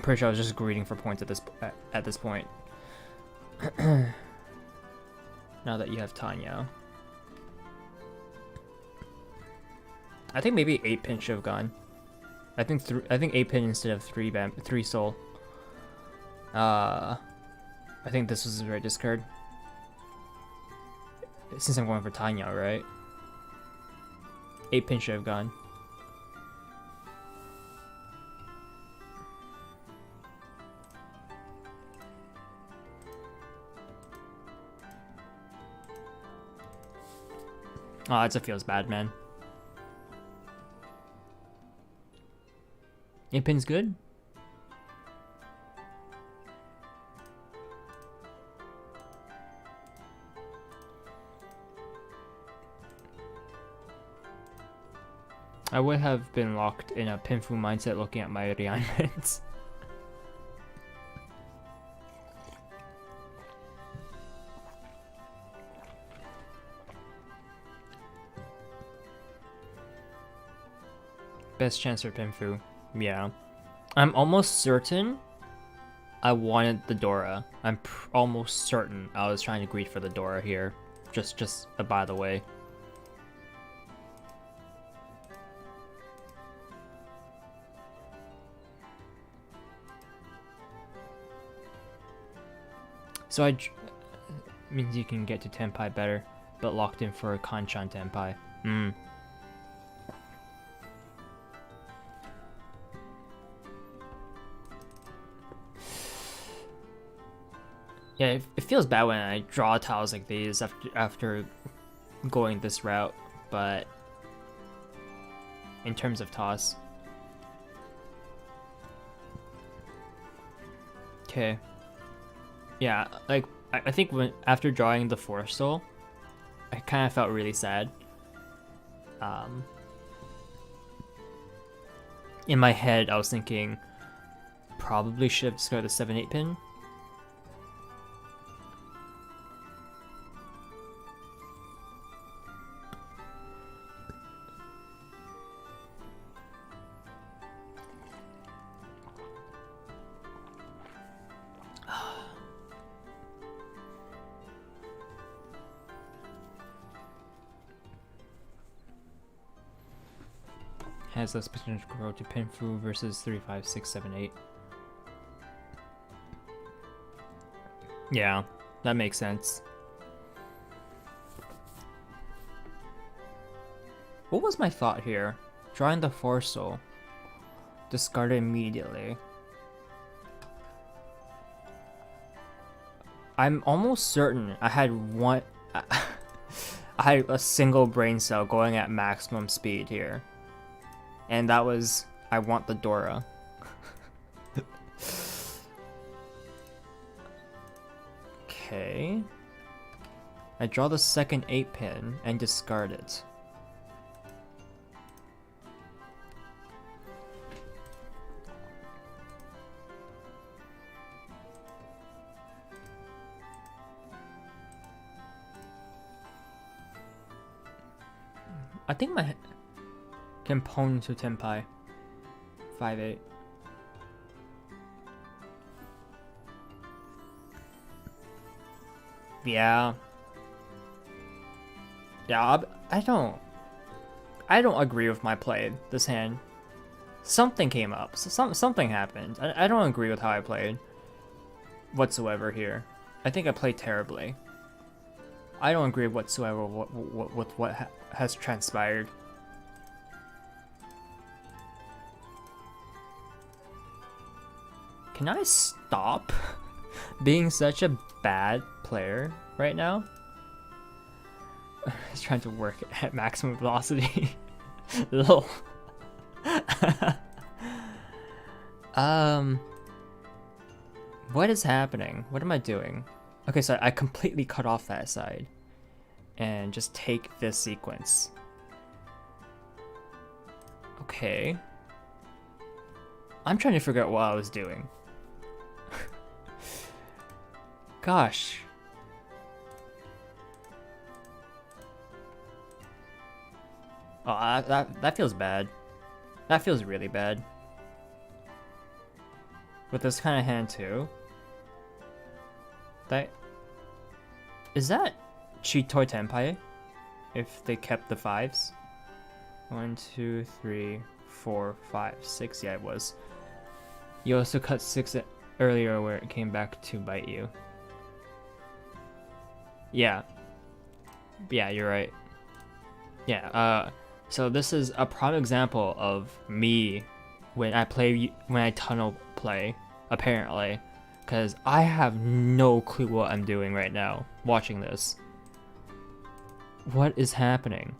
pretty sure I was just greeding for points at this point. Now that you have Tanya. I think maybe 8 pin should have gone. I think 8 pin instead of 3 soul. I think this was the right discard. Since I'm going for Tanya, right? 8 pin should have gone. Oh, that feels bad, man. 8 pin's good? I would have been locked in a pinfu mindset looking at my realignments. Best chance for pinfu. Yeah. I'm almost certain I wanted the Dora. I'm almost certain I was trying to greed for the Dora here. Just by the way. So means you can get to Tenpai better, but locked in for a Kanchan Tenpai. Yeah, it feels bad when I draw tiles like these after going this route, but in terms of toss. Okay. Yeah, like I think after drawing the 4 soul, I kind of felt really sad. In my head, I was thinking probably should have discarded the 7-8 pin. Has less potential to grow to pinfu versus 3, 5, 6, 7, 8. Yeah, that makes sense. What was my thought here? Drawing the 4 soul. Discard it immediately. I'm almost certain I had one. I had a single brain cell going at maximum speed here. And that was, I want the Dora. Okay. I draw the second 8 pin and discard it. I think my component to Tenpai 5-8. Yeah. Yeah, I don't agree with my play this hand. Something came up. Something happened. I don't agree with how I played whatsoever here. I think I played terribly. I don't agree whatsoever with what has transpired. Can I stop being such a bad player right now? He's trying to work at maximum velocity. Lol. What is happening? What am I doing? Okay, so I completely cut off that side and just take this sequence. Okay. I'm trying to figure out what I was doing. Gosh. Oh, that feels bad. That feels really bad. With this kind of hand too. Is that Chitoi Tenpai? If they kept the 5s? 1, 2, 3, 4, 5, 6. Yeah, it was. You also cut 6 earlier where it came back to bite you. Yeah. Yeah, you're right. Yeah, so this is a prime example of me when I tunnel play, apparently. Because I have no clue what I'm doing right now, watching this. What is happening?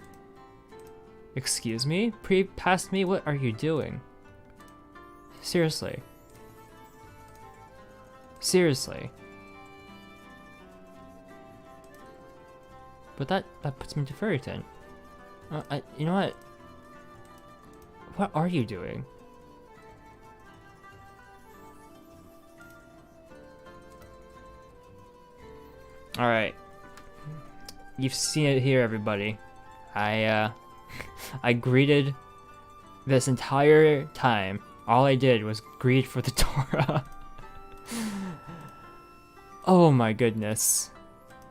Excuse me? Past me? What are you doing? Seriously. Seriously. But that puts me to Furryton. You know what? What are you doing? Alright. You've seen it here, everybody. I greeted this entire time. All I did was greet for the Torah. Oh my goodness.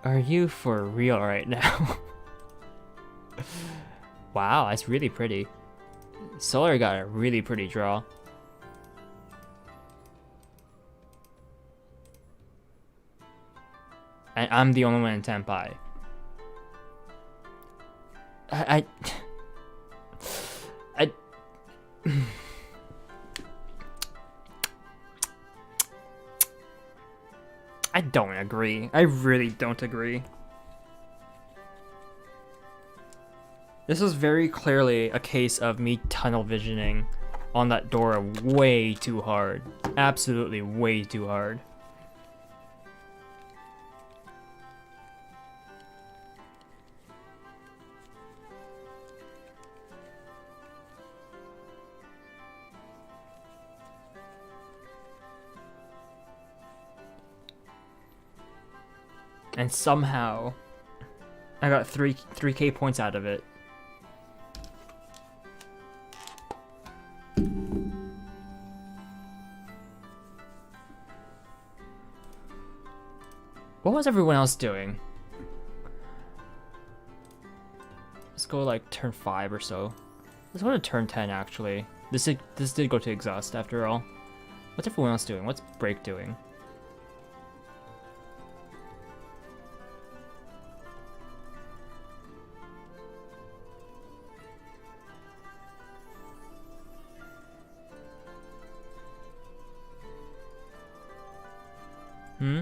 Are you for real right now? Wow, that's really pretty. Solar got a really pretty draw. And I'm the only one in Tenpai. I don't agree. I really don't agree. This is very clearly a case of me tunnel visioning on that door way too hard. Absolutely way too hard. And somehow I got 3k points out of it. What was everyone else doing? Let's go like turn 5 or so. Let's go to turn 10 actually. This did go to exhaust after all. What's everyone else doing? What's Break doing? Hmm?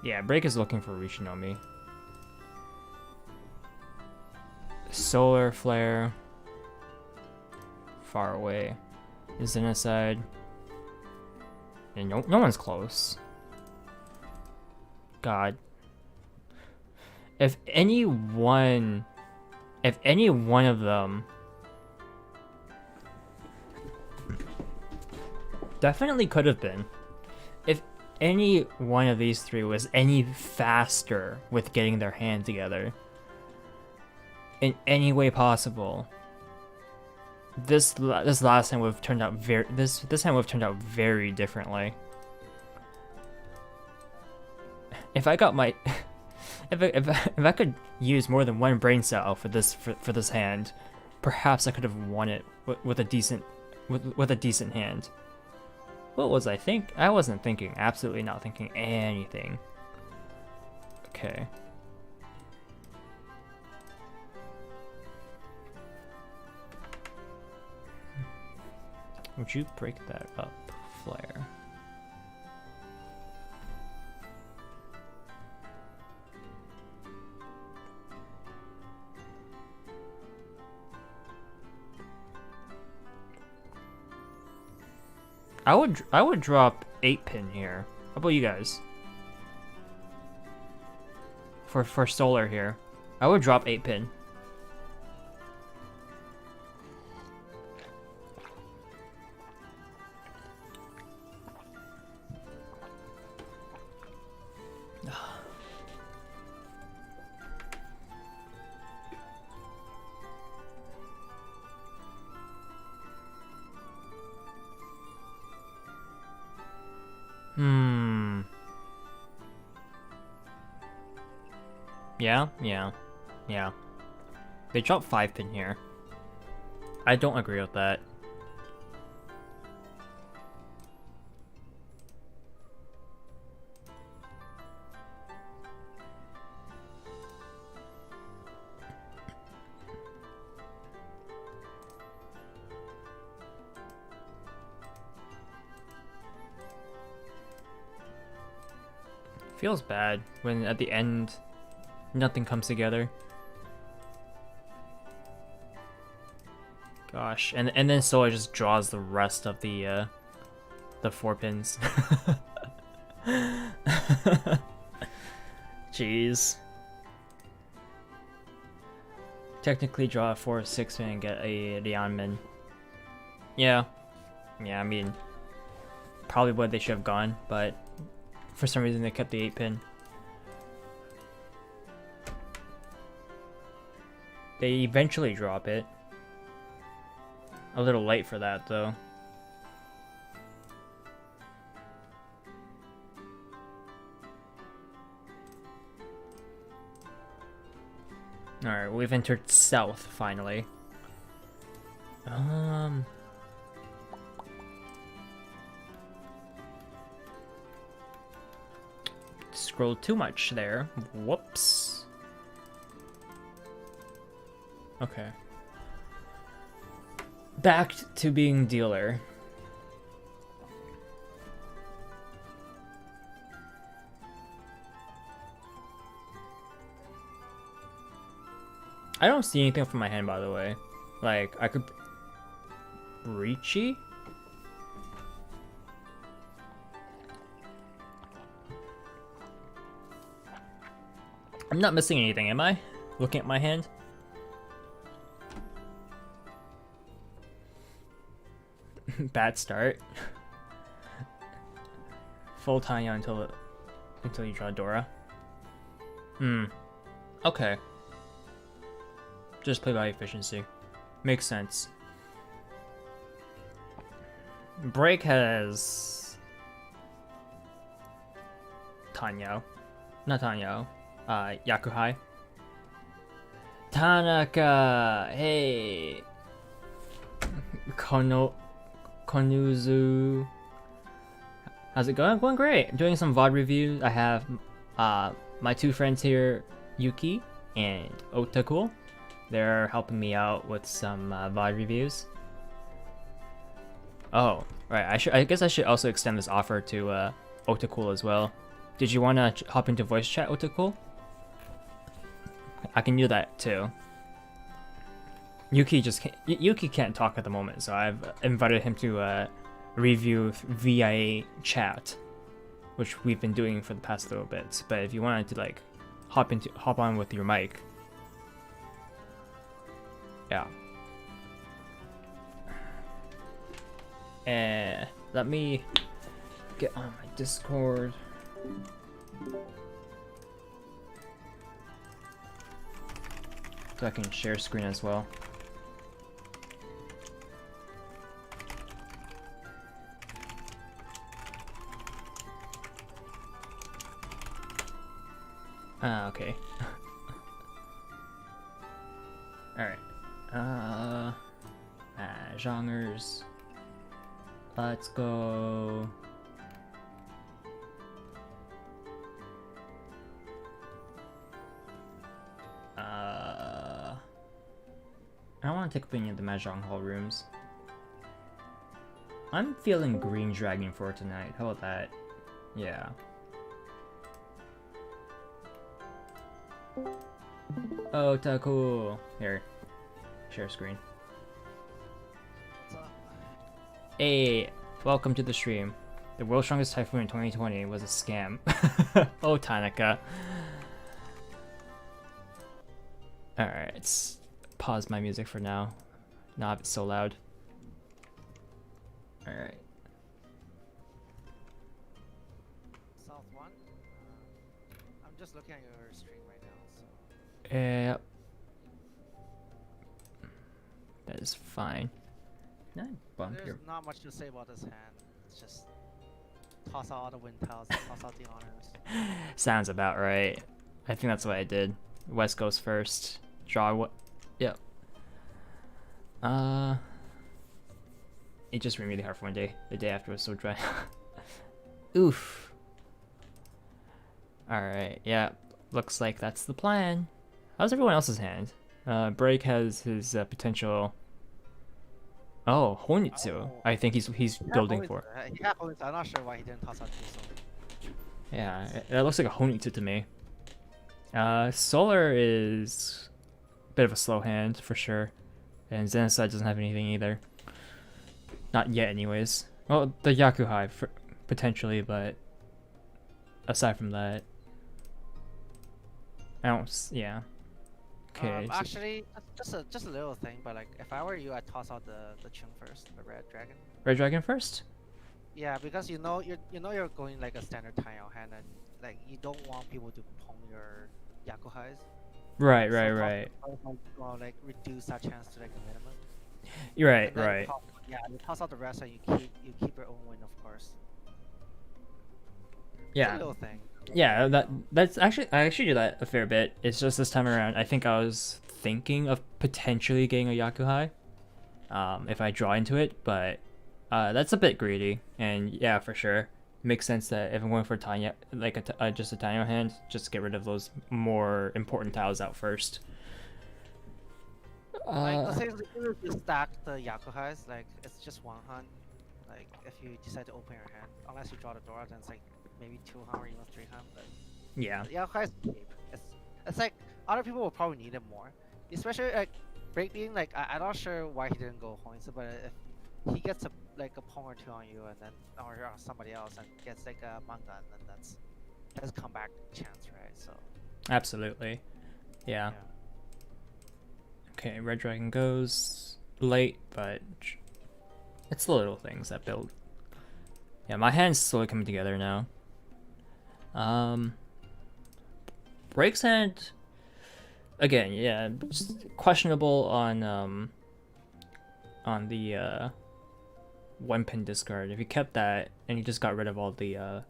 Yeah, Break is looking for Rishinomi. Solar Flare. Far away. Is inside. And no one's close. God. If any one of them definitely could have been. If any one of these three was any faster with getting their hand together in any way possible, this last time would have turned out this time would have turned out very differently. If I got my if I could use more than one brain cell for this hand, perhaps I could have won it with a decent with a decent hand. What was I think? I wasn't thinking. Absolutely not thinking anything. Okay. Would you break that up, Flare? I would drop 8-pin here. How about you guys? For solar here, I would drop 8-pin. Yeah. They dropped 5-pin here. I don't agree with that. Feels bad when at the end nothing comes together. Gosh, and then Solar just draws the rest of the 4 pins. Jeez. Technically draw a 4/6 pin and get a Lianmin. Yeah, I mean, probably what they should have gone, but for some reason they kept the 8-pin. They eventually drop it. A little late for that, though. Alright, we've entered south, finally. Scrolled too much there. Whoops. Okay. Back to being dealer. I don't see anything from my hand, by the way. Like, I could... Breachy? I'm not missing anything, am I? Looking at my hand? Bad start. Full Tanya until you draw Dora. Okay. Just play by efficiency. Makes sense. Break has Tanyo. Not Tanyo. Yakuhai. Tanaka! Hey! Konuzu. How's it going? Going great. I'm doing some VOD reviews. I have my 2 friends here, Yuki and Otaku. They're helping me out with some VOD reviews. Oh, right. I guess I should also extend this offer to Otaku as well. Did you want to hop into voice chat, Otaku? I can do that too. Yuki can't talk at the moment, so I've invited him to review via chat, which we've been doing for the past little bit. But if you wanted to like hop on with your mic, yeah. And let me get on my Discord. So I can share screen as well. Okay. Alright. Genres. Let's go. I don't want to take up any of the Mahjong Hall rooms. I'm feeling Green Dragon for tonight. How about that? Yeah. Oh, cool. Here. Share screen. Hey, welcome to the stream. The world's strongest typhoon in 2020 was a scam. Oh, Tanaka. Alright, let's pause my music for now. Not have it so loud. Alright. South 1? I'm just looking at your stream right now, so... Yep. That is fine. Can I bump There's your... not much to say about this hand. It's just... toss out all the wind tiles, toss out the honors. Sounds about right. I think that's what I did. West goes first. Draw what? Yep. It just rained really hard for one day. The day after was so dry. Oof. Alright, yeah. Looks like that's the plan. How's everyone else's hand? Break has his potential... Oh, Honitsu. Oh. I think he's building for. Yeah, Honitsu. I'm not sure why he didn't toss out Kiso. Yeah, it looks like a Honitsu to me. Solar is a bit of a slow hand for sure, and Zenocide doesn't have anything either. Not yet, anyways. Well, the Yakuhai potentially, but aside from that, I don't. Yeah. Okay. Actually, just a little thing, but like if I were you, I'd toss out the Chung first, the red dragon. Red Dragon first. Yeah, because you know you're going like a standard Taiyao hand, and like you don't want people to pong your Yakuhais. Right, So right. Well, like reduce that chance to like a minimum. You're right, And then right. you toss out the rest, and you keep your own win, of course. It's a Yeah. little thing. Yeah, that's actually I actually do that a fair bit. It's just this time around, I think I was thinking of potentially getting a Yakuhai, if I draw into it, but that's a bit greedy. And yeah, for sure, makes sense that if I'm going for Tanya, like just a Tanya hand, just get rid of those more important tiles out first. Like the thing is, if you stack the Yakuhais, like it's just one hand. Like if you decide to open your hand, unless you draw the door, then it's like maybe 2 hand or even 3 hand. But Yeah. the Yakuhais cheap. It's like other people will probably need it more, especially like Break being like I'm not sure why he didn't go Hoinsa, but if he gets a pong or 2 on you and then or somebody else and gets like a manga, then that's a comeback chance, right? So Absolutely. Yeah. Okay, Red Dragon goes late, but it's the little things that build. Yeah, my hand's slowly coming together now. Break's hand, again, yeah, just questionable on the one pin discard. If he kept that and he just got rid of all the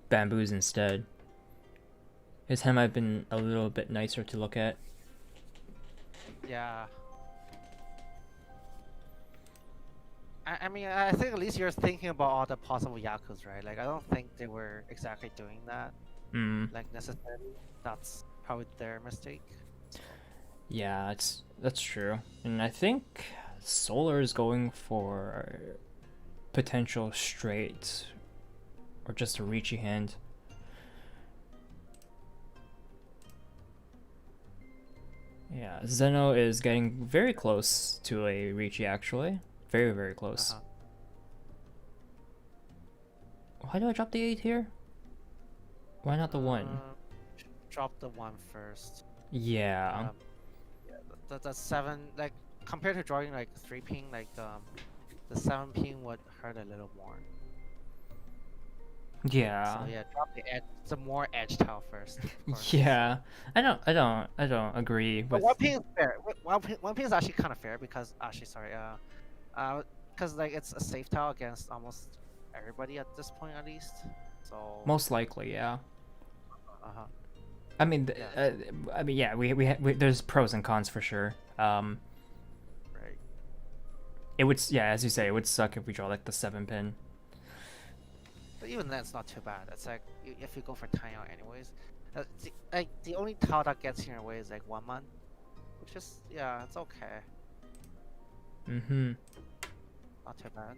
bamboos instead, his hand might have been a little bit nicer to look at. yeah. I mean, I think at least you're thinking about all the possible Yakus, right? Like, I don't think they were exactly doing that, like, necessarily. That's probably their mistake. So. Yeah, that's true. And I think Solar is going for potential straight or just a reachy hand. Yeah, Zeno is getting very close to a reachy actually. Very, very close. Why do I drop the 8 here? Why not the 1? Drop the 1 first. Yeah. The 7, like, compared to drawing like 3 ping, like the 7 ping would hurt a little more. Yeah. So yeah, drop the more edge tile first. Yeah. I don't agree with. But 1 ping is fair. 1 ping is actually kind of fair because because like it's a safe tile against almost everybody at this point at least. So Most likely, yeah. I mean, yeah, we there's pros and cons for sure. Right. It would, yeah, as you say, it would suck if we draw like the 7-pin. But even then, it's not too bad. It's like if you go for timeout anyways. The only tile that gets in your way is like 1 month, which is yeah, it's okay. Mm-hmm. Not too bad.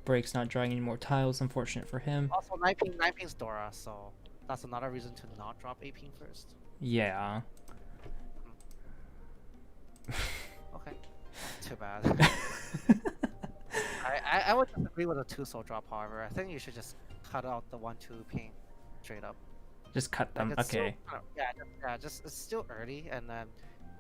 Break's not drawing any more tiles, unfortunate for him. Also, 9-ping's Dora, so that's another reason to not drop 8-ping first. Yeah. Okay. Too bad. I would disagree with a 2-soul drop, however. I think you should just cut out the 1-2 ping straight up. Just cut them. Like, it's Okay. Still, just it's still early, and then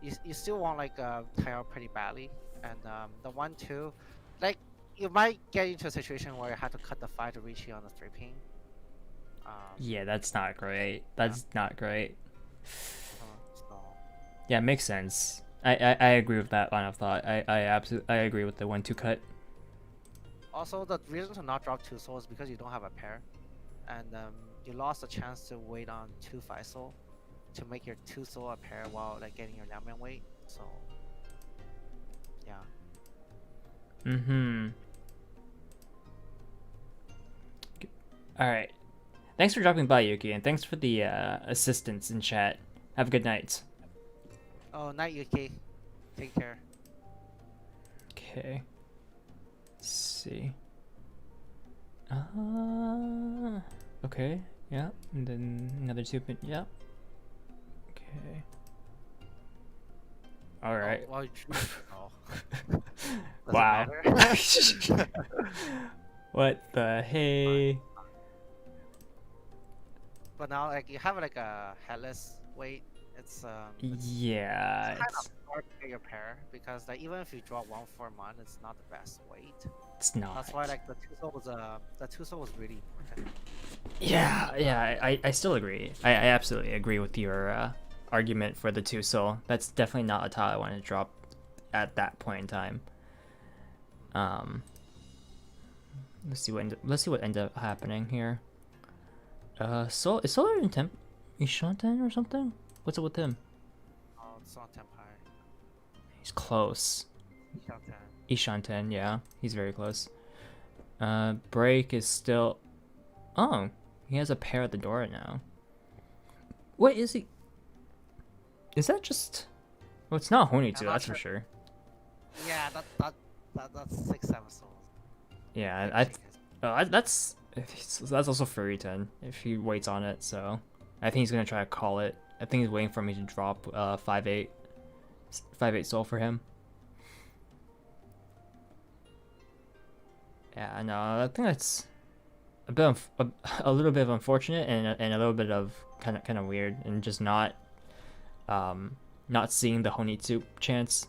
you still want like tie out pretty badly, and the 1-2, like you might get into a situation where you have to cut the 5 to reach you on the 3 ping. Yeah, that's not great. That's not great. So, Yeah, makes sense. I agree with that line of thought. I absolutely agree with the 1-2 cut. also, the reason to not drop 2 soul is because you don't have a pair, and you lost a chance to wait on 2 5 soul to make your 2 soul a pair while like getting your Liangman weight. So yeah. Mm-hmm. All right. Thanks for dropping by, Yuki, and thanks for the assistance in chat. Have a good night. Oh, night Yuki. Take care. Okay. Let's see. Okay. Yeah. And then another 2-pin. Yeah. Okay. All right. Oh, well, Does it Wow. matter? What the hey? But now, like you have like a headless weight. It's Yeah. kind of hard to get your pair because like even if you draw 1-4 mon, it's not the best weight. It's not. That's why like the 2 soul was really important. Yeah. I still agree. I absolutely agree with your argument for the 2 soul. That's definitely not a tile I want to drop at that point in time. Let's see what ended up happening here. Soul is Solar in temp Ishanten or something? What's up with him? Oh, it's not Tempai. He's close. Ishanten. Ishanten, yeah, he's very close. Break is still. Oh, he has a pair at the door now. What is he? Is that just? Well, it's not Honey-too, that's for sure. Yeah, that's 6-7 souls. Yeah, that's also Furry 10 if he waits on it. So I think he's gonna try to call it. I think he's waiting for me to drop 5-8 soul for him. Yeah, no, I think that's a bit a little bit of unfortunate and a little bit of kind of weird, and just not seeing the Honey-too chance.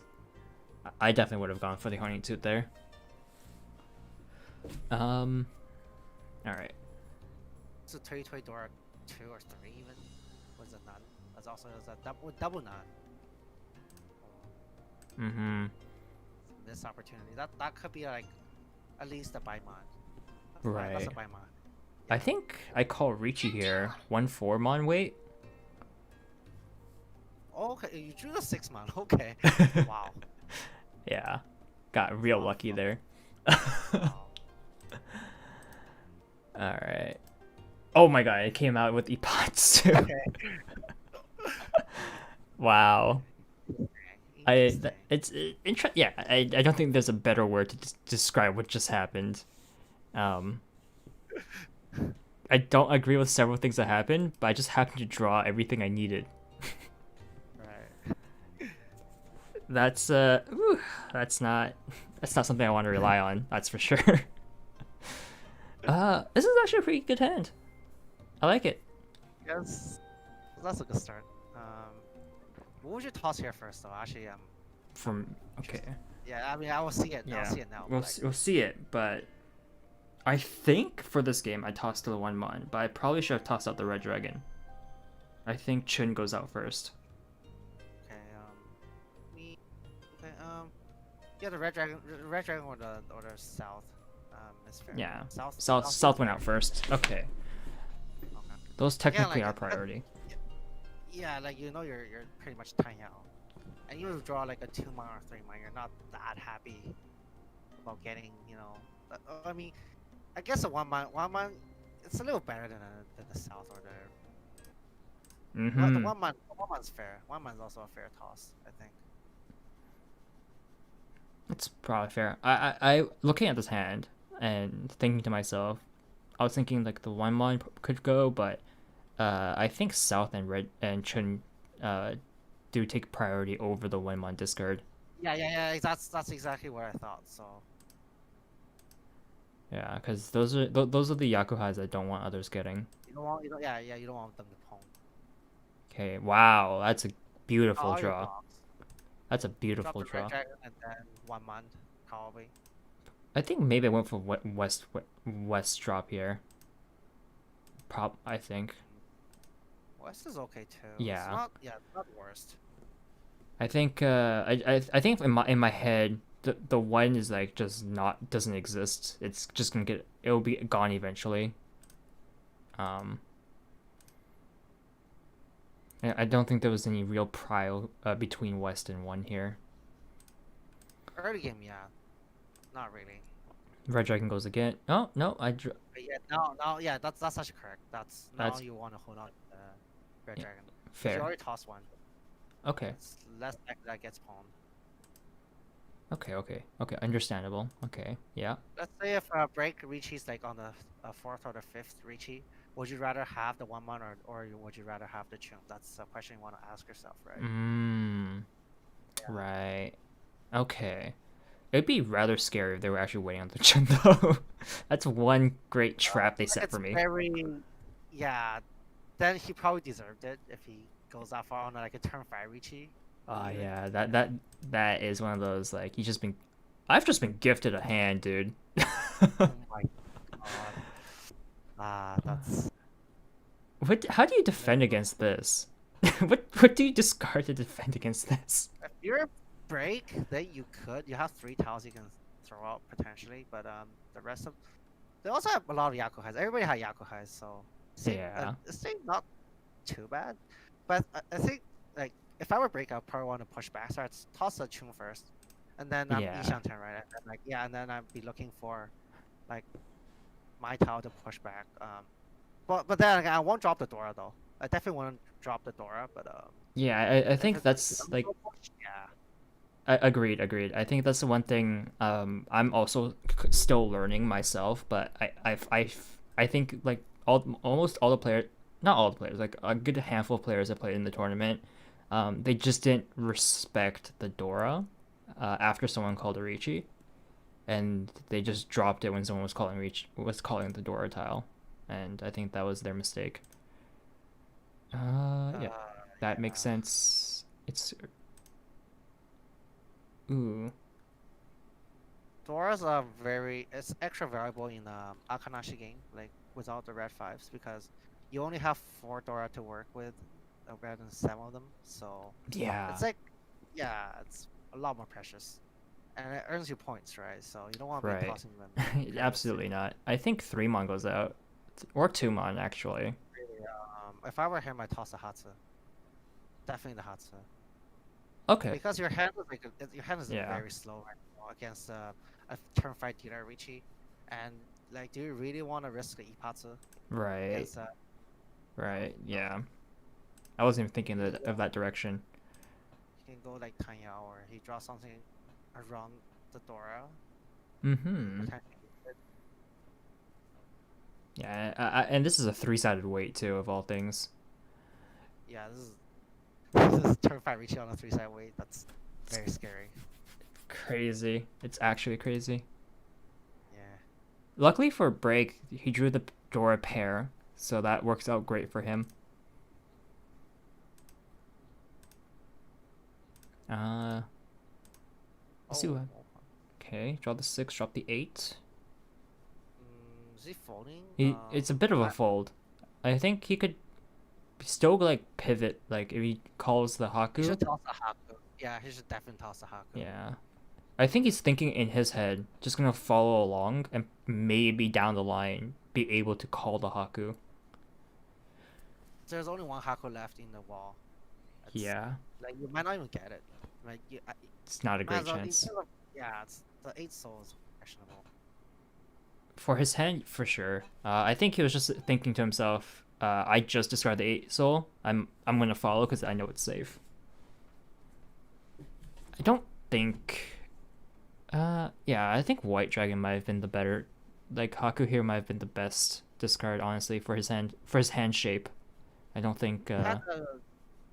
I definitely would have gone for the Honey-too there. All right. So 2020 Dora 2 or 3 even was a nun. As also as a double nun. Mm-hmm. This opportunity that could be like at least a buy mon. Right. That's a buy mon. I think I call Ricci here 1-4 mon weight. Oh, okay, you drew the 6 mon. Okay. Wow. Yeah, got real lucky there. Wow. All right. Oh my god, it came out with epots too. Okay. Wow. Interesting. Yeah. I don't think there's a better word to describe what just happened. I don't agree with several things that happened, but I just happened to draw everything I needed. Right. That's not something I want to rely on. That's for sure. This is actually a pretty good hand. I like it. Yes. That's a good start. What would you toss here first, though? Actually, Okay. yeah, I mean, I will see it. Yeah. I'll see it now. We'll see it, but I think for this game I tossed the 1 mon, but I probably should have tossed out the Red Dragon. I think Chun goes out first. Okay. Yeah, the red dragon or the south. Is fair. Yeah. South Went out first. Okay. Okay. Those technically like, are priority. Yeah, like you're pretty much tying out, and you draw like a 2 mon or 3 mon. You're not that happy about getting, you know. I mean, I guess a one man, it's a little better than the South or the Mm-hmm. one man's fair. One man's also a fair toss, I think. It's probably fair. I looking at this hand and thinking to myself, I was thinking like the one mon could go, but I think South and Red and Chun do take priority over the one mon discard. Yeah. That's exactly what I thought. So Yeah, because those are the Yakuhas I don't want others getting. you don't want them to pwn. Okay, wow, that's a beautiful All your draw. blocks. That's a Drop beautiful the red draw. dragon and then 1 month probably. I think maybe I went for west drop here. I think. West is okay too. Yeah. It's not the worst. I think I think in my head the one is like just not doesn't exist. It's just gonna it'll be gone eventually. Um I don't think there was any real prio between West and one here. Early game, yeah. Not really. Red Dragon goes again. Oh no, But yeah, yeah, that's actually correct. Now that's you want to hold on to the red yeah, dragon. Because you fair. already tossed one. Okay. It's less likely that gets pawned. Okay. Understandable. Okay. Yeah. Let's say if break Richi's like on the fourth or the fifth Richi, would you rather have the 1 month or would you rather have the Chun? That's a question you want to ask yourself, right? Right. Okay. It'd be rather scary if they were actually waiting on the Chun though. That's one great trap they set It's for me. very, yeah. Then he probably deserved it if he goes that far on like a turn 5 Richi. Oh even. yeah, that is one of those like I've just been gifted a hand, dude. Oh my god. That's How do you defend against this? What do you discard to defend against this? if you're break, then you could. You have 3 tiles you can throw out potentially, but the rest of they also have a lot of Yakuhais. Everybody had Yakuhais, so Yeah. it's not too bad. But I think like if I were break, I'd probably want to push back. So I'd toss the Chung first, and then Yeah. Ishan turn right, and then and then I'd be looking for like my tile to push back. But then again, I won't drop the Dora though. I definitely won't drop the Dora, but Yeah, I if think it's that's like yeah. agreed. I think that's the one thing I'm also still learning myself, but I think like almost all the players, not all the players, like a good handful of players that played in the tournament, they just didn't respect the Dora after someone called a Ricci, and they just dropped it when someone was calling the Dora tile, and I think that was their mistake. Yeah, that makes Yeah. sense. Ooh. Doras are it's extra valuable in Akanashi game, like without the red fives, because you only have 4 Dora to work with, rather than 7 of them. So Yeah. it's like, yeah, it's a lot more precious, and it earns you points, right? So you don't want to be Right. tossing them. Absolutely not. I think 3 mon goes out. Or 2 mon, actually. Really, if I were him, I'd toss the Hatsu. Definitely the Hatsu. Okay. Because your hand is your hand is Yeah. very slow right now against a turn 5 dealer Richie, and like, do you really want to risk the Ipatsu Right. against Right. Yeah. I wasn't even thinking of that direction. you can go like Tanya, or he draws something around the Dora. Mm-hmm. Potentially. Yeah, and this is a 3-sided weight, too, of all things. Yeah, this is turn 5 Richie on a 3-side weight. That's very scary. Crazy. It's actually crazy. Yeah. Luckily for Break, he drew the Dora pair, so that works out great for him. Let's see what. Okay, draw the 6, drop the 8. Is he folding? It's a bit of a fold. I think he could still like pivot, like if he calls the He Haku. should toss the Haku. Yeah, he should definitely toss the Haku. Yeah. I think he's thinking in his head, just gonna follow along and maybe down the line be able to call the Haku. There's only 1 Haku left in the wall. Yeah. Like, you might not even get it. Like, It's not a great chance. Yeah, it's the 8 souls. questionable. For his hand, for sure. I think he was just thinking to himself, I just discarded the 8 soul. I'm gonna follow because I know it's safe. I don't think. Yeah, I think White Dragon might have been the better. Like Haku here might have been the best discard, honestly, for his hand shape. I don't think. He had the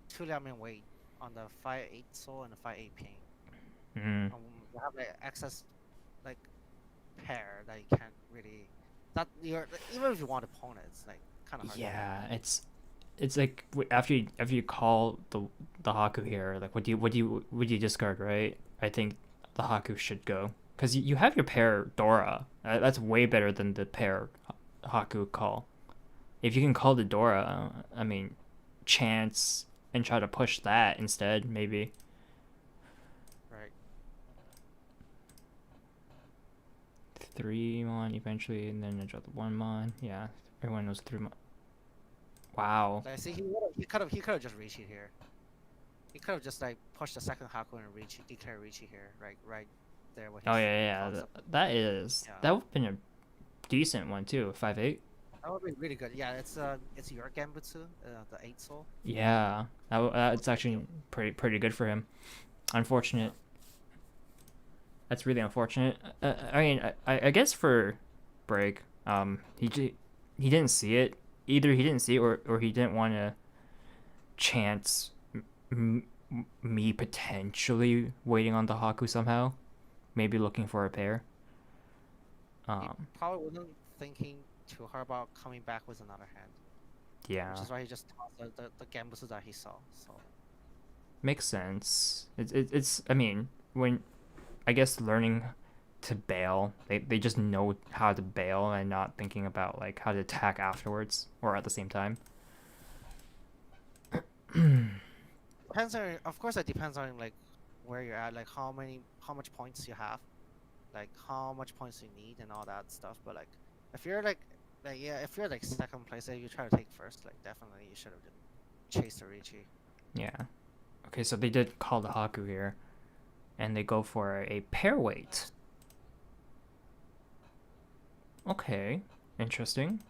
2 Liaomin weight on the 5/8 soul and the 5/8 ping. You have like excess like pair that you can't really. That you're even if you want to pawn it, it's like kind of hard. Yeah, it's like after you call the Haku here, like what do you discard, right? I think the Haku should go because you have your pair Dora. That's way better than the pair Haku call. If you can call the Dora, I mean, chance and try to push that instead, maybe. Right. 3 mon eventually, and then I drop the 1 mon. Yeah, everyone knows 3 mon. Wow. Like, see, he could have just reached it here. He could have just like pushed the second Haku and declare Richi here, right there. Oh yeah. That would have been a decent one too. 5/8. That would be really good. Yeah, it's your Gambutsu, the 8 soul. Yeah, that's actually pretty good for him. Unfortunate. That's really unfortunate. I mean, I guess for Break, he didn't see it. Either he didn't see it or he didn't want to chance me potentially waiting on the Haku somehow, maybe looking for a pair. He probably wasn't thinking too hard about coming back with another hand. Yeah. Which is why he just tossed the Gambutsu that he saw. So makes sense. It's I mean, when I guess learning to bail, they just know how to bail and not thinking about like how to attack afterwards or at the same time. depends on, of course, it depends on like where you're at, like how much points you have, like how much points you need and all that stuff. But like if you're like if you're like second place, you try to take first, like definitely you should have chased the Richi. Yeah. Okay, so they did call the Haku here, and they go for a pair weight. Okay, interesting.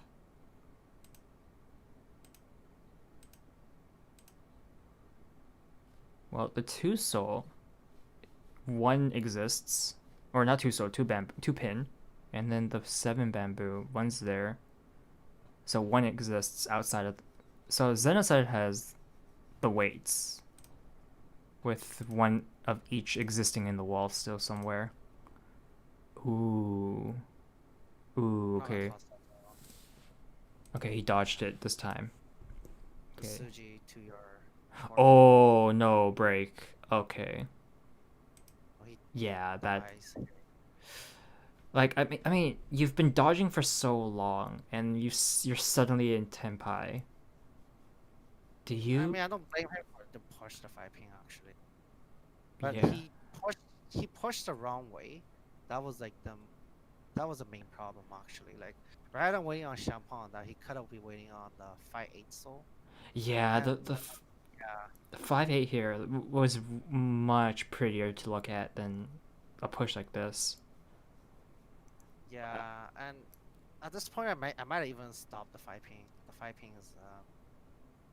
Well, the 2 soul, 1 exists, or not 2 soul, 2 pin, and then the 7 bamboo, 1's there. So 1 exists outside of. So Xenocide has the weights, with 1 of each existing in the wall still somewhere. Ooh, okay. Okay, he dodged it this time. Okay. Suji to your. Oh no, break. Okay. Yeah, that. Like I mean, you've been dodging for so long, and you're suddenly in Tenpai. Do you? I mean, I don't blame him for the push the 5 ping actually, but yeah. he pushed the wrong way. That was like the main problem actually. Like rather than waiting on Champagne, that he could have been waiting on the 5/8 soul. Yeah, the 5/8 here was much prettier to look at than a push like this. Yeah, and at this point, I might even stop the 5 ping. The 5 ping is.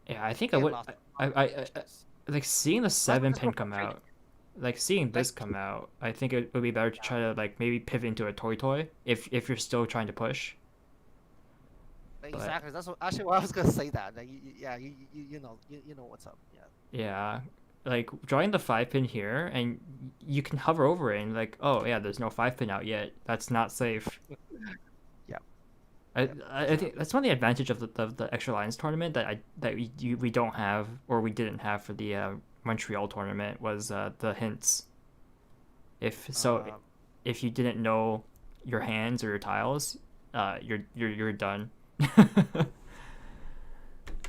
Yeah, I think I would. I like seeing the 7 pin come out. Like seeing this come out, I think it would be better to try to like maybe pivot into a toy if you're still trying to push. Exactly. That's actually what I was gonna say. That like, you know what's up. Yeah. Yeah, like drawing the 5 pin here, and you can hover over it and like, oh yeah, there's no 5 pin out yet. That's not safe. Yeah. I think that's one of the advantage of the Extra Lions tournament that we don't have, or we didn't have for the Montreal tournament, was the hints. If you didn't know your hands or your tiles, you're done.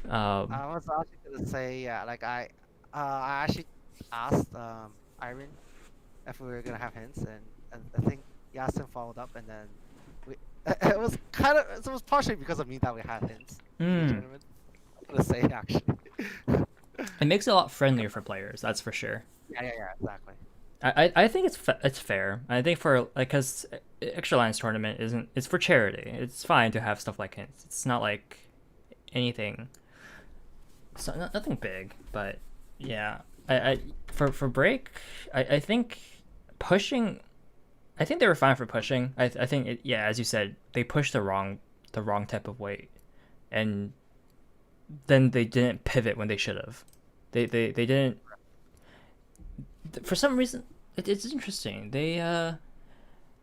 I was actually gonna say like I actually asked Irene if we were gonna have hints, and I think Yasin followed up, and then it was partially because of me that we had hints. In the tournament. I'm gonna say actually. It makes it a lot friendlier for players, that's for sure. Yeah, exactly. I think it's fair. I think for like because extra lines tournament isn't it's for charity. It's fine to have stuff like hints. It's not like anything. It's nothing big, but yeah. I for break, I think pushing. I think they were fine for pushing. I think yeah, as you said, they pushed the wrong type of weight, and then they didn't pivot when they should have. They didn't for some reason. It's interesting. They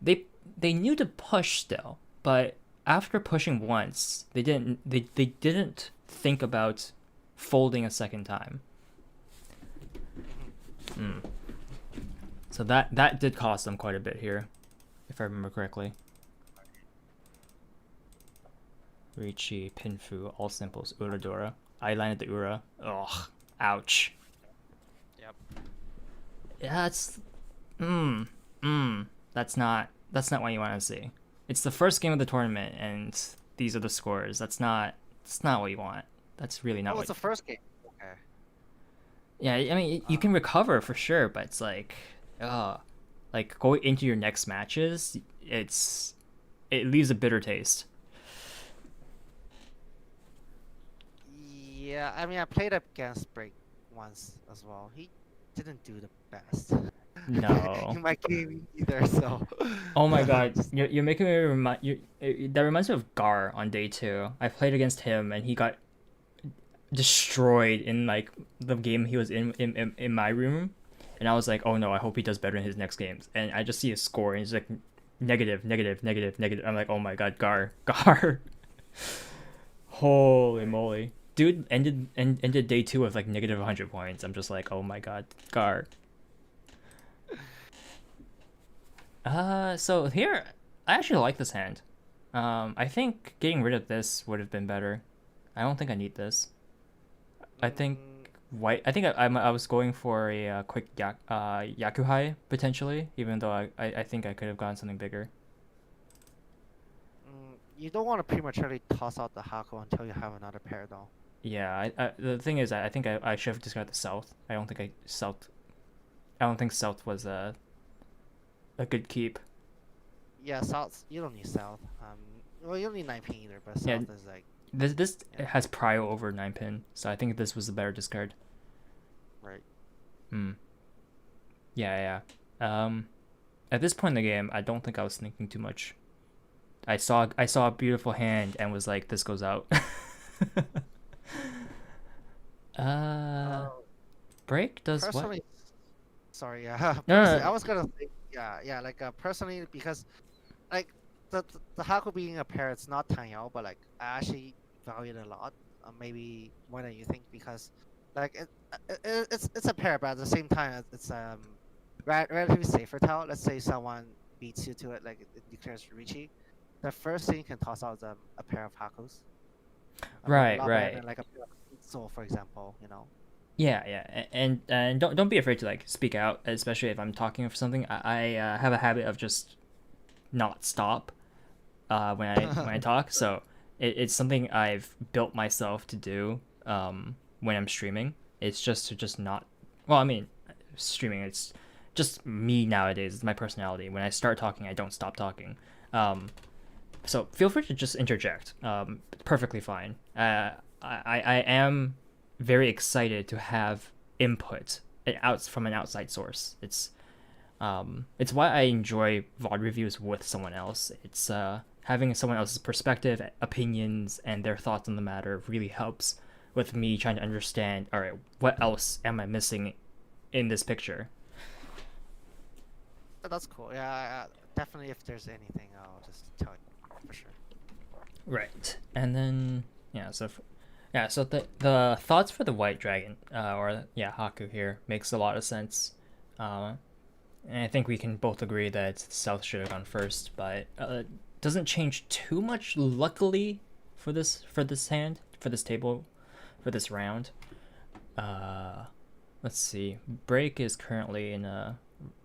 they knew to push still, but after pushing once, they didn't think about folding a second time. Mm. So that did cost them quite a bit here, if I remember correctly. Ricci, Pinfu, all simples, Uradora. I landed the Ura. Ugh, ouch. Yep. Yeah, it's that's not what you want to see. It's the first game of the tournament, and these are the scores. That's not what you want. That's really not Oh, what. it's the first game. Okay. Yeah, I mean, you can recover for sure, but it's like going into your next matches, it leaves a bitter taste. Yeah, I mean, I played against Break once as well. He didn't do the best No. in my game either. So. Oh my god, you're making me that reminds me of Gar on day 2. I played against him and he got destroyed in like the game he was in my room, and I was like, oh no, I hope he does better in his next games. And I just see his score and it's like negative, negative, negative, negative. I'm like, oh my god, Gar. Holy moly. Dude ended day 2 with like negative 100 points. I'm just like, oh my god, Gar. So here, I actually like this hand. I think getting rid of this would have been better. I don't think I need this. I think white. I think I was going for a quick Yakuhai potentially, even though I think I could have gotten something bigger. You don't want to prematurely toss out the Haku until you have another pair, though. Yeah, the thing is, I think I should have discarded the South. I don't think South was a good keep. Yeah, South. You don't need South. Well, you don't need 9 pin either, but South Yeah, is like. This has prio over 9 pin, so I think this was a better discard. Right. Yeah. At this point in the game, I don't think I was thinking too much. I saw a beautiful hand and was like, this goes out. Break does personally, what? Sorry, yeah. No. I was gonna think, yeah, like personally, because like the Haku being a pair, it's not Tanyao, but like I actually value it a lot. Maybe more than you think, because like it's a pair, but at the same time it's relatively safer tile. Let's say someone beats you to it, like it declares Ricci. The first thing you can toss out is a pair of Hakus. Right. Than, like a pair of Soul, for example, you know. Yeah, and don't be afraid to like speak out, especially if I'm talking for something. I have a habit of just not stop when I talk, so it's something I've built myself to do when I'm streaming. It's just to just not. Well, I mean, streaming. It's just me nowadays. It's my personality. When I start talking, I don't stop talking. So feel free to just interject. Perfectly fine. I am very excited to have input out from an outside source. It's why I enjoy VOD reviews with someone else. It's having someone else's perspective, opinions, and their thoughts on the matter really helps with me trying to understand, all right, what else am I missing in this picture? That's cool. Yeah, definitely. If there's anything, I'll just tell you for sure. Right, and then so the thoughts for the white dragon Haku here makes a lot of sense. And I think we can both agree that South should have gone first, but doesn't change too much, luckily, for this hand, for this table, for this round. Let's see. Break is currently in a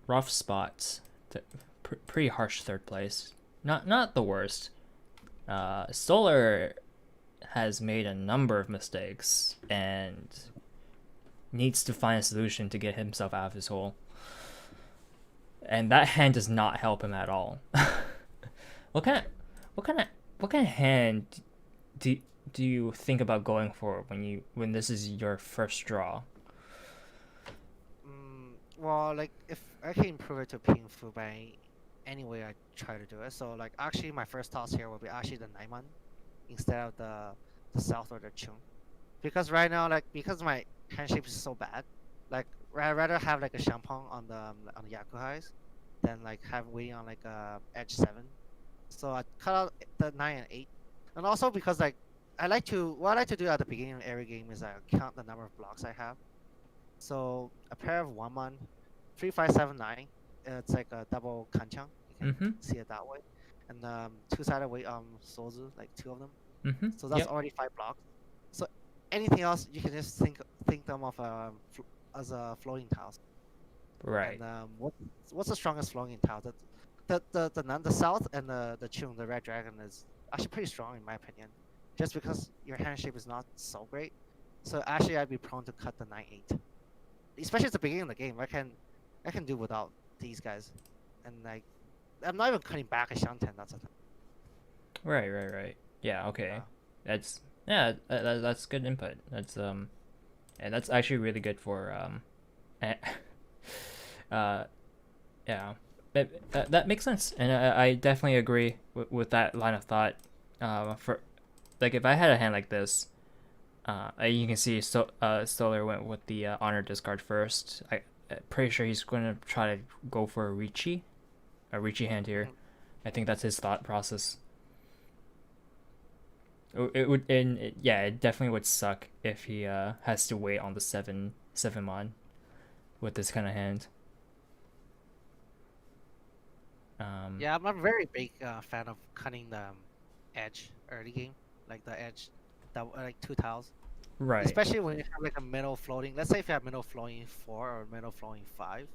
rough spot, pretty harsh third place. Not the worst. Solar has made a number of mistakes and needs to find a solution to get himself out of his hole. and that hand does not help him at all. what kind of what kind of what kind of hand do do you think about going for when this is your first draw? Well, like if I can improve it to painful by any way I try to do it. So like actually my first toss here will be actually the Naiman instead of the South or the Chung. Because right now like because my hand shape is so bad, like I'd rather have like a Shampong on the Yakuhais than like have waiting on like a edge 7. So I cut out the 9 and 8. And also because like what I like to do at the beginning of every game is I count the number of blocks I have. So a pair of 1-1, 3, 5, 7, 9. It's like a double kanchang. You can see it that way. And two-sided weight sozu, like 2 of them. So that's already 5 blocks. So anything else you can just think them of as a floating tiles. Right. And what's the strongest floating tile? The South and the Chung, the Red Dragon, is actually pretty strong in my opinion. Just because your hand shape is not so great. So actually I'd be prone to cut the 9-8. Especially at the beginning of the game, I can do without these guys, and like I'm not even cutting back a Shanten. That's a thing. Right. Yeah. Okay. That's that's good input. That's and that's actually really good for yeah. That makes sense, and I definitely agree with that line of thought. For like if I had a hand like this. You can see Solar went with the honor discard first. I'm pretty sure he's going to try to go for a Ricci hand here. I think that's his thought process. It definitely would suck if he has to wait on the 7 mon with this kind of hand. Yeah, I'm not a very big fan of cutting the edge early game, like the edge, like 2 tiles. Right. Especially when you have like a middle floating. Let's say if you have middle floating 4 or middle floating 5,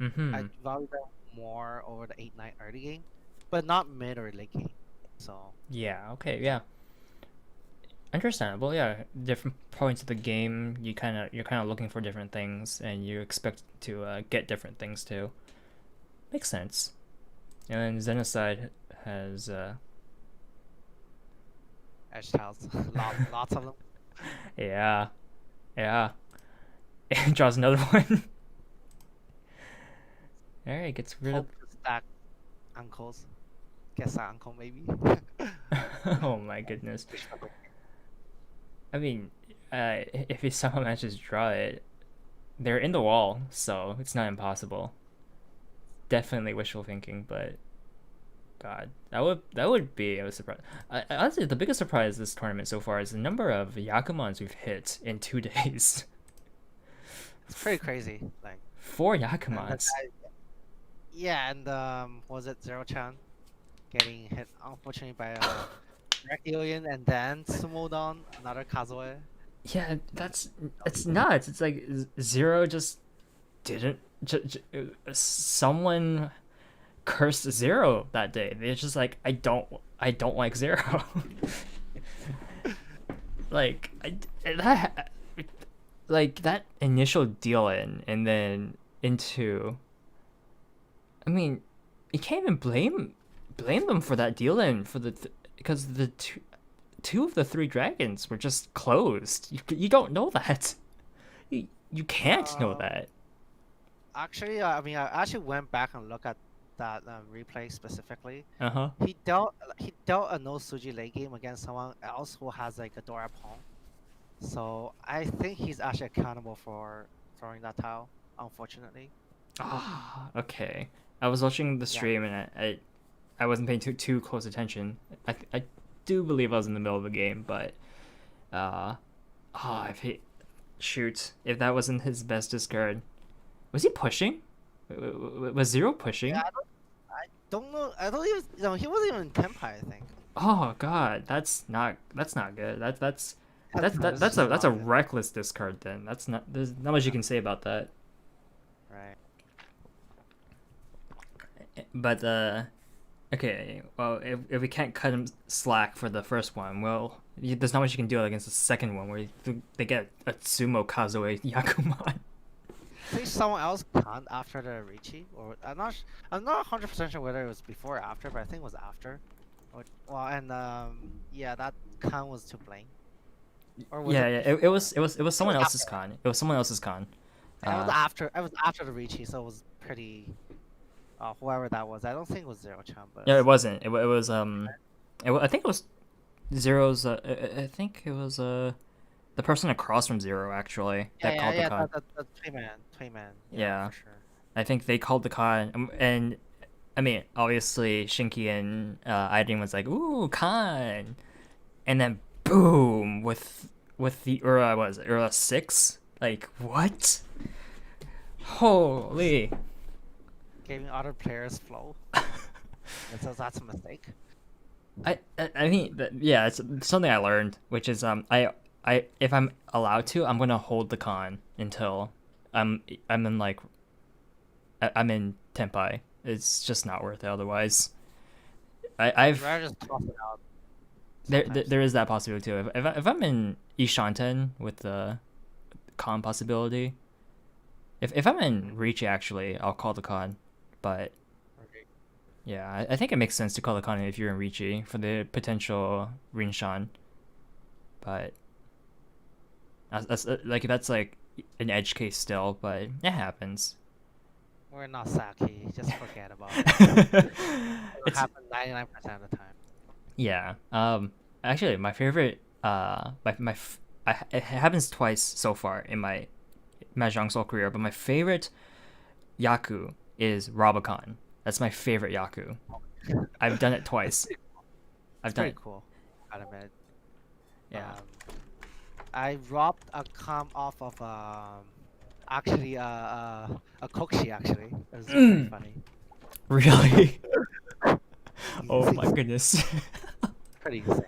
I'd value that more over the 8-9 early game, but not mid or late game. So yeah, okay, yeah, understandable. Yeah, different points of the game, you're kind of looking for different things, and you expect to get different things too. Makes sense. And then Xenocide has edge tiles, lots of them. Yeah. It draws another one. Alright, gets rid of stack uncles. Guess that uncle maybe. oh my goodness. I mean, if he somehow manages to draw it, they're in the wall, so it's not impossible. Definitely wishful thinking, but God, that would be a surprise. Honestly, the biggest surprise this tournament so far is the number of Yakumons we've hit in 2 days. It's pretty crazy. Like 4 Yakumons. Yeah, and was it Zero-chan getting hit unfortunately by a Alien and then Sumodon, another Kazuya? Yeah, it's nuts. It's like Zero just didn't. Someone cursed Zero that day. They're just like, I don't like Zero. like that initial deal in and then into. I mean, you can't even blame them for that deal in because the two of the 3 dragons were just closed. You don't know that. You can't know that. Actually, I mean, I actually went back and looked at that replay specifically. Uh-huh. He dealt a no Suji late game against someone else who has like a Dora Pong. So I think he's actually accountable for throwing that tile, unfortunately. Ah, okay. I was watching the stream and I wasn't paying too close attention. I do believe I was in the middle of the game, but if that wasn't his best discard. Was he pushing? Was Zero pushing? Yeah, I don't know. I don't even. No, he wasn't even in Tempai, I think. Oh God, that's not good. That's a reckless discard. Then there's not much you can say about that. Right. But okay. Well, if we can't cut him slack for the first one, well, there's not much you can do against the second one where they get a Sumo Kazuya Yakuman. think someone else conned after the Ricci, or I'm not 100% sure whether it was before or after, but I think it was after. Well, and yeah, that con was to blame, or was Yeah, it yeah. before? It was It someone was else's after. con. It was someone else's con. It was Uh, after. It was after the Ricci, so it was pretty. Whoever that was, I don't think it was Zero Chan, but yeah, it wasn't. It was I think it was Zero's. I think it was the person across from Zero actually that called the yeah. con. The Toyman. Yeah, Yeah, for sure. I think they called the con, and I mean, obviously Shinky and Aiden was like, "Ooh, con," and then boom with the Ura, was it Ura 6? Like what? Holy! Giving other players flow. So that's a mistake. I mean yeah, it's something I learned, which is I if I'm allowed to, I'm gonna hold the con until I'm in like I'm in Tenpai. It's just not worth it otherwise. You'd I've rather just toss it out there sometimes. there is that possibility too. If I'm in Ishanten with the con possibility, if I'm in Reach actually, I'll call the con, but Right. yeah, I think it makes sense to call the con if you're in Ricci for the potential Rinshan, but that's like an edge case still, but it happens. We're not Saki. Just forget about it. It'll It's happen 99% of the time. yeah. Actually, my favorite it happens twice so far in my Mahjong Soul career, but my favorite Yaku is Robocan. That's my favorite Yaku. I've done it twice. I've It's done pretty it. cool. Gotta admit. Yeah. I robbed a com off of actually a Kokshi actually. It was pretty funny. Really? Oh my It's goodness. pretty insane.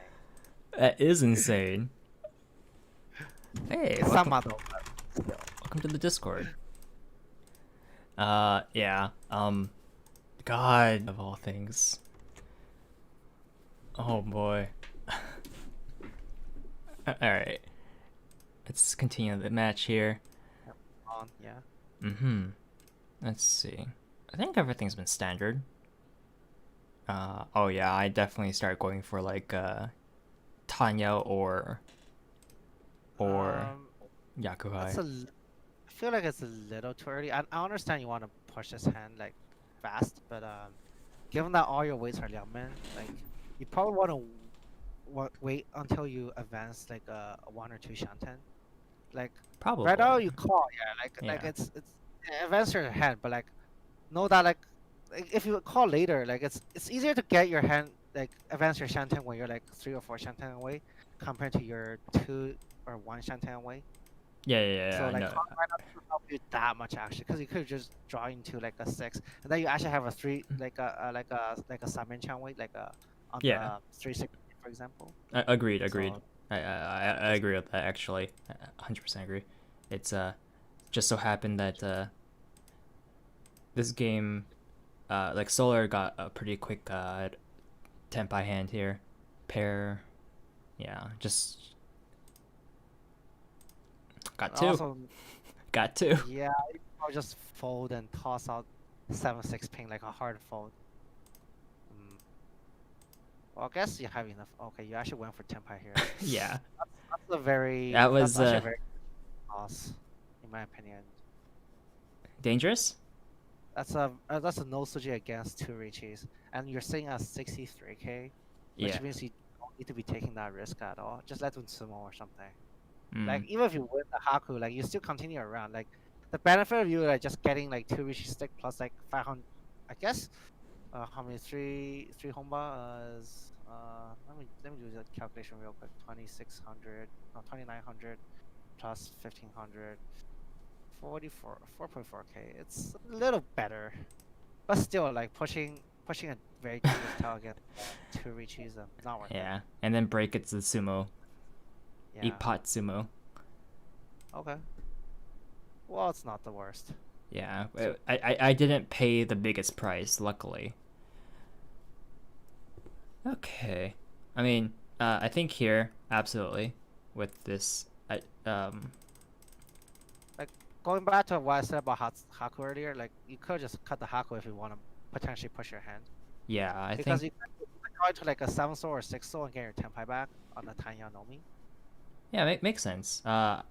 That is insane. Hey, It's welcome, Samado, but still. welcome to the Discord. Yeah. God of all things. Oh boy. All right. Let's continue the match here. Yeah. Mm-hmm. Let's see. I think everything's been standard. Oh yeah, I definitely start going for like Tanya or Um, Yakuhai. I feel like it's a little too early. I understand you want to push this hand like fast, but given that all your weights are Liangmen, like you probably want to wait until you advance like a one or two Shanten. Like right now Probably. you call, yeah, like Yeah. it's advance your hand, but like know that like if you call later, like it's easier to get your hand like advance your Shanten when you're like 3 or 4 Shanten away compared to your 2 or 1 Shanten away. So Yeah. like No. Hawk might not help you that much actually, because you could just draw into like a 6, and then you actually have a 3 like a summon chant weight like a on Yeah. the 360 for example. Agreed. Agreed. So I agree with that actually. 100% agree. It's just so happened that this game, like Solar got a pretty quick Tenpai hand here. Pair, yeah, just got two. also Got two. yeah, I'll just fold and toss out 7-6 ping like a hard fold. Well, I guess you have enough. Okay, you actually went for Tenpai here. Yeah, That's a very that was that's actually a very good toss, in my opinion. dangerous. That's a no suji against 2 Richies, and you're sitting at 63k, which Yeah. means you don't need to be taking that risk at all. Just let them sumo or something. Like Mm. even if you win the Haku, like you still continue around. Like the benefit of you like just getting like 2 Richi stick plus like 500, I guess. How many three Honba is let me do the calculation real quick. 2600, no 2900 plus 1500. 4.4k. It's a little better, but still like pushing a very dangerous tail against 2 Richies, not worth Yeah, and then break it to the sumo. it. Eat pot sumo. Okay. Well, it's not the worst. Yeah, So- I didn't pay the biggest price, luckily. Okay, I mean, I think here absolutely with this, going back to what I said about Haku earlier, like you could just cut the Haku if you want to potentially push your hand. Yeah, I Because think. you could go into like a 7 soul or 6 soul and get your Tenpai back on the Tanya Nomi. Yeah, makes sense.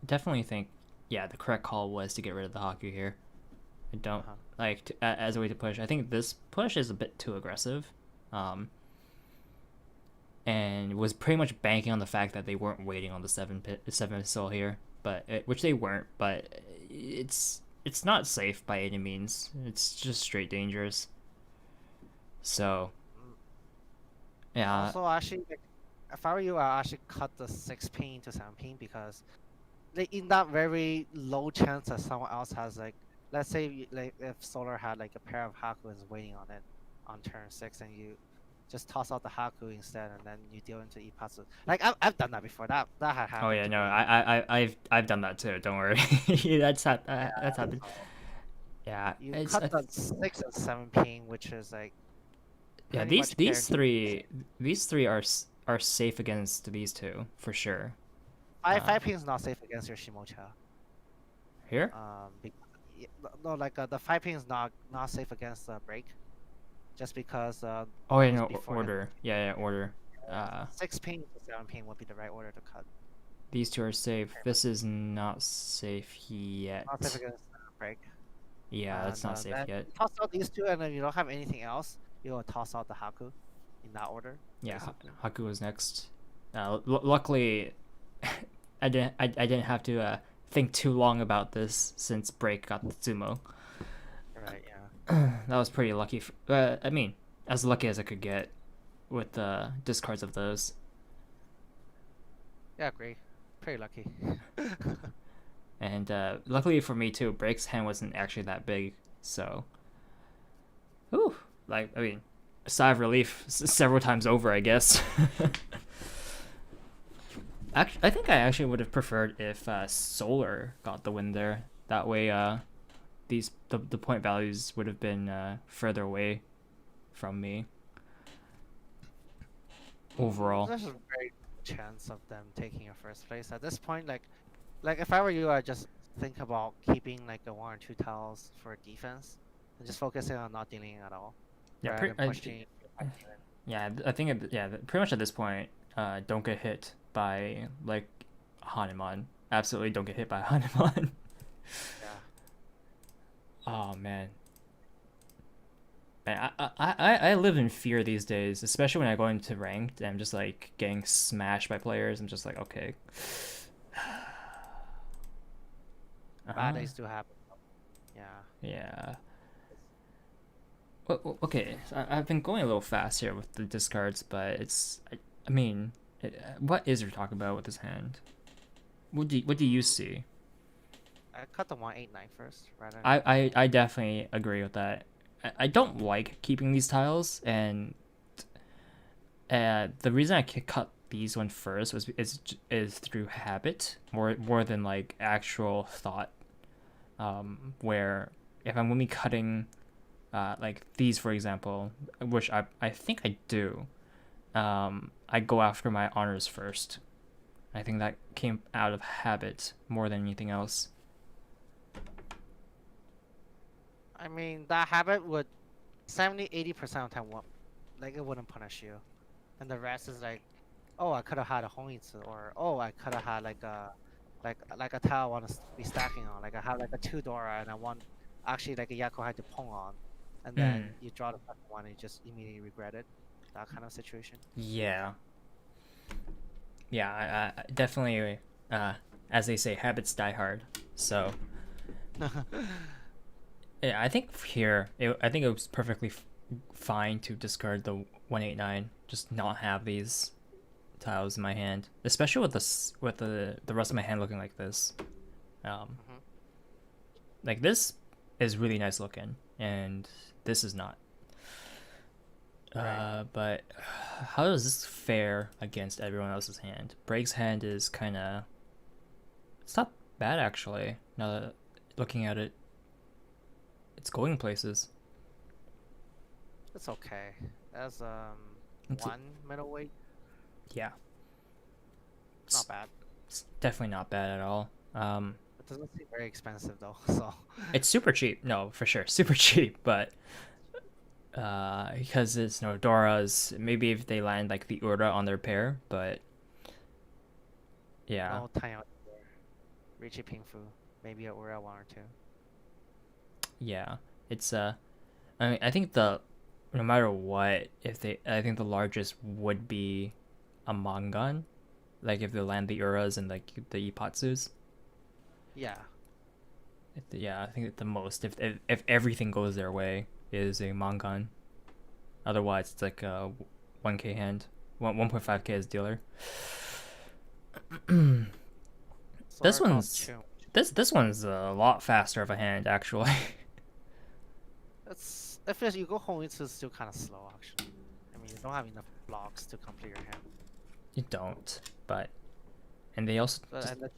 Definitely think. Yeah, the correct call was to get rid of the Haku here. I don't Uh-huh. like as a way to push. I think this push is a bit too aggressive, and was pretty much banking on the fact that they weren't waiting on the seven soul here, which they weren't. But it's not safe by any means. It's just straight dangerous. So Mm. yeah, Also, actually, like, if I were you, I actually cut the 6 pin to 7 pin because like, in that very low chance that someone else has like, let's say like if Solar had like a pair of Hakuins waiting on it on turn 6 and you just toss out the Haku instead and then you deal into Ipatsu. Like I've done that before. That had oh happened yeah, to no, me. I've done that too. Don't worry, Yeah, that's happened. so Yeah, you cut the 6 and 7 ping, which is like yeah. pretty much guaranteed. These three are safe against these two for sure. Five ping is not safe against your Shimocha. Here? Be- no, like the 5 ping is not safe against break, just because Oh yeah, was no, before him. order. Yeah, order. 6 ping to 7 ping would be the right order to cut. These two are safe. This is not safe yet. Not safe against break. Yeah, that's And not safe then yet. you toss out these two, and then you don't have anything else. You'll toss out the Haku, in that order. Yeah, Basically. Haku was next. Luckily, I didn't have to think too long about this since break got the Sumo. Right. Yeah. That was pretty lucky. I mean, as lucky as I could get with the discards of those. Yeah. Agree. Pretty lucky. And luckily for me too, break's hand wasn't actually that big, so. Ooh, like I mean, a sigh of relief several times over, I guess. I think I actually would have preferred if Solar got the win there. That way, the point values would have been further away from me. Overall, There's a very good chance of them taking a first place at this point. Like if I were you, I'd just think about keeping like a 1 or 2 tiles for defense, and just focusing on not dealing at all, yeah, rather than pushing. yeah, I think pretty much at this point, don't get hit by like Hanuman. Absolutely, don't get hit by Hanuman. Yeah. Oh man. Man, I live in fear these days, especially when I go into ranked and I'm just like getting smashed by players. I'm just like, okay. Bad days do happen. Yeah. Yeah. Well, okay, so I've been going a little fast here with the discards, but I mean, what is there talk about with this hand? What do you see? I cut the 189 first, rather than I definitely agree with that. I don't like keeping these tiles, and the reason I cut these one first is through habit more than like actual thought. Where if I'm gonna be cutting, like these for example, which I think I do, I go after my honors first. I think that came out of habit more than anything else. I mean, that habit would 70-80% of the time like it wouldn't punish you, and the rest is like, oh, I could have had a Honitsu, or oh, I could have had like a tile I want to be stacking on, like I have like a 2 Dora and I want actually like a Yakuhai to Pong on, and then you draw the second one and you just immediately regret it, that kind of situation. Yeah. Yeah, I definitely, as they say, habits die hard. So, yeah, I think here, I think it was perfectly fine to discard the 189, just not have these tiles in my hand, especially with the rest of my hand looking like this. Like this is really nice looking, and this is not. Right. But how does this fare against everyone else's hand? Break's hand is kind of. It's not bad actually. Now that looking at it, it's going places. It's okay. That's It's one middleweight. Yeah, Not bad. it's definitely not bad at all. But doesn't seem very expensive though. So It's super cheap. No, for sure, super cheap. But because it's no Doras, maybe if they land like the Ura on their pair, but yeah, no time out there. Richie Pingfu, maybe a Ura one or two. yeah, it's I mean, I think the no matter what, if they, I think the largest would be a Mangan, like if they land the Uras and like the Ipatsus. Yeah. Yeah, I think the most if everything goes their way is a Mangan. Otherwise, it's like a 1K hand, 1.5K as dealer. This Sora called one's Chum. this one's a lot faster of a hand actually. It's if you go home, it's still kind of slow actually. I mean, you don't have enough blocks to complete your hand. You don't, but and they also But just, and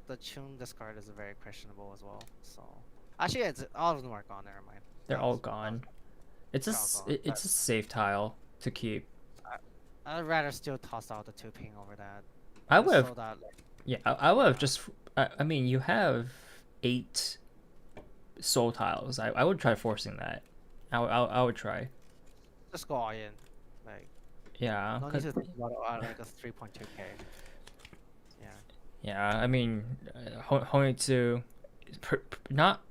the Chum discard is very questionable as well. So actually, it's all of them are gone. Never mind. they're That all was- gone. It's a they're all gone. it's a safe tile to keep. I'd rather still toss out the 2 ping over that. I just would have so that, like, yeah I would have just I mean you have 8 soul tiles. I would try forcing that. I would try. just go all in. Like, Yeah, no need 'cause- to think about like a 3.2k. Yeah. yeah. I mean, Honitsu, not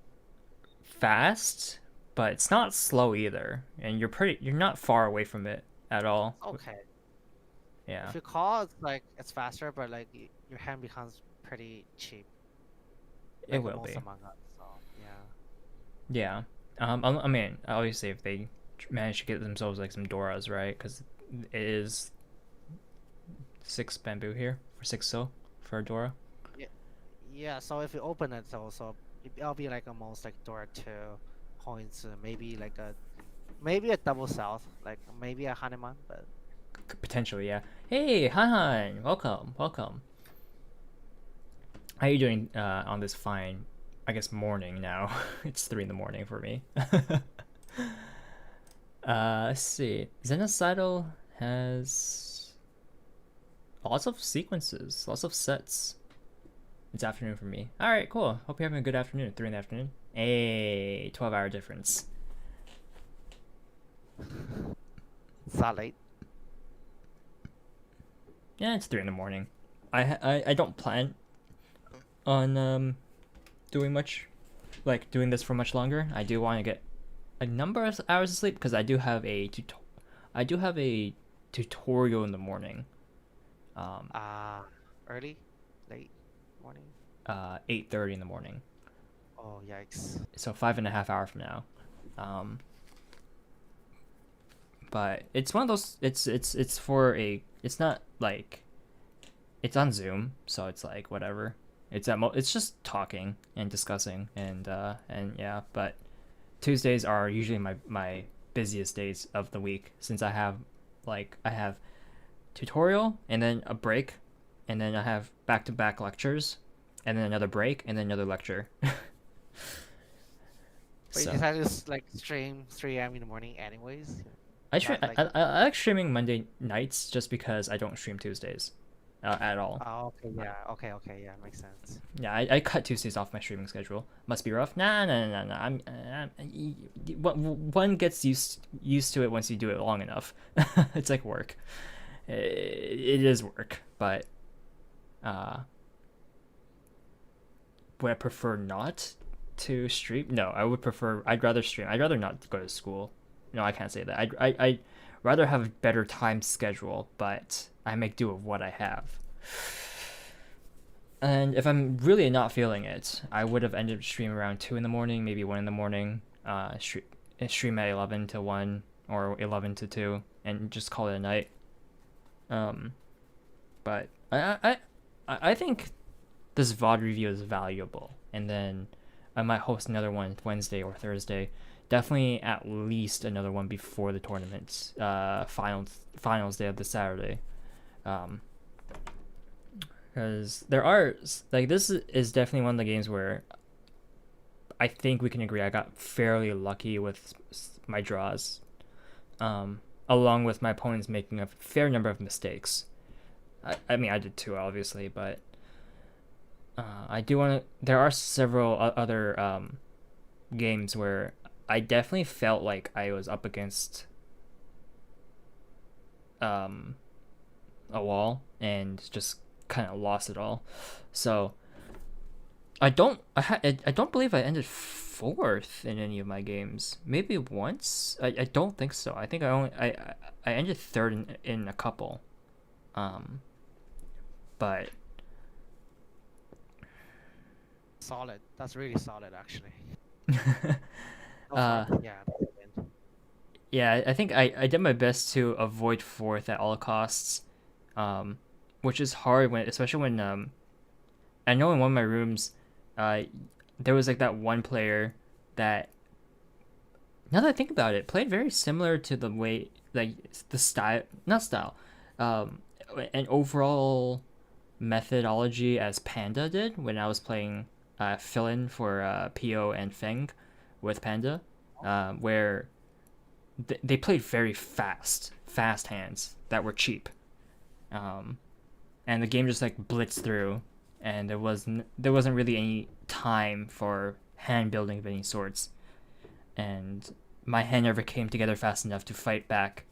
fast, but it's not slow either, and you're not far away from it at all. Okay. Yeah, If you call, it's faster, but like your hand becomes pretty cheap. it Like will most be. Among Us. So yeah. Yeah. I mean, obviously, if they manage to get themselves like some Doras, right? Because it is 6 bamboo here for 6 sil for a Dora. Yeah. So if you open it, also it'll be like almost like Dora 2 points. Maybe a double south, like maybe a Hanuman, but Potentially, yeah. Hey, Han, welcome. How you doing on this fine, I guess, morning now? It's 3 in the morning for me. Let's see. Xenocidal has lots of sequences, lots of sets. It's afternoon for me. All right, cool. Hope you're having a good afternoon. 3 in the afternoon. Hey, 12-hour difference. it's not late. Yeah, it's 3 in the morning. I don't plan on doing much, like doing this for much longer. I do want to get a number of hours of sleep because I do have a tutorial in the morning. Early, late morning. 8:30 in the morning. Oh yikes! So 5.5 hours from now. But it's one of those. It's for a. It's not like. It's on Zoom, so it's like whatever. It's just talking and discussing and yeah. But Tuesdays are usually my busiest days of the week since I have tutorial and then a break, and then I have back-to-back lectures, and then another break and then another lecture. But you decided to like stream 3 a.m. in the morning, anyways. I like streaming Monday nights just because I don't stream Tuesdays at all. Oh, okay, yeah, okay, yeah, makes sense. Yeah, I cut Tuesdays off my streaming schedule. Must be rough. Nah. One gets used to it once you do it long enough. It's like work. It is work, but would I prefer not to stream? No, I would prefer. I'd rather stream. I'd rather not go to school. No, I can't say that. I'd rather have a better time schedule, but I make do with what I have. And if I'm really not feeling it, I would have ended up streaming around 2 in the morning, maybe 1 in the morning. Stream at 11 to 1 or 11 to 2, and just call it a night. But I think this VOD review is valuable, and then I might host another one Wednesday or Thursday. Definitely at least another one before the tournament's finals day of the Saturday. Because there are this is definitely one of the games where I think we can agree I got fairly lucky with my draws, along with my opponents making a fair number of mistakes. I mean, I did too, obviously, but I do want to. There are several other games where I definitely felt like I was up against um, a wall and just kind of lost it all. So I don't believe I ended fourth in any of my games. Maybe once. I don't think so. I think I ended third in a couple. Um, but Solid. That's really solid, actually. So uh, far, yeah. That's a win. yeah, I think I did my best to avoid fourth at all costs, um, which is hard when, especially when I know in one of my rooms, uh, there was like that one player that, now that I think about it, played very similar to the way, like the style, not style, um, an overall methodology as Panda did when I was playing fill in for PO and Feng with Panda, where they played very fast hands that were cheap, um, and the game just like blitzed through, and there wasn't really any time for hand building of any sorts, and my hand never came together fast enough to fight back.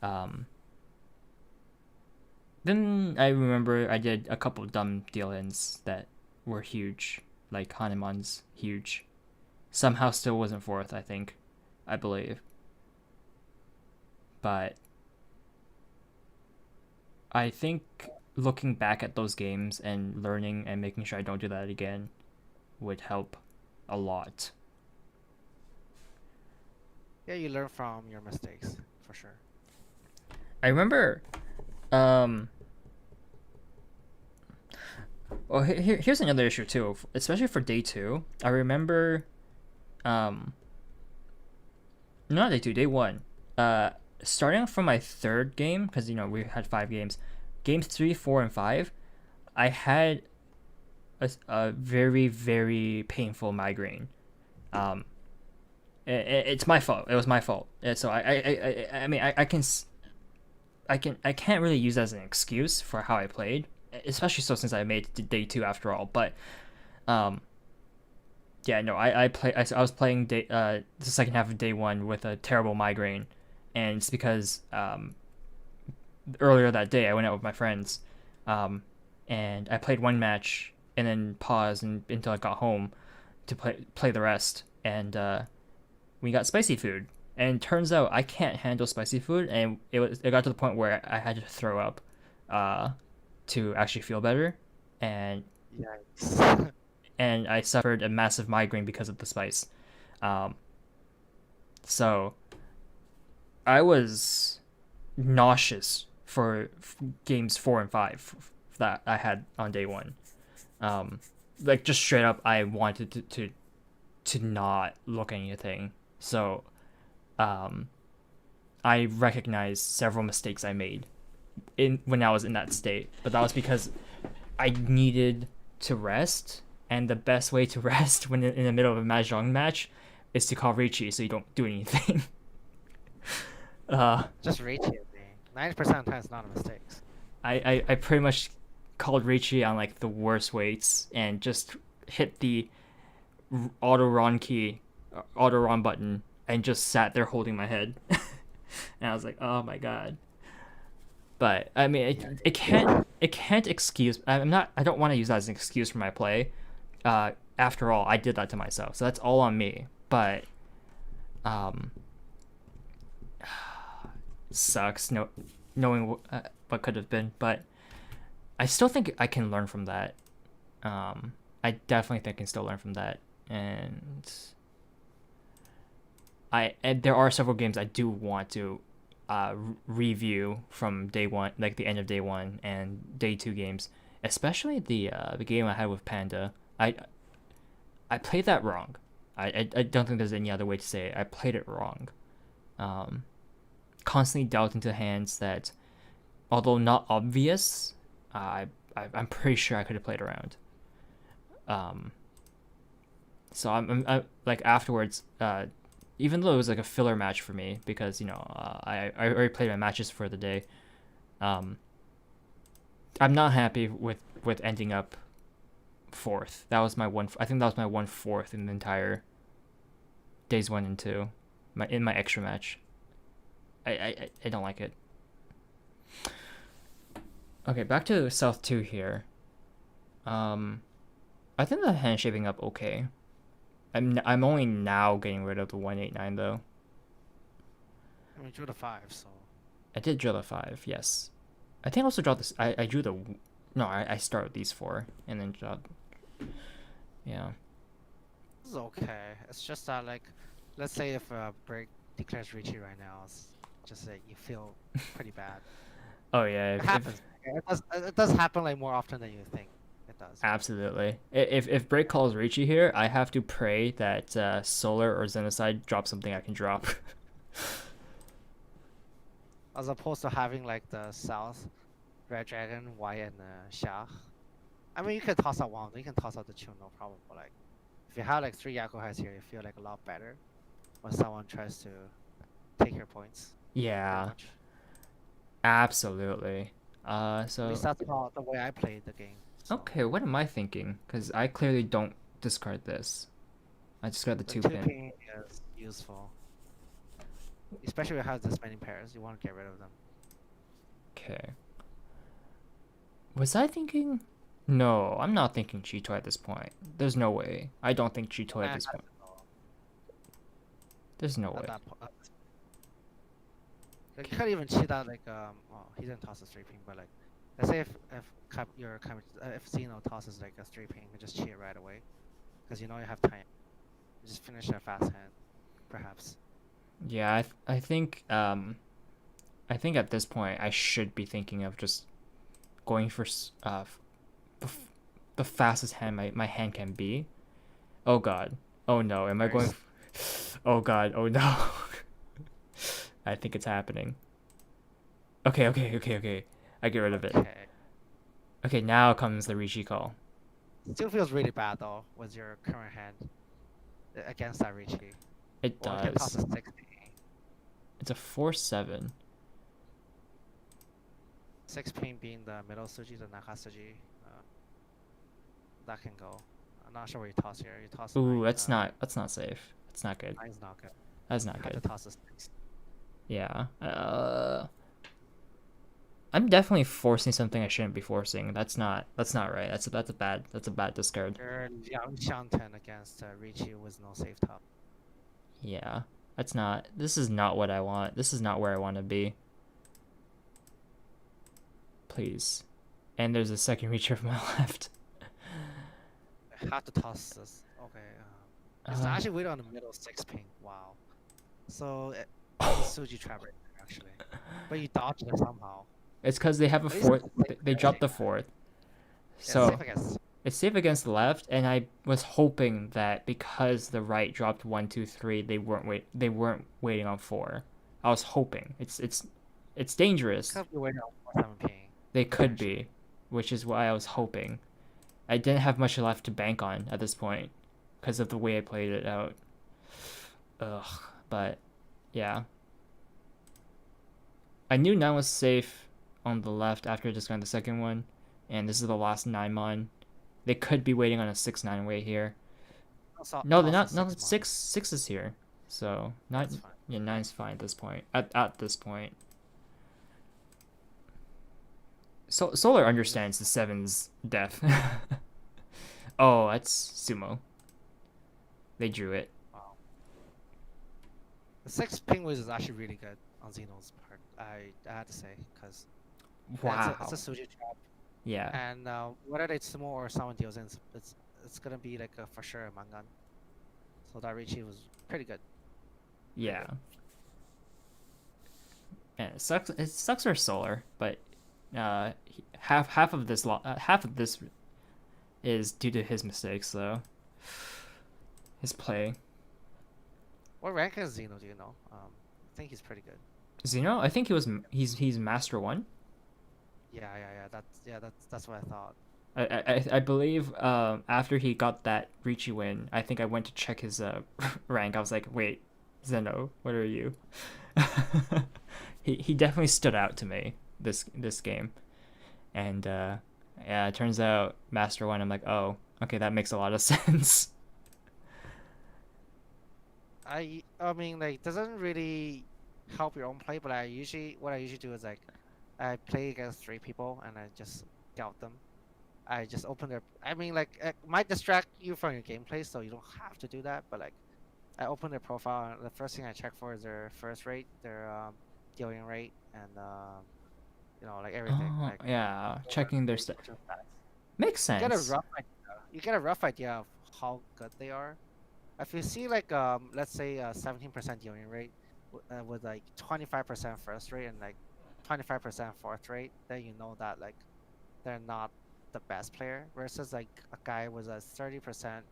Um, then I remember I did a couple dumb deal-ins that were huge, like Haneman's huge. Somehow still wasn't fourth, I believe. But I think looking back at those games and learning and making sure I don't do that again would help a lot. Yeah, you learn from your mistakes, for sure. I remember, um, well, here's another issue too, especially for day two. I remember, um, not day two, day one. Starting from my third game, because we had 5 games. Games 3, 4, and 5, I had a very very painful migraine. Um, it's my fault. It was my fault. So I mean I can't really use that as an excuse for how I played, especially so since I made it to day two after all. But um, yeah, no, I was playing the second half of day one with a terrible migraine, and it's because earlier that day I went out with my friends, um, and I played one match and then paused until I got home to play the rest, and we got spicy food. And turns out I can't handle spicy food, and it got to the point where I had to throw up, uh, to actually feel better, and Yikes. and I suffered a massive migraine because of the spice. Um, so I was nauseous for games 4 and 5 that I had on day one. Like just straight up, I wanted to not look at anything. So, um, I recognized several mistakes I made in when I was in that state, but that was because I needed to rest, and the best way to rest when in the middle of a mahjong match is to call Richie so you don't do anything. uh, Just rate it, man. 90% of the time, it's not a mistake. I pretty much called Richie on like the worst weights and just hit the auto run button, and just sat there holding my head. And I was like, oh my god. But I mean, it can't excuse. I don't want to use that as an excuse for my play. After all, I did that to myself, so that's all on me. But um, sucks knowing what could have been. But I still think I can learn from that. I definitely think I can still learn from that, and there are several games I do want to review from day one, like the end of day one and day two games, especially the game I had with Panda. I played that wrong. I don't think there's any other way to say it. I played it wrong. Um, Constantly dealt into hands that, although not obvious, I'm pretty sure I could have played around. Um, so I'm like afterwards, even though it was like a filler match for me because I already played my matches for the day. Um, I'm not happy with ending up fourth. That was my one. I think that was my 1/4 in the entire days 1 and 2. In my extra match. I don't like it. Okay, back to South 2 here. I think the hand's shaping up okay. I'm only now getting rid of the 189 though. I mean, drew the 5, so. I did draw the 5, yes. I think I also draw this. I drew the. No, I start with these 4 and then draw. Yeah. This is okay. It's just that, like, let's say if Break declares Ricci right now, it's just like you feel pretty bad. Oh yeah. It happens. It does happen like more often than you think. It does. Absolutely. If Break calls Ricci here, I have to pray that Solar or Xenocide drop something I can drop. As opposed to having like the South, Red Dragon, White, and Xia. I mean, you can toss out one. You can toss out the Chun, no problem. But like, if you have like 3 Yakuhas here, you feel like a lot better when someone tries to take your points. Yeah. Absolutely. At So least that's how the way I played the game. So. okay, what am I thinking? Because I clearly don't discard this. I discard the The 2 two pin. pin is useful, especially when it has this many pairs. You want to get rid of them. Okay. Was I thinking? No, I'm not thinking Cheeto at this point. There's no way. I don't think Cheeto at this point. There's no way. Like, you can't even cheat out like well, he didn't toss a straight ping, but like let's say if Xeno tosses like a straight ping, you just cheat it right away, because you know you have time. You just finish a fast hand, perhaps. Yeah, I think at this point I should be thinking of just going for the fastest hand my hand can be. Oh god. Oh no. Am I going? Oh god. Oh no. I think it's happening. Okay. I get rid of it. Okay, now comes the Ricci call. Still feels really bad though with your current hand against that Ricci. It Well, you can toss does. a 6 ping. It's a 4/7. 6 ping being the middle Suji, the Naka Suji. That can go. I'm not sure where you toss here. You toss. Ooh, 9, that's not safe. That's not good. 9's not good. That's not You have good. to toss a 6. Yeah. I'm definitely forcing something I shouldn't be forcing. That's not right. That's a bad discard. You're Yang Shanten against Ricci with no safe top. Yeah. This is not what I want. This is not where I want to be. Please. And there's a second reacher from my left. I have to toss this. Okay. It's actually waiting on the middle 6 ping. Wow. So it's Suji trap right there, actually. But you dodged it somehow. It's because they have a At least 4th. it's safe They dropped the against- 4th. Yeah, So safe against. it's safe against the left, and I was hoping that because the right dropped 1, 2, 3, they weren't waiting on 4. I was hoping. It's dangerous. Could be waiting on 4-7 ping. They could be, which is why I was hoping. I didn't have much left to bank on at this point because of the way I played it out. Ugh, but yeah. I knew 9 was safe on the left after discarding the second one, and this is the last 9 mon. They could be waiting on a 6-9 wait here. No, they're not. No, 6 is here. So not. That's fine. Yeah, 9's fine at this point. At this point. So Solar understands the 7's death. Oh, that's Sumo. They drew it. Wow. The 6 ping whiz is actually really good on Xeno's part. I had to say, because Wow. it's a Suji trap. Yeah. And whether it's Sumo or someone deals in, it's gonna be like a for sure Mangan. So that Ricci was pretty good. Yeah. And it sucks. It sucks for Solar, but half of this is due to his mistakes, though. His play. What rank is Xeno? Do you know? I think he's pretty good. Xeno, I think he's Master 1. Yeah. That's what I thought. I believe after he got that Ricci win, I think I went to check his rank. I was like, wait, Zeno, what are you? He definitely stood out to me this game, and yeah, it turns out Master 1. I'm like, oh, Okay, that makes a lot of sense. I mean, like, doesn't really help your own play, but what I usually do is like, I play against 3 people and I just scout them. I just open their. I mean, like, it might distract you from your gameplay, so you don't have to do that. But like, I open their profile, and the first thing I check for is their first rate, their dealing rate, and like everything. Oh, Like, yeah, their checking their rate, stuff. which stats. Makes You get a sense. rough idea. You get a rough idea of how good they are. If you see like let's say 17% dealing rate with like 25% first rate and like 25% fourth rate, then you know that like they're not the best player. Versus like a guy with a 30%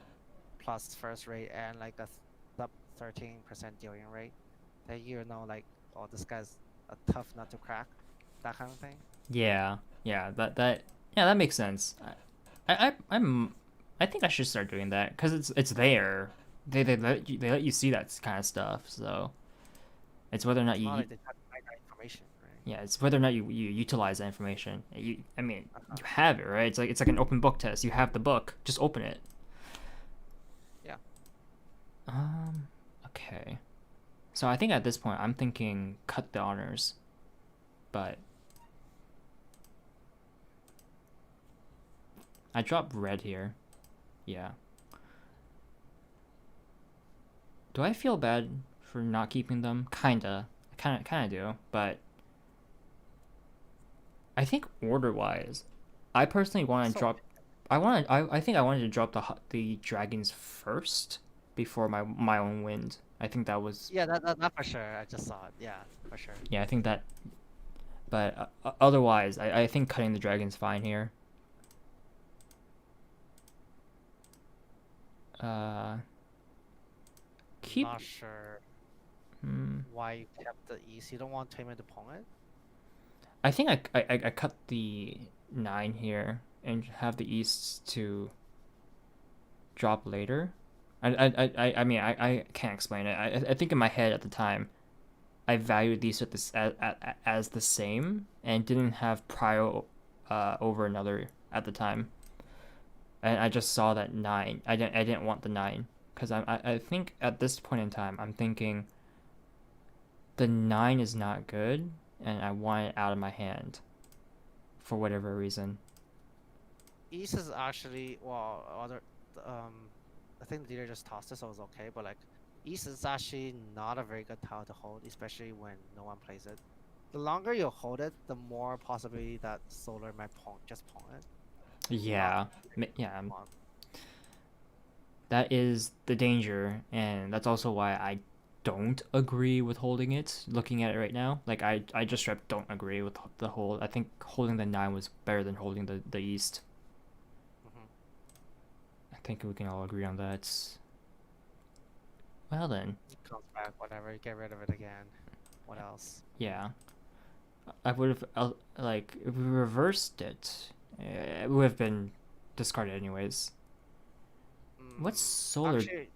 plus first rate and like a sub 13% dealing rate, then you know like, oh, this guy's a tough nut to crack, that kind of thing. Yeah, yeah, yeah, that makes sense. I think I should start doing that because it's there. They let you see that kind of stuff. So it's whether or not It's not you like they have to hide that information, right? yeah, it's whether or not you utilize that information. I mean, Uh-huh. you have it, right? It's like an open book test. You have the book, just open it. Yeah. Okay. So I think at this point I'm thinking cut the honors, but I dropped red here. Yeah. Do I feel bad for not keeping them? Kinda. Kinda do, but I think order-wise, I personally want to So drop. I think I wanted to drop the dragons first before my own wind. I think that was yeah, that for sure. I just saw it. Yeah, for sure. yeah. I think that, but otherwise, I think cutting the dragons fine here. Uh, keep. Not sure Hmm. why you kept the east. You don't want Tamer to pong it? I think I cut the 9 here and have the easts to drop later. I mean I can't explain it. I think in my head at the time, I valued these at this as the same and didn't have prio over another at the time. And I just saw that 9. I didn't want the 9 because I think at this point in time I'm thinking the 9 is not good and I want it out of my hand for whatever reason. East is actually, well, I think the leader just tossed it, so it was okay. But like, East is actually not a very good tile to hold, especially when no one plays it. The longer you hold it, the more possibility that Solar might just pong it. Not Yeah, yeah, pong. that is the danger, and that's also why I don't agree with holding it. Looking at it right now, like I just straight don't agree with the hold. I think holding the 9 was better than holding the east. Mhm. I think we can all agree on that. Well then, It comes back, whatever. You get rid of it again. What else? yeah, I would have like if we reversed it, it would have been discarded anyways. What's solar? Actually,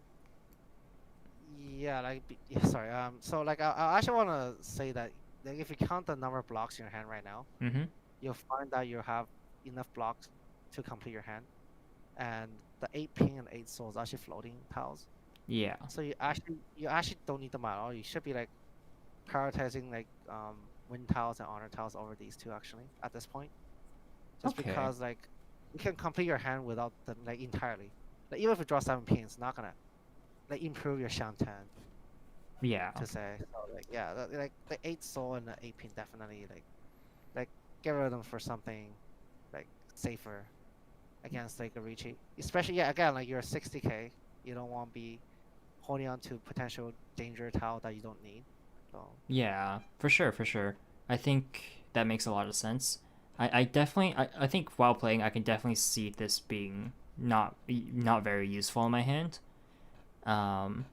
yeah, like, yeah, sorry. So like, I actually want to say that like, if you count the number of blocks in your hand right now, Mm-hmm. you'll find that you have enough blocks to complete your hand, and the 8 ping and 8 souls are actually floating tiles. Yeah. So you actually don't need them at all. You should be like prioritizing like win tiles and honor tiles over these two actually at this point, just Okay. because like you can complete your hand without them like entirely. Like even if you draw 7 ping, it's not gonna like improve your Shantan Yeah. to say. So like yeah, like the 8 soul and the 8 ping definitely like get rid of them for something like safer against like a Ricci. Especially yeah, again like you're 60k, you don't want to be holding on to potential danger tile that you don't need. So Yeah, for sure, for sure. I think that makes a lot of sense. I definitely I think while playing I can definitely see this being not very useful in my hand. Um,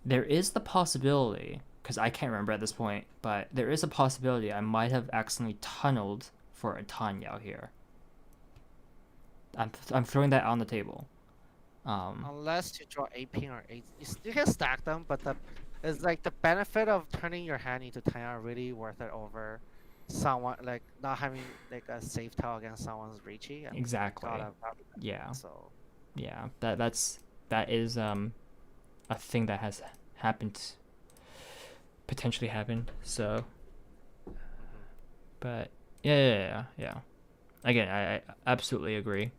there is the possibility because I can't remember at this point, but there is a possibility I might have accidentally tunneled for a Tanya here. I'm throwing that on the table. unless you draw 8 ping or 8, you can stack them, but it's like the benefit of turning your hand into 10 are really worth it over someone like not having like a safe tile against someone's Richie, and Exactly. gotta have that. Yeah. So Yeah. That is a thing that has happened, potentially happened. So, mhm. but yeah. Again, I absolutely agree.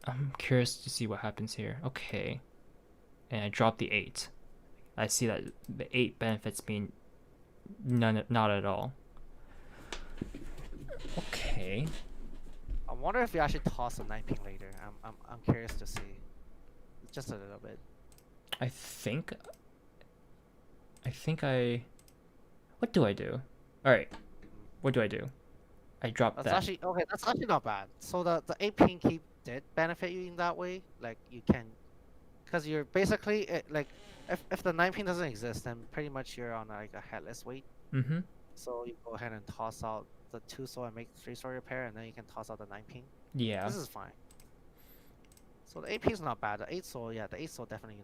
I'm curious to see what happens here. Okay, and I dropped the 8. I see that the 8 benefits me not at all. Okay. I wonder if you actually toss a 9 ping later. I'm curious to see, just a little bit. I think I. What do I do? All right. Mm. What do I do? I drop That's that. actually okay. That's actually not bad. So the 8 ping keep did benefit you in that way. Like you can, because you're basically like if the 9 ping doesn't exist, then pretty much you're on like a headless wait. Mm-hmm. So you go ahead and toss out the 2 soul and make 3 soul repair, and then you can toss out the 9 ping. Yeah. This is fine. So the 8 ping is not bad. The 8 soul, yeah, the 8 soul definitely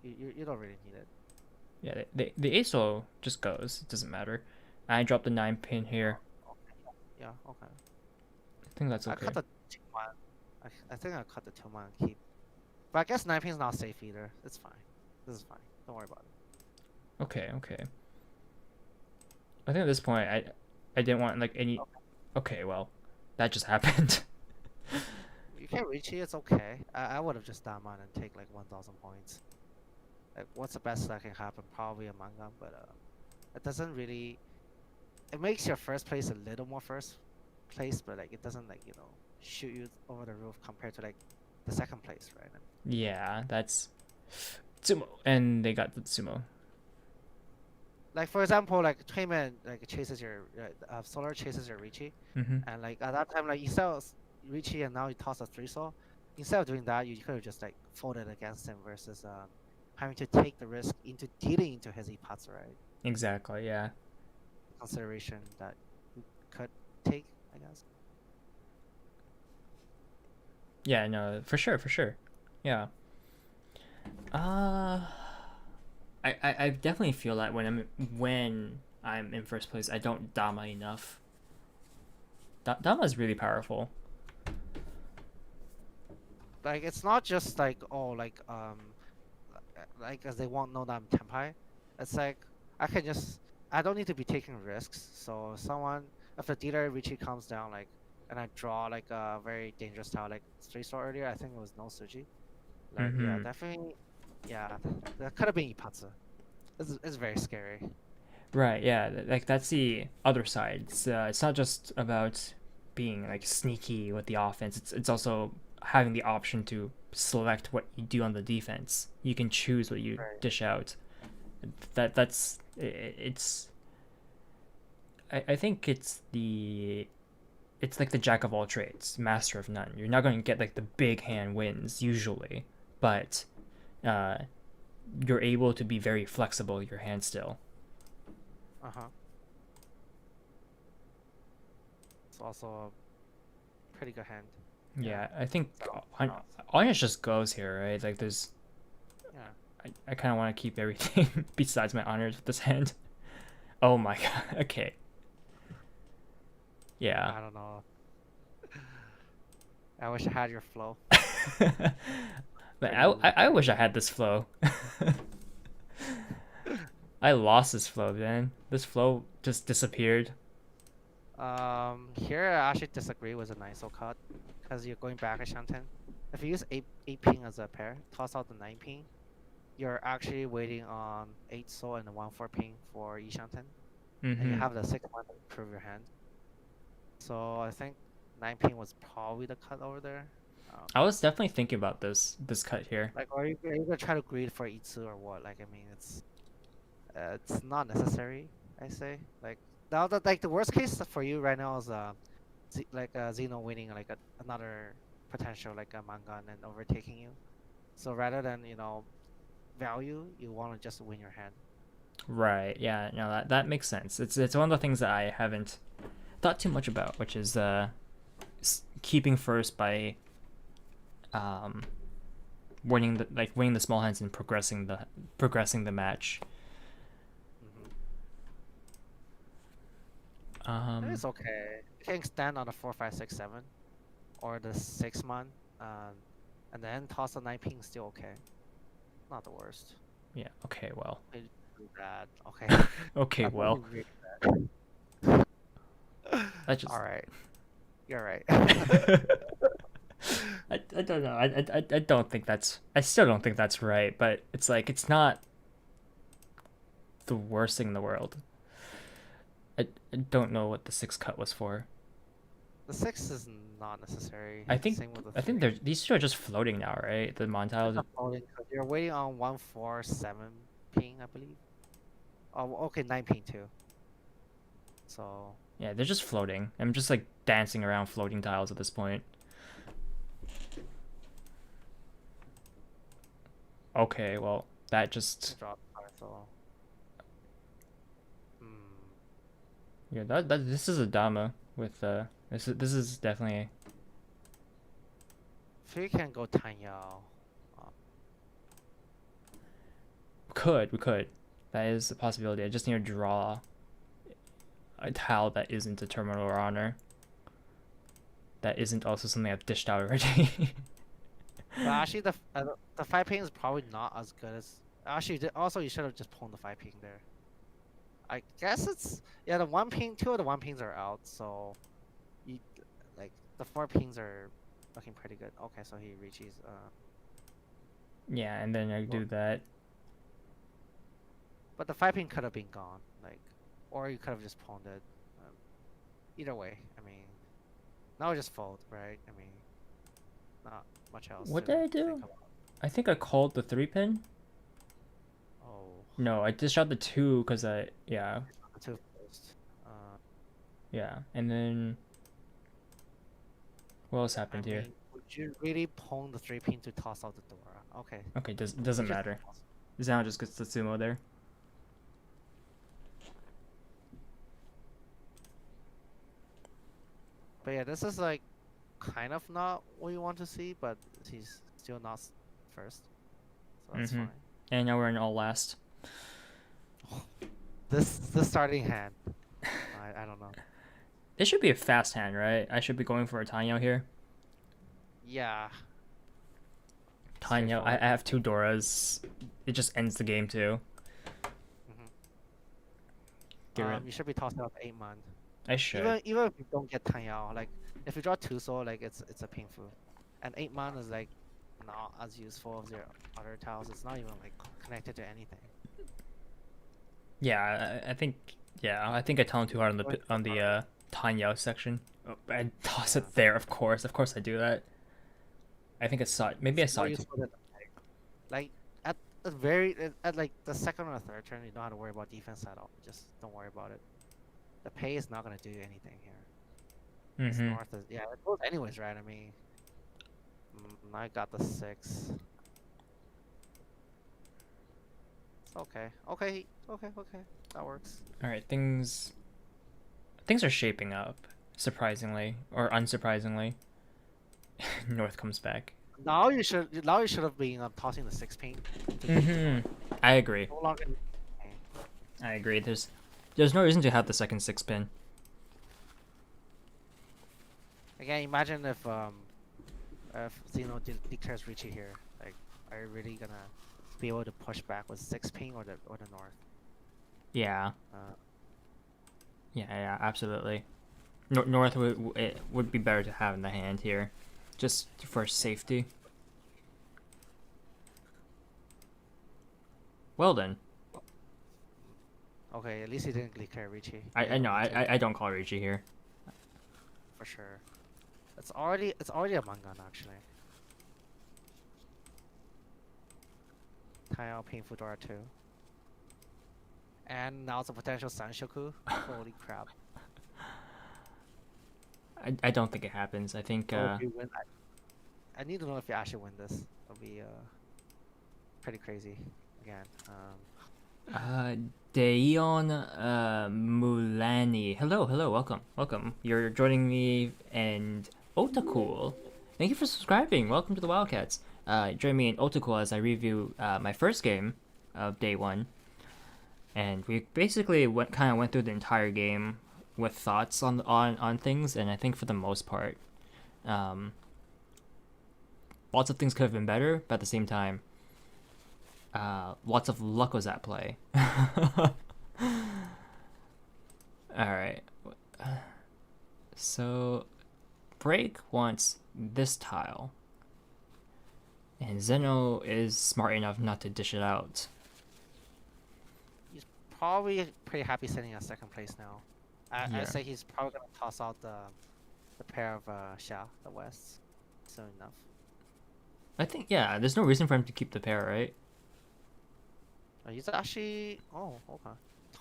you don't really need it. Yeah. The ASO just goes. It doesn't matter. I drop the 9 pin here. Okay. Yeah, okay. I think that's I okay. cut the 2-man. I think I cut the 2-man and keep. But I guess 9 ping is not safe either. It's fine. This is fine. Don't worry about it. Okay. I think at this point I didn't want like any. Okay. Okay. Well, that just happened. You can reach it. It's okay. I would have just done mine and take like 1,000 points. Like, what's the best that can happen? Probably a manga, but it doesn't really. It makes your first place a little more first place, but like it doesn't like shoot you over the roof compared to like the second place, right? Yeah, that's sumo, and they got the sumo. Like for example, like Twayman like chases your Solar chases your Richie, Mm-hmm. and like at that time like instead of Richie and now you toss a 3 soul, instead of doing that you could have just like folded against him versus having to take the risk into dealing into his Ipatsu, right? Exactly. Yeah. Consideration that you could take, I guess. Yeah. No. For sure. Yeah. Uh. I definitely feel that when I'm in first place, I don't Dama enough. Dama is really powerful. Like it's not just like like as they won't know that I'm Tenpai. It's like I don't need to be taking risks. So if the dealer Richie comes down like and I draw like a very dangerous tile like 3 star earlier, I think it was no Suji. Like yeah, Mm-hmm. definitely yeah, that could have been Ipatsu. It's very scary. Right. Yeah. Like that's the other side. It's not just about being like sneaky with the offense. It's also having the option to select what you do on the defense. You can choose what you Right. dish out. That's it's. I think it's like the jack of all trades, master of none. You're not going to get like the big hand wins usually, but uh, you're able to be very flexible with your hand still. Uh-huh. It's also a pretty good hand. Yeah, I think So, Anya just goes here, right? Like there's, yeah. I kind of want to keep everything besides my honors with this hand. Oh my god. Okay. Yeah. I don't know. I wish I had your flow. But I wish I had this flow. I lost this flow, man. This flow just disappeared. Here I actually disagree with the 9 soul cut, because you're going back at Shanten. If you use 8 ping as a pair, toss out the 9 ping, you're actually waiting on 8 soul and the 1 4 ping for Yi Shanten, and you Mm-hmm. have the 6 1 to improve your hand. So I think 9 ping was probably the cut over there. I was definitely thinking about this cut here. Like, are you gonna try to greed for Itsu or what? Like, I mean, it's not necessary. I say like now that like the worst case for you right now is Xeno winning like another potential like a manga and then overtaking you. So rather than value, you want to just win your hand. Right. Yeah. No, that makes sense. It's one of the things that I haven't thought too much about, which is keeping first by um winning the small hands and progressing the match. Hmm. It's okay. You can extend on the 4, 5, 6, 7, or the 6 man, and then toss the 9 ping. Still okay. Not the worst. Yeah. Okay. Well. Maybe do that. Okay. Okay. That's Well. really bad. I just. All right. You're right. I don't know. I don't think that's. I still don't think that's right. But it's like it's not the worst thing in the world. I don't know what the 6 cut was for. The 6 is not necessary. I think Same with the I think 3. these two are just floating now, right? The Montiles. Not floating, 'cause you're waiting on 147 ping, I believe. Oh, okay, 9 ping too. So Yeah, they're just floating. I'm just like dancing around floating tiles at this point. Okay, well that just drop parcel. yeah that this is a Dama with this is definitely If you can go Tanyao. we could that is a possibility. I just need to draw a tile that isn't a terminal or honor. That isn't also something I've dished out already. But actually, the 5 ping is probably not as good as. Actually, also you should have just pulled the 5 ping there. I guess it's the 1 ping, 2 of the 1 pings are out, so you like the 4 pings are looking pretty good. Okay, so he reaches. Yeah, and then I do that. But the 5 ping could have been gone, like, or you could have just pawned it. Either way, I mean, now just fold, right? I mean, not much else. What to did I think do? about. I think I called the 3 pin. Oh. No, I dished out the 2 because yeah. The 2 first. Yeah, and then what else happened here? Would you really pawn the 3 pin to toss out the Dora? Okay. Okay, doesn't matter. Zhao just gets the sumo there. But yeah, this is like kind of not what you want to see, but he's still not first, so that's fine. And now we're in all last. This starting hand, I don't know. It should be a fast hand, right? I should be going for a Tanyo here. Yeah. Tanyo, I have 2 Doras. It just ends the game too. You should be tossing out the 8 man. I should. Even if you don't get Tanyao, like if you draw 2 soul, like it's a painful, and 8 man is like not as useful as your other tiles. It's not even like connected to anything. Yeah, I think I tone too hard on the Tanyao section. Oh, I toss it there, of course I do that. I think I saw it. Maybe I saw it too. Like at like the second or third turn, you don't have to worry about defense at all. Just don't worry about it. The pay is not gonna do anything here. North is it goes anyways, right? I mean, I got the 6. Okay, that works. All right, things are shaping up, surprisingly or unsurprisingly. North comes back. Now you should have been tossing the 6 ping. I agree. No longer. I agree. There's no reason to have the second 6 pin. Again, imagine if Zeno declares Richie here. Like, are you really gonna be able to push back with 6 ping or the North? Yeah. Yeah, absolutely. North would be better to have in the hand here, just for safety. Well then. Okay, at least he didn't declare Richie. I know. I don't call Richie here. For sure. It's already a Mangan actually. Tile ping Fudora 2. And now it's a potential Sanshoku. Holy crap. I don't think it happens. I think I need to know if you actually win this. It'll be pretty crazy again. Deion Mulani. Hello, welcome. You're joining me and Otacool. Thank you for subscribing. Welcome to the Wildcats. Join me in Otacool as I review my first game of day 1. And we basically went through the entire game with thoughts on things, and I think for the most part, lots of things could have been better, but at the same time, lots of luck was at play. Alright. So, Break wants this tile. And Zeno is smart enough not to dish it out. He's probably pretty happy sitting at second place now. Yeah. I'd say he's probably gonna toss out the pair of Xia, the West, soon enough. I think, yeah, there's no reason for him to keep the pair, right? He's actually okay.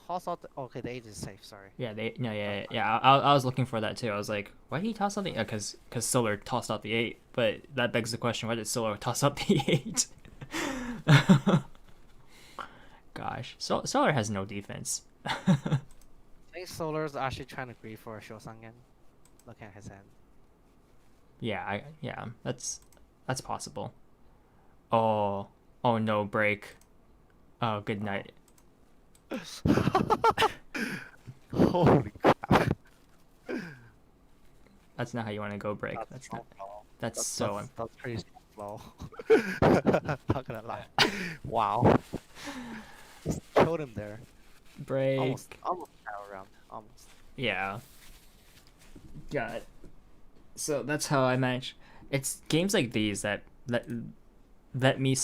Toss out the okay. The 8 is safe. Sorry. Yeah, I was looking for that too. I was like, why did he toss out the? Because Solar tossed out the 8, but that begs the question: why did Solar toss out the 8? Gosh, Solar has no defense. I think Solar's actually trying to grieve for a Shosangen. Looking at his hand. Yeah, that's possible. Oh no, break. Oh, good night. Holy crap! That's not how you want to go, break. That's not. That's pretty slow. Not gonna lie. Wow. Just killed him there. Break. Almost power round. Almost. Yeah. Got it. So that's how I manage. It's games like these that let me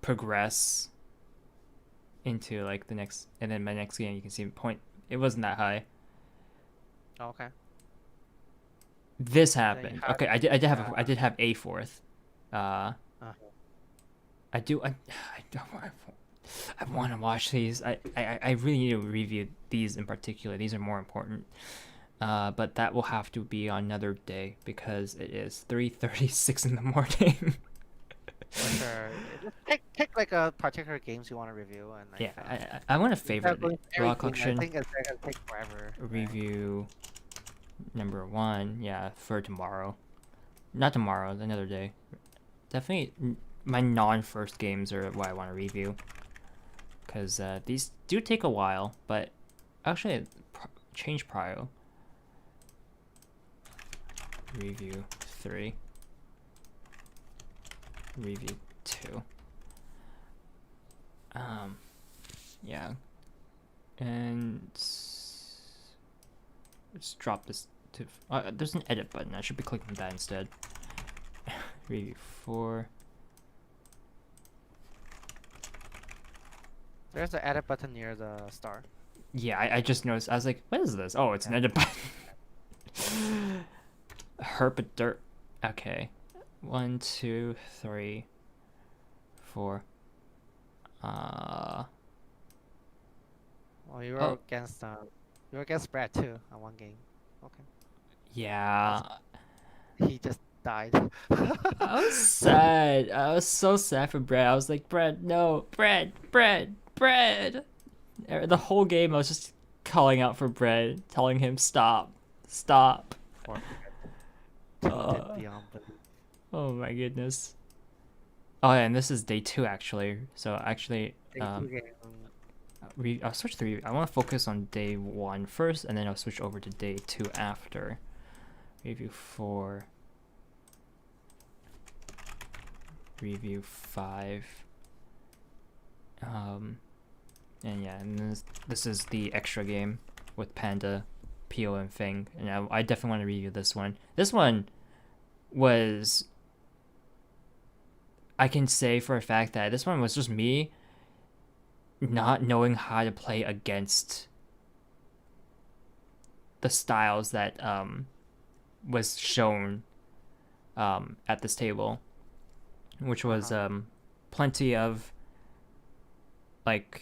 progress into like the next, and then my next game you can see point. It wasn't that high. Oh, okay. This happened. have- Okay, I did have a fourth. I want to watch these. I really need to review these in particular. These are more important. But that will have to be on another day because it is 3:36 in the morning. For sure. Just pick like a particular games you want to review and like, Yeah, I want to favorite going the Raw everything, Collection I think it's gonna take forever. review number 1. Yeah, for tomorrow. Not tomorrow, another day. Definitely my non-first games are what I want to review. Because these do take a while, but actually change prio. Review 3. Review 2. Yeah. And let's drop this to there's an edit button. I should be clicking that instead. Review 4. There's the edit button near the star. Yeah, I just noticed. I was like, what is this? Oh, it's an edit button. Herp dirt. Okay. 1, 2, 3, 4. Well, you were against Brad too on one game. Okay. Yeah. He just died. I was sad. I was so sad for Brad. I was like, Brad, no, Brad. The whole game, I was just calling out for Brad, telling him stop. Or beyond belief. Oh my goodness. Oh yeah, and this is day 2 actually. So actually, I'll switch to. I want to focus on day 1 first, and then I'll switch over to day 2 after. Review 4. Review 5. And yeah, and this is the extra game with Panda, Pio, and Feng, and I definitely want to review this one. This one was, I can say for a fact that this one was just me not knowing how to play against the styles that was shown at this table, which was plenty of like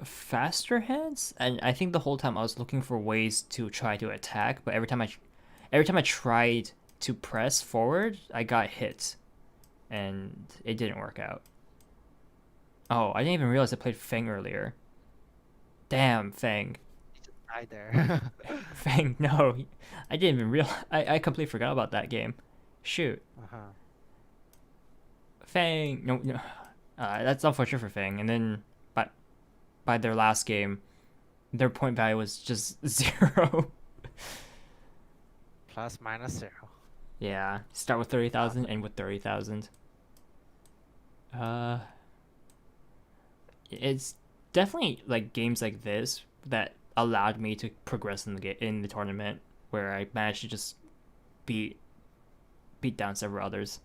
faster hands, and I think the whole time I was looking for ways to try to attack, but every time I tried to press forward, I got hit, and it didn't work out. Oh, I didn't even realize I played Feng earlier. Damn, Feng. He just died there. Feng, no, I didn't even realize. I completely forgot about that game. Shoot. Feng, no. That's unfortunate for Feng, and then by their last game, their point value was just 0. Plus minus 0. Yeah, start with 30,000, end with 30,000. It's definitely like games like this that allowed me to progress in the tournament, where I managed to just beat down several others.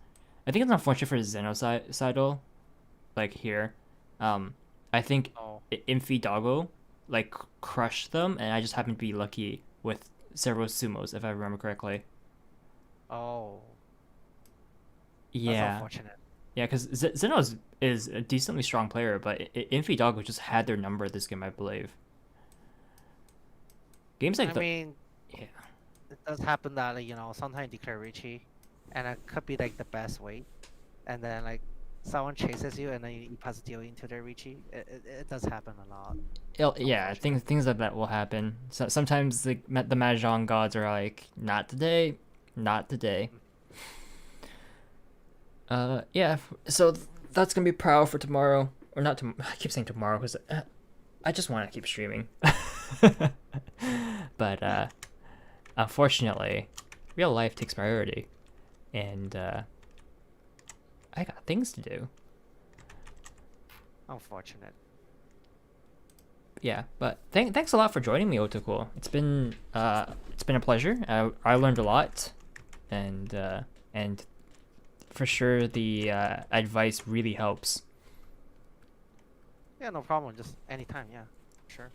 I think it's unfortunate for Xenocidal, like here. I think Oh. Infidogo like crushed them, and I just happened to be lucky with several sumos, if I remember correctly. Oh. That's Yeah, unfortunate. yeah, because Zeno is a decently strong player, but Infidogo just had their number this game, I believe. Games like I mean, yeah. it does happen that like, sometimes you declare Richie, and it could be like the best weight, and then like someone chases you, and then you pass the deal into their Richie. It does happen a lot. Yeah, things like that will happen. So sometimes the Mahjong gods are like, not today, not today. Yeah. So that's gonna be Prowl for tomorrow, or not tomorrow. I keep saying tomorrow because I just want to keep streaming. But unfortunately, real life takes priority, and I got things to do. Unfortunate. Yeah, but thanks a lot for joining me, Otokul. It's been a pleasure. I learned a lot, and for sure the advice really helps. Yeah, no problem. Just anytime. Yeah, sure.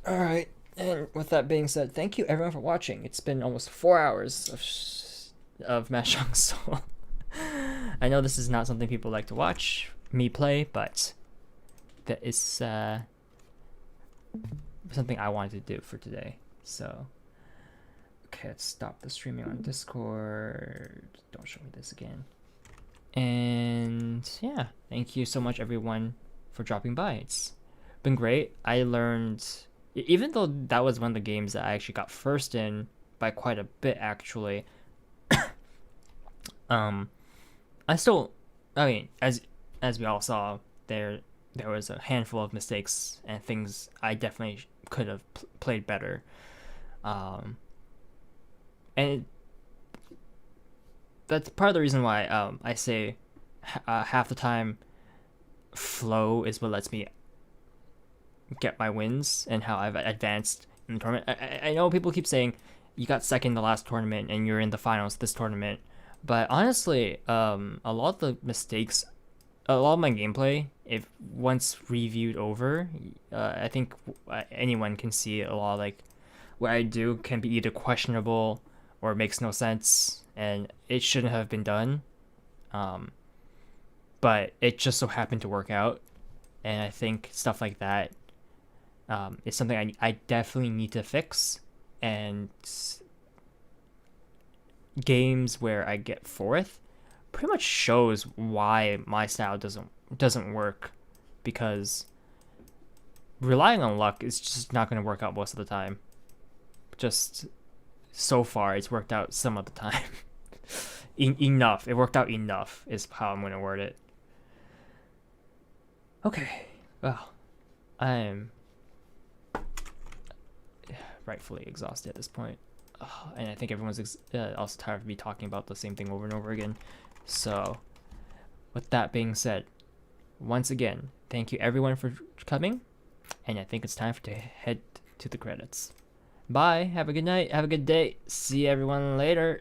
All right, and with that being said, thank you everyone for watching. It's been almost 4 hours of Mahjong Soul. I know this is not something people like to watch me play, but that is something I wanted to do for today. So, okay, let's stop the streaming on Discord. Don't show me this again. And yeah, thank you so much everyone for dropping by. It's been great. I learned, even though that was one of the games that I actually got first in by quite a bit actually. I mean, as we all saw, there was a handful of mistakes and things I definitely could have played better. And that's part of the reason why I say half the time flow is what lets me get my wins and how I've advanced in the tournament. I know people keep saying you got second the last tournament and you're in the finals this tournament, but honestly, a lot of the mistakes, a lot of my gameplay, if once reviewed over, I think anyone can see a lot of, like, what I do can be either questionable or makes no sense and it shouldn't have been done. But it just so happened to work out, and I think stuff like that is something I definitely need to fix. And games where I get fourth pretty much shows why my style doesn't work, because relying on luck is just not going to work out most of the time. Just so far, it's worked out some of the time. Enough. It worked out enough is how I'm going to word it. Okay. Well, I'm rightfully exhausted at this point. And I think everyone's also tired of me talking about the same thing over and over again. So, with that being said, once again, thank you everyone for coming. And I think it's time to head to the credits. Bye. Have a good night. Have a good day. See everyone later.